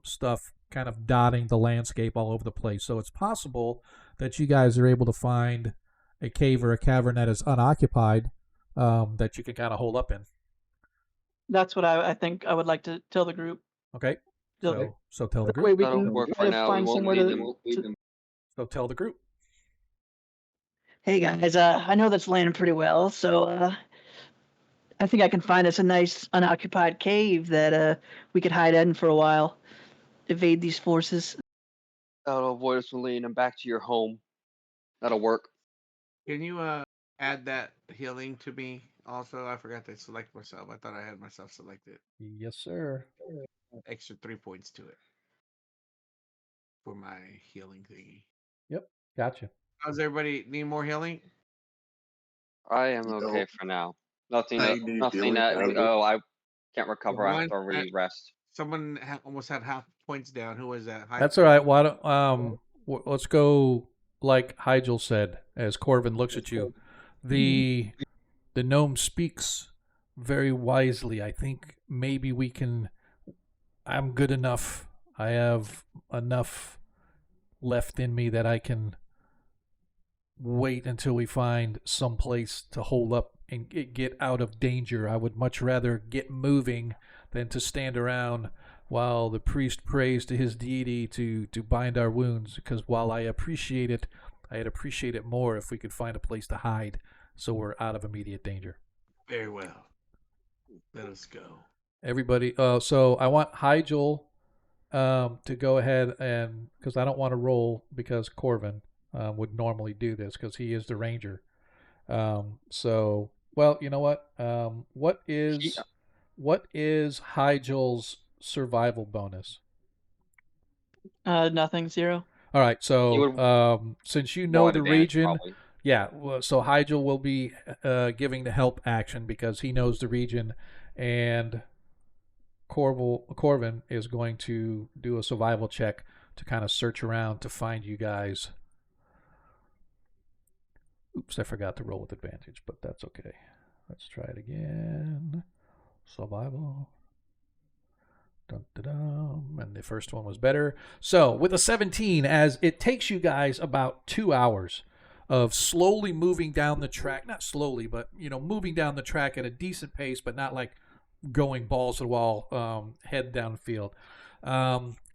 Speaker 5: stuff kind of dotting the landscape all over the place. So it's possible that you guys are able to find a cave or a cavern that is unoccupied that you can kind of hold up in.
Speaker 4: That's what I think I would like to tell the group.
Speaker 5: Okay. So tell the
Speaker 4: That way
Speaker 5: group.
Speaker 4: we
Speaker 1: That'll
Speaker 4: can
Speaker 1: work
Speaker 4: try
Speaker 1: for
Speaker 4: to
Speaker 1: now. We
Speaker 4: find
Speaker 1: won't
Speaker 4: somewhere
Speaker 1: lead them.
Speaker 5: So tell the group.
Speaker 4: Hey guys, I know that's landing pretty well, so I think I can find us a nice unoccupied cave that we could hide in for a while, evade these forces.
Speaker 1: That'll avoid us from leading them back to your home. That'll work.
Speaker 6: Can you add that healing to me? Also, I forgot to select myself. I thought I had myself selected.
Speaker 5: Yes, sir.
Speaker 6: Extra 3 points to it for my healing thingy.
Speaker 5: Yep. Gotcha.
Speaker 6: How's everybody? Need more healing?
Speaker 1: I am okay for now. Nothing.
Speaker 3: I need
Speaker 1: Nothing
Speaker 3: healing
Speaker 1: that.
Speaker 3: badly.
Speaker 1: I can't recover
Speaker 6: One
Speaker 1: after we rest.
Speaker 6: Someone almost had half points down. Who was that?
Speaker 5: That's all right. Why don't let's go like Hygel said as Corvin looks at you. The gnome speaks very wisely. I think maybe we can. I'm good enough. I have enough left in me that I can wait until we find some place to hold up and get out of danger. I would much rather get moving than to stand around while the priest prays to his deity to bind our wounds. Because while I appreciate it, I'd appreciate it more if we could find a place to hide so we're out of immediate danger.
Speaker 6: Very well. Let us go.
Speaker 5: Everybody, so I want Hygel to go ahead and, because I don't want to roll because Corvin would normally do this because he is the ranger. So, well, you know what? What is Hygel's survival bonus?
Speaker 4: Nothing, 0.
Speaker 5: All right,
Speaker 1: He
Speaker 5: so
Speaker 1: would
Speaker 5: since you
Speaker 1: more
Speaker 5: know the
Speaker 1: advantage,
Speaker 5: region,
Speaker 1: probably.
Speaker 5: yeah, so Hygel will be giving the help action because he knows the region, and Corvin is going to do a survival check to kind of search around to find you guys. Oops, I forgot to roll with advantage, but that's okay. Let's try it again. Survival. Dun, dun, dun. And the first one was better. So with a 17, as it takes you guys about 2 hours of slowly moving down the track, not slowly, but moving down the track at a decent pace, but not like going balls to the wall, head downfield.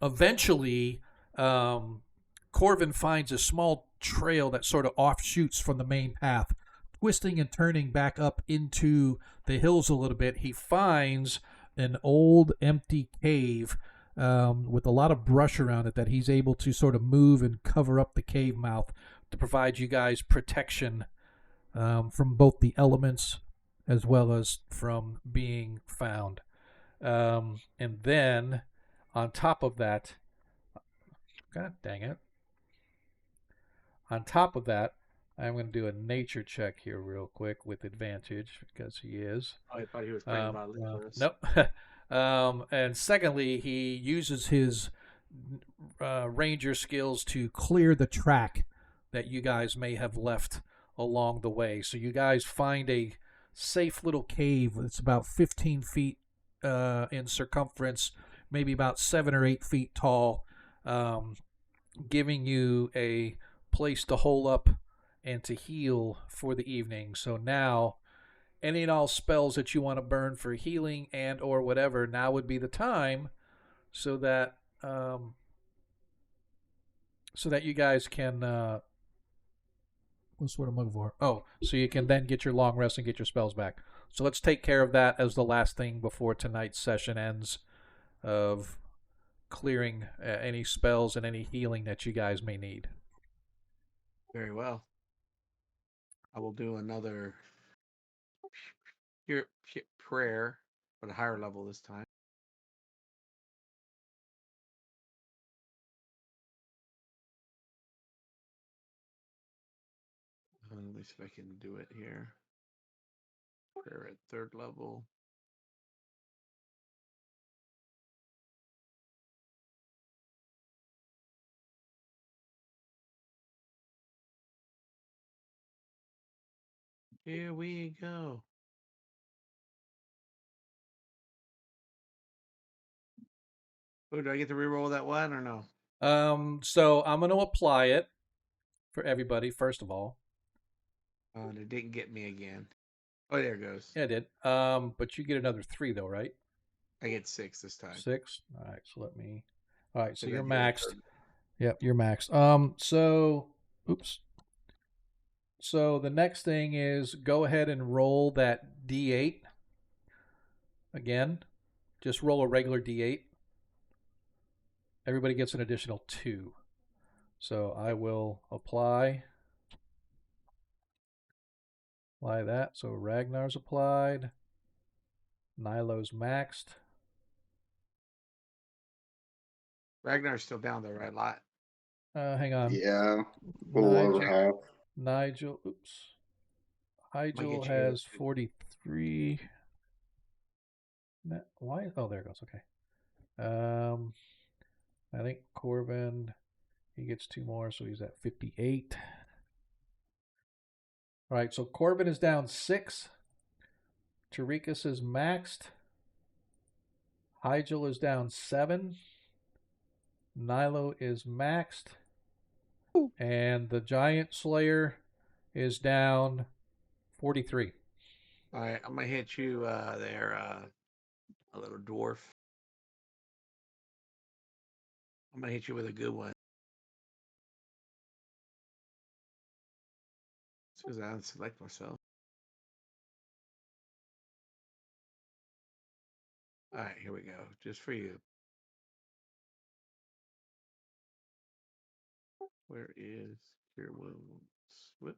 Speaker 5: Eventually, Corvin finds a small trail that sort of offshoots from the main path, twisting and turning back up into the hills a little bit. He finds an old empty cave with a lot of brush around it that he's able to sort of move and cover up the cave mouth to provide you guys protection from both the elements as well as from being found. And then on top of that, God dang it. On top of that, I'm going to do a nature check here real quick with advantage because he is.
Speaker 6: Oh, I thought he was playing violin for us.
Speaker 5: Nope. And secondly, he uses his ranger skills to clear the track that you guys may have left along the way. So you guys find a safe little cave that's about 15 feet in circumference, maybe about 7 or 8 feet tall, giving you a place to hole up and to heal for the evening. So now, any and all spells that you want to burn for healing and or whatever, now would be the time, so that you guys can. What's what I'm looking for? Oh, so you can then get your long rest and get your spells back. So let's take care of that as the last thing before tonight's session ends, of clearing any spells and any healing that you guys may need.
Speaker 6: Very well. I will do another prayer at a higher level this time. Let me see if I can do it here. Prayer at 3rd level. Here we go. Oh, do I get to reroll that one or no?
Speaker 5: So I'm going to apply it for everybody first of all.
Speaker 6: And it didn't get me again. Oh, there it goes.
Speaker 5: Yeah, it did. But you get another 3 though, right?
Speaker 6: I get 6 this time.
Speaker 5: 6. All right. So let me. All right. So
Speaker 6: And
Speaker 5: you're
Speaker 6: then you're
Speaker 5: maxed.
Speaker 6: third.
Speaker 5: Yep, you're maxed. So, oops. So the next thing is go ahead and roll that D8 again. Just roll a regular D8. Everybody gets an additional 2. So I will apply that. So Ragnar's applied. Nilo's maxed.
Speaker 6: Ragnar's still down there, right? A lot.
Speaker 5: Hang on.
Speaker 3: Yeah, a little over half.
Speaker 5: Nigel, oops. Nigel has 43. Why? Oh, there it goes. Okay. I think Corbin, he gets 2 more, so he's at 58. All right, so Corbin is down 6. Tarikas is maxed. Hygel is down 7. Nilo is maxed. And the Giant Slayer is down 43.
Speaker 6: All right, I'm going to hit you there, a little dwarf. I'm going to hit you with a good one. As soon as I unselect myself. All right, here we go. Just for you. Where is Cure Wounds? Whoop.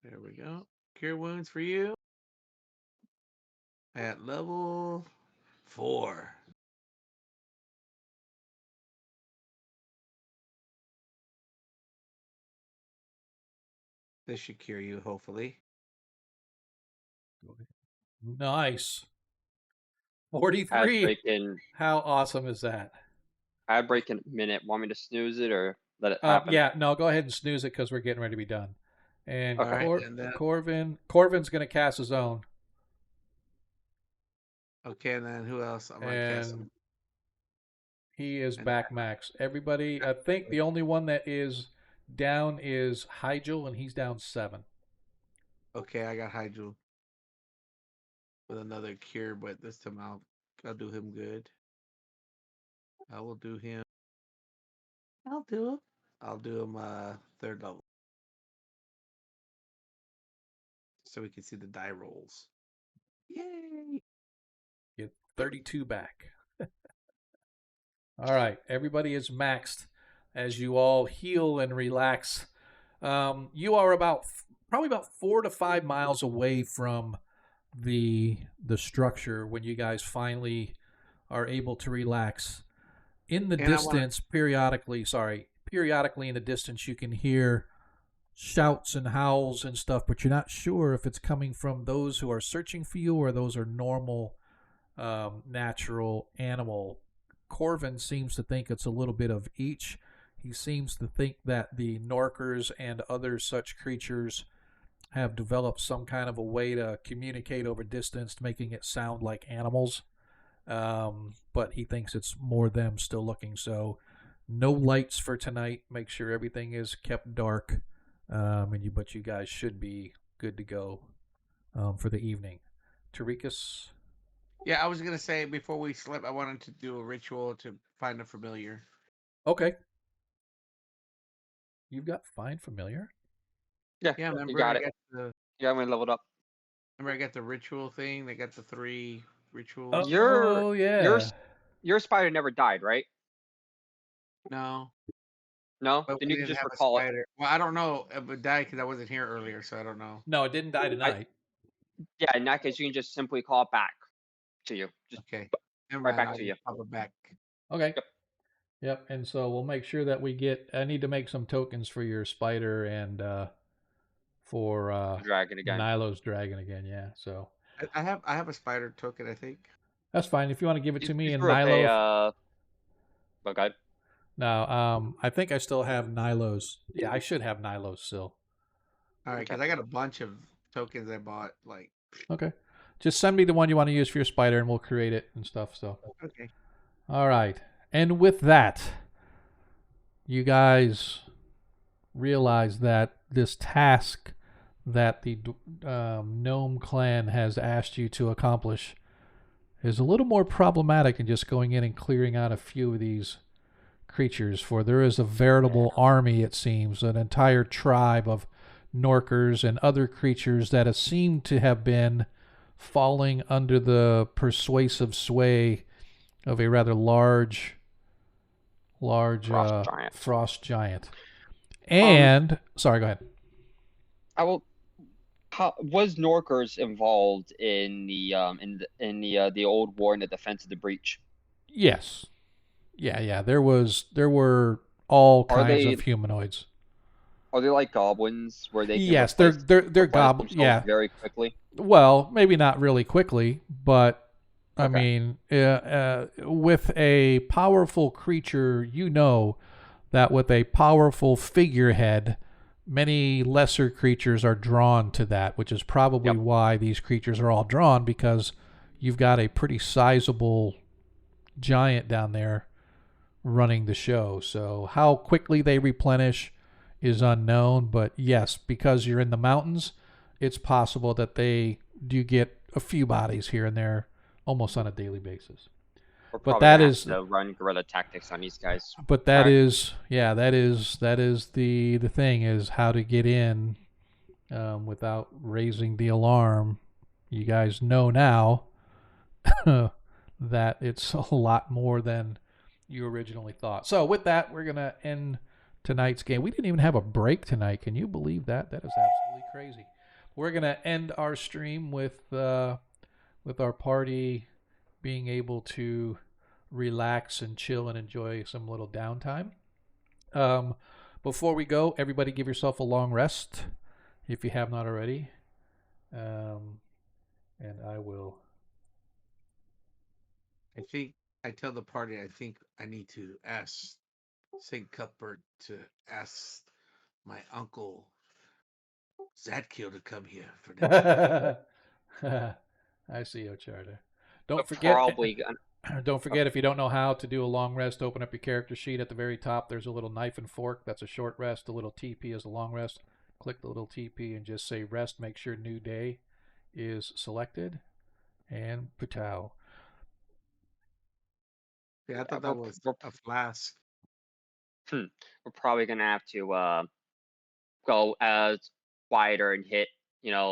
Speaker 6: There we go. Cure Wounds for you. At level 4. This should cure you, hopefully.
Speaker 5: Nice. 43. How awesome is that?
Speaker 1: I break in a minute. Want me to snooze it or let it happen?
Speaker 5: Yeah, no, go ahead and snooze it because we're getting ready to be done. And
Speaker 1: Okay.
Speaker 5: Corvin's going to cast his own.
Speaker 6: Okay, and then who else? I'm gonna cast him.
Speaker 5: And he is
Speaker 6: And
Speaker 5: back max. Everybody, I think the only one that is down is Hygel, and he's down 7.
Speaker 6: okay, I got Hydro with another cure, but this time I'll do him good. I will do him. I'll do him 3rd level, so we can see the die rolls. Yay!
Speaker 5: Get 32 back. All right, everybody is maxed as you all heal and relax. You are probably about 4 to 5 miles away from the structure when you guys finally are able to relax. In the
Speaker 6: And I want
Speaker 5: distance, periodically in the distance, you can hear shouts and howls and stuff, but you're not sure if it's coming from those who are searching for you or those are normal, natural animal. Corvin seems to think it's a little bit of each. He seems to think that the Norkers and other such creatures have developed some kind of a way to communicate over distance, making it sound like animals. But he thinks it's more them still looking. So, no lights for tonight. Make sure everything is kept dark. But you guys should be good to go for the evening. Tarikas?
Speaker 6: Yeah, I was gonna say before we sleep, I wanted to do a ritual to find a familiar.
Speaker 5: Okay. You've got Find Familiar?
Speaker 1: Yeah,
Speaker 6: Yeah,
Speaker 1: you
Speaker 6: remember
Speaker 1: got
Speaker 6: I
Speaker 1: it.
Speaker 6: got the
Speaker 1: Yeah, I'm gonna level it up.
Speaker 6: ritual thing. They got the 3 rituals.
Speaker 1: Your
Speaker 5: Oh,
Speaker 1: your
Speaker 5: yeah.
Speaker 1: s- your spider never died, right?
Speaker 6: No,
Speaker 1: No,
Speaker 6: but
Speaker 1: then
Speaker 6: we
Speaker 1: you can
Speaker 6: didn't
Speaker 1: just
Speaker 6: have a
Speaker 1: recall it.
Speaker 6: spider. Well, I don't know if it died because I wasn't here earlier, so I don't know.
Speaker 5: No, it didn't die
Speaker 1: I
Speaker 5: tonight.
Speaker 1: Yeah, in that case, you can just simply call it back to you, just
Speaker 6: Okay, never
Speaker 1: right
Speaker 6: mind.
Speaker 1: back
Speaker 6: I'll
Speaker 1: to you.
Speaker 6: just pop it back.
Speaker 5: Okay.
Speaker 1: Yep,
Speaker 5: Yep. And so we'll make sure that I need to make some tokens for your spider and for
Speaker 1: dragon again.
Speaker 5: Nilo's dragon again. Yeah. So
Speaker 6: I have a spider token. I think.
Speaker 5: that's fine. If you want to give it to me
Speaker 1: You
Speaker 5: and
Speaker 1: threw up
Speaker 5: Nilo.
Speaker 1: okay.
Speaker 5: No, I think I still have Nilo's. Yeah, I should have Nilo's still.
Speaker 6: All right,
Speaker 1: Okay.
Speaker 6: because I got a bunch of tokens I bought. Like,
Speaker 5: Okay. Just send me the one you want to use for your spider and we'll create it and stuff. So,
Speaker 6: okay,
Speaker 5: all right. And with that, you guys realize that this task that the gnome clan has asked you to accomplish is a little more problematic than just going in and clearing out a few of these creatures, for there is a veritable army, it seems, an entire tribe of Norkers and other creatures that have seemed to have been falling under the persuasive sway of a rather large
Speaker 1: Frost giant.
Speaker 5: frost giant.
Speaker 1: Um,
Speaker 5: And sorry, go ahead.
Speaker 1: I will. How was Norkers involved in the old war in the defense of the breach?
Speaker 5: Yes, yeah. There were all
Speaker 1: Are
Speaker 5: kinds
Speaker 1: they
Speaker 5: of humanoids.
Speaker 1: are they like goblins where they can
Speaker 5: Yes, they're
Speaker 1: replenish
Speaker 5: goblin.
Speaker 1: themselves
Speaker 5: Yeah,
Speaker 1: very quickly?
Speaker 5: well, maybe not really quickly, but I
Speaker 1: Okay.
Speaker 5: mean, with a powerful creature, you know that with a powerful figurehead, many lesser creatures are drawn to that, which is probably
Speaker 1: Yep.
Speaker 5: why these creatures are all drawn, because you've got a pretty sizable giant down there running the show. So how quickly they replenish is unknown, but yes, because you're in the mountains, it's possible that they do get a few bodies here and there almost on a daily basis.
Speaker 1: We're
Speaker 5: But
Speaker 1: probably
Speaker 5: that
Speaker 1: gonna
Speaker 5: is
Speaker 1: have to run guerrilla tactics on these guys.
Speaker 5: that
Speaker 1: Alright.
Speaker 5: is the thing, is how to get in without raising the alarm. You guys know now that it's a lot more than you originally thought. So with that, we're gonna end tonight's game. We didn't even have a break tonight. Can you believe that? That is absolutely crazy. We're gonna end our stream with our party being able to relax and chill and enjoy some little downtime. Um, before we go, everybody give yourself a long rest if you have not already. And I will.
Speaker 6: I think I tell the party. I think I need to ask Saint Cuthbert to ask my uncle Zadkiel to come here for next week.
Speaker 5: I see, Ocharter. Don't forget.
Speaker 1: Probably gonna.
Speaker 5: Don't forget, if you don't know how to do a long rest, open up your character sheet at the very top. There's a little knife and fork. That's a short rest. A little TP is a long rest. Click the little TP and just say rest. Make sure new day is selected. And Putao.
Speaker 6: Yeah, I thought that was a flask.
Speaker 1: We're probably gonna have to go as quieter and hit,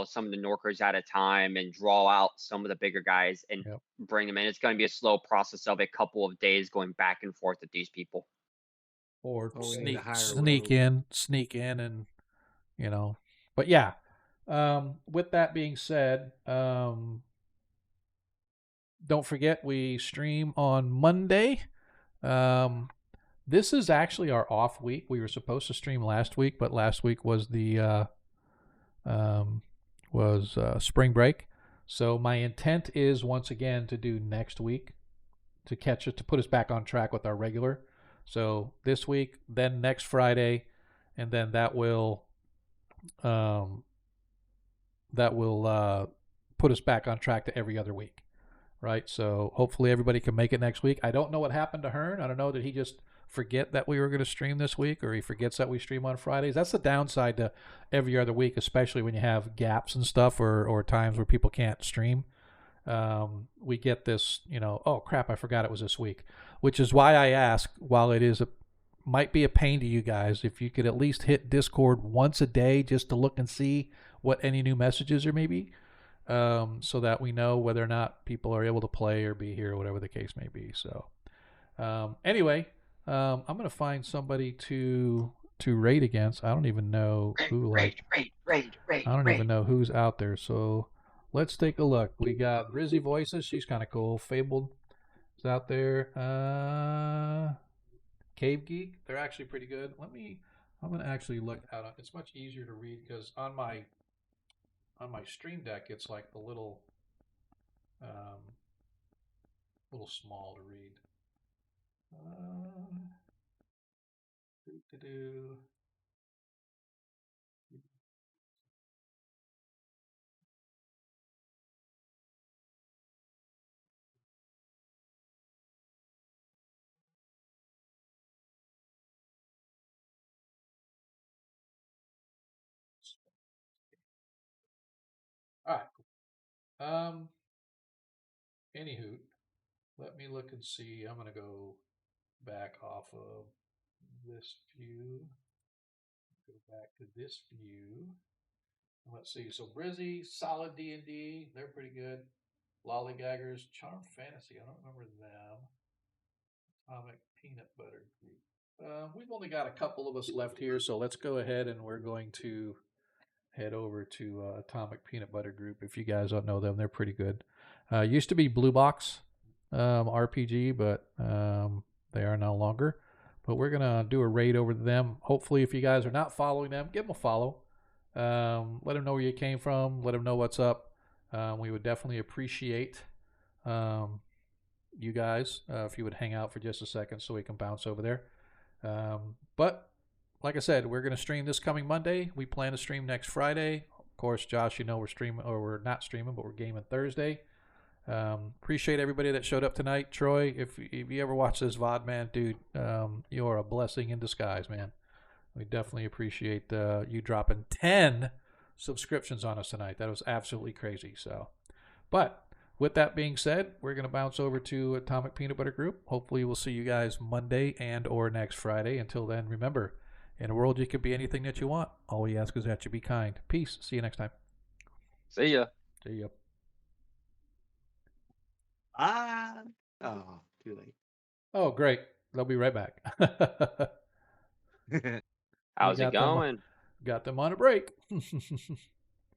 Speaker 1: some of the Norkers at a time and draw out some of the bigger guys and
Speaker 5: Yep.
Speaker 1: bring them in. It's going to be a slow process of a couple of days going back and forth with these people.
Speaker 5: Or
Speaker 6: we need a higher
Speaker 5: sneak in, and But yeah, with that being said, don't forget we stream on Monday. This is actually our off week. We were supposed to stream last week, but last week was the spring break. So my intent is once again to do next week to put us back on track with our regular. So this week, then next Friday, and then that will put us back on track to every other week, right? So hopefully everybody can make it next week. I don't know what happened to Hearn. I don't know, did he just forget that we were going to stream this week, or he forgets that we stream on Fridays? That's the downside to every other week, especially when you have gaps and stuff, or times where people can't stream. We get this, oh crap, I forgot it was this week, which is why I ask, while it might be a pain to you guys, if you could at least hit Discord once a day just to look and see what any new messages there may be, so that we know whether or not people are able to play or be here or whatever the case may be. So anyway, I'm going to find somebody to raid against. I don't even know who,
Speaker 1: raid.
Speaker 5: I don't even know who's out there. So let's take a look. We got Rizzy Voices. She's kind of cool. Fabled is out there. Cave Geek. They're actually pretty good. I'm going to actually look out. It's much easier to read because on my Stream Deck, it's like the little small to read. All right. Anywho, let me look and see. I'm gonna go back off of this view. Go back to this view. Let's see. So Brizzy, Solid D&D, they're pretty good. Lollygaggers, Charm Fantasy, I don't remember them. Atomic Peanut Butter Group. We've only got a couple of us left here, so let's go ahead and we're going to head over to Atomic Peanut Butter Group. If you guys don't know them, they're pretty good. Used to be Blue Box RPG, but they are no longer. But we're going to do a raid over to them. Hopefully, if you guys are not following them, give them a follow. Let them know where you came from. Let them know what's up. We would definitely appreciate you guys if you would hang out for just a second so we can bounce over there. But like I said, we're going to stream this coming Monday. We plan to stream next Friday. Of course, Josh, we're streaming, or we're not streaming, but we're gaming Thursday. Appreciate everybody that showed up tonight. Troy, if you ever watch this VOD, man, dude, you are a blessing in disguise, man. We definitely appreciate you dropping 10 subscriptions on us tonight. That was absolutely crazy. So, but with that being said, we're going to bounce over to Atomic Peanut Butter Group. Hopefully we'll see you guys Monday and or next Friday. Until then, remember, in a world you can be anything that you want. All we ask is that you be kind. Peace. See you next time.
Speaker 1: See ya.
Speaker 5: See ya.
Speaker 6: Oh, too late.
Speaker 5: Oh, great. They'll be right back.
Speaker 1: How's it going?
Speaker 5: Got them on a break.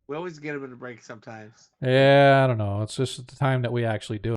Speaker 6: We always get them in a break sometimes.
Speaker 5: Yeah, I don't know. It's just the time that we actually do it.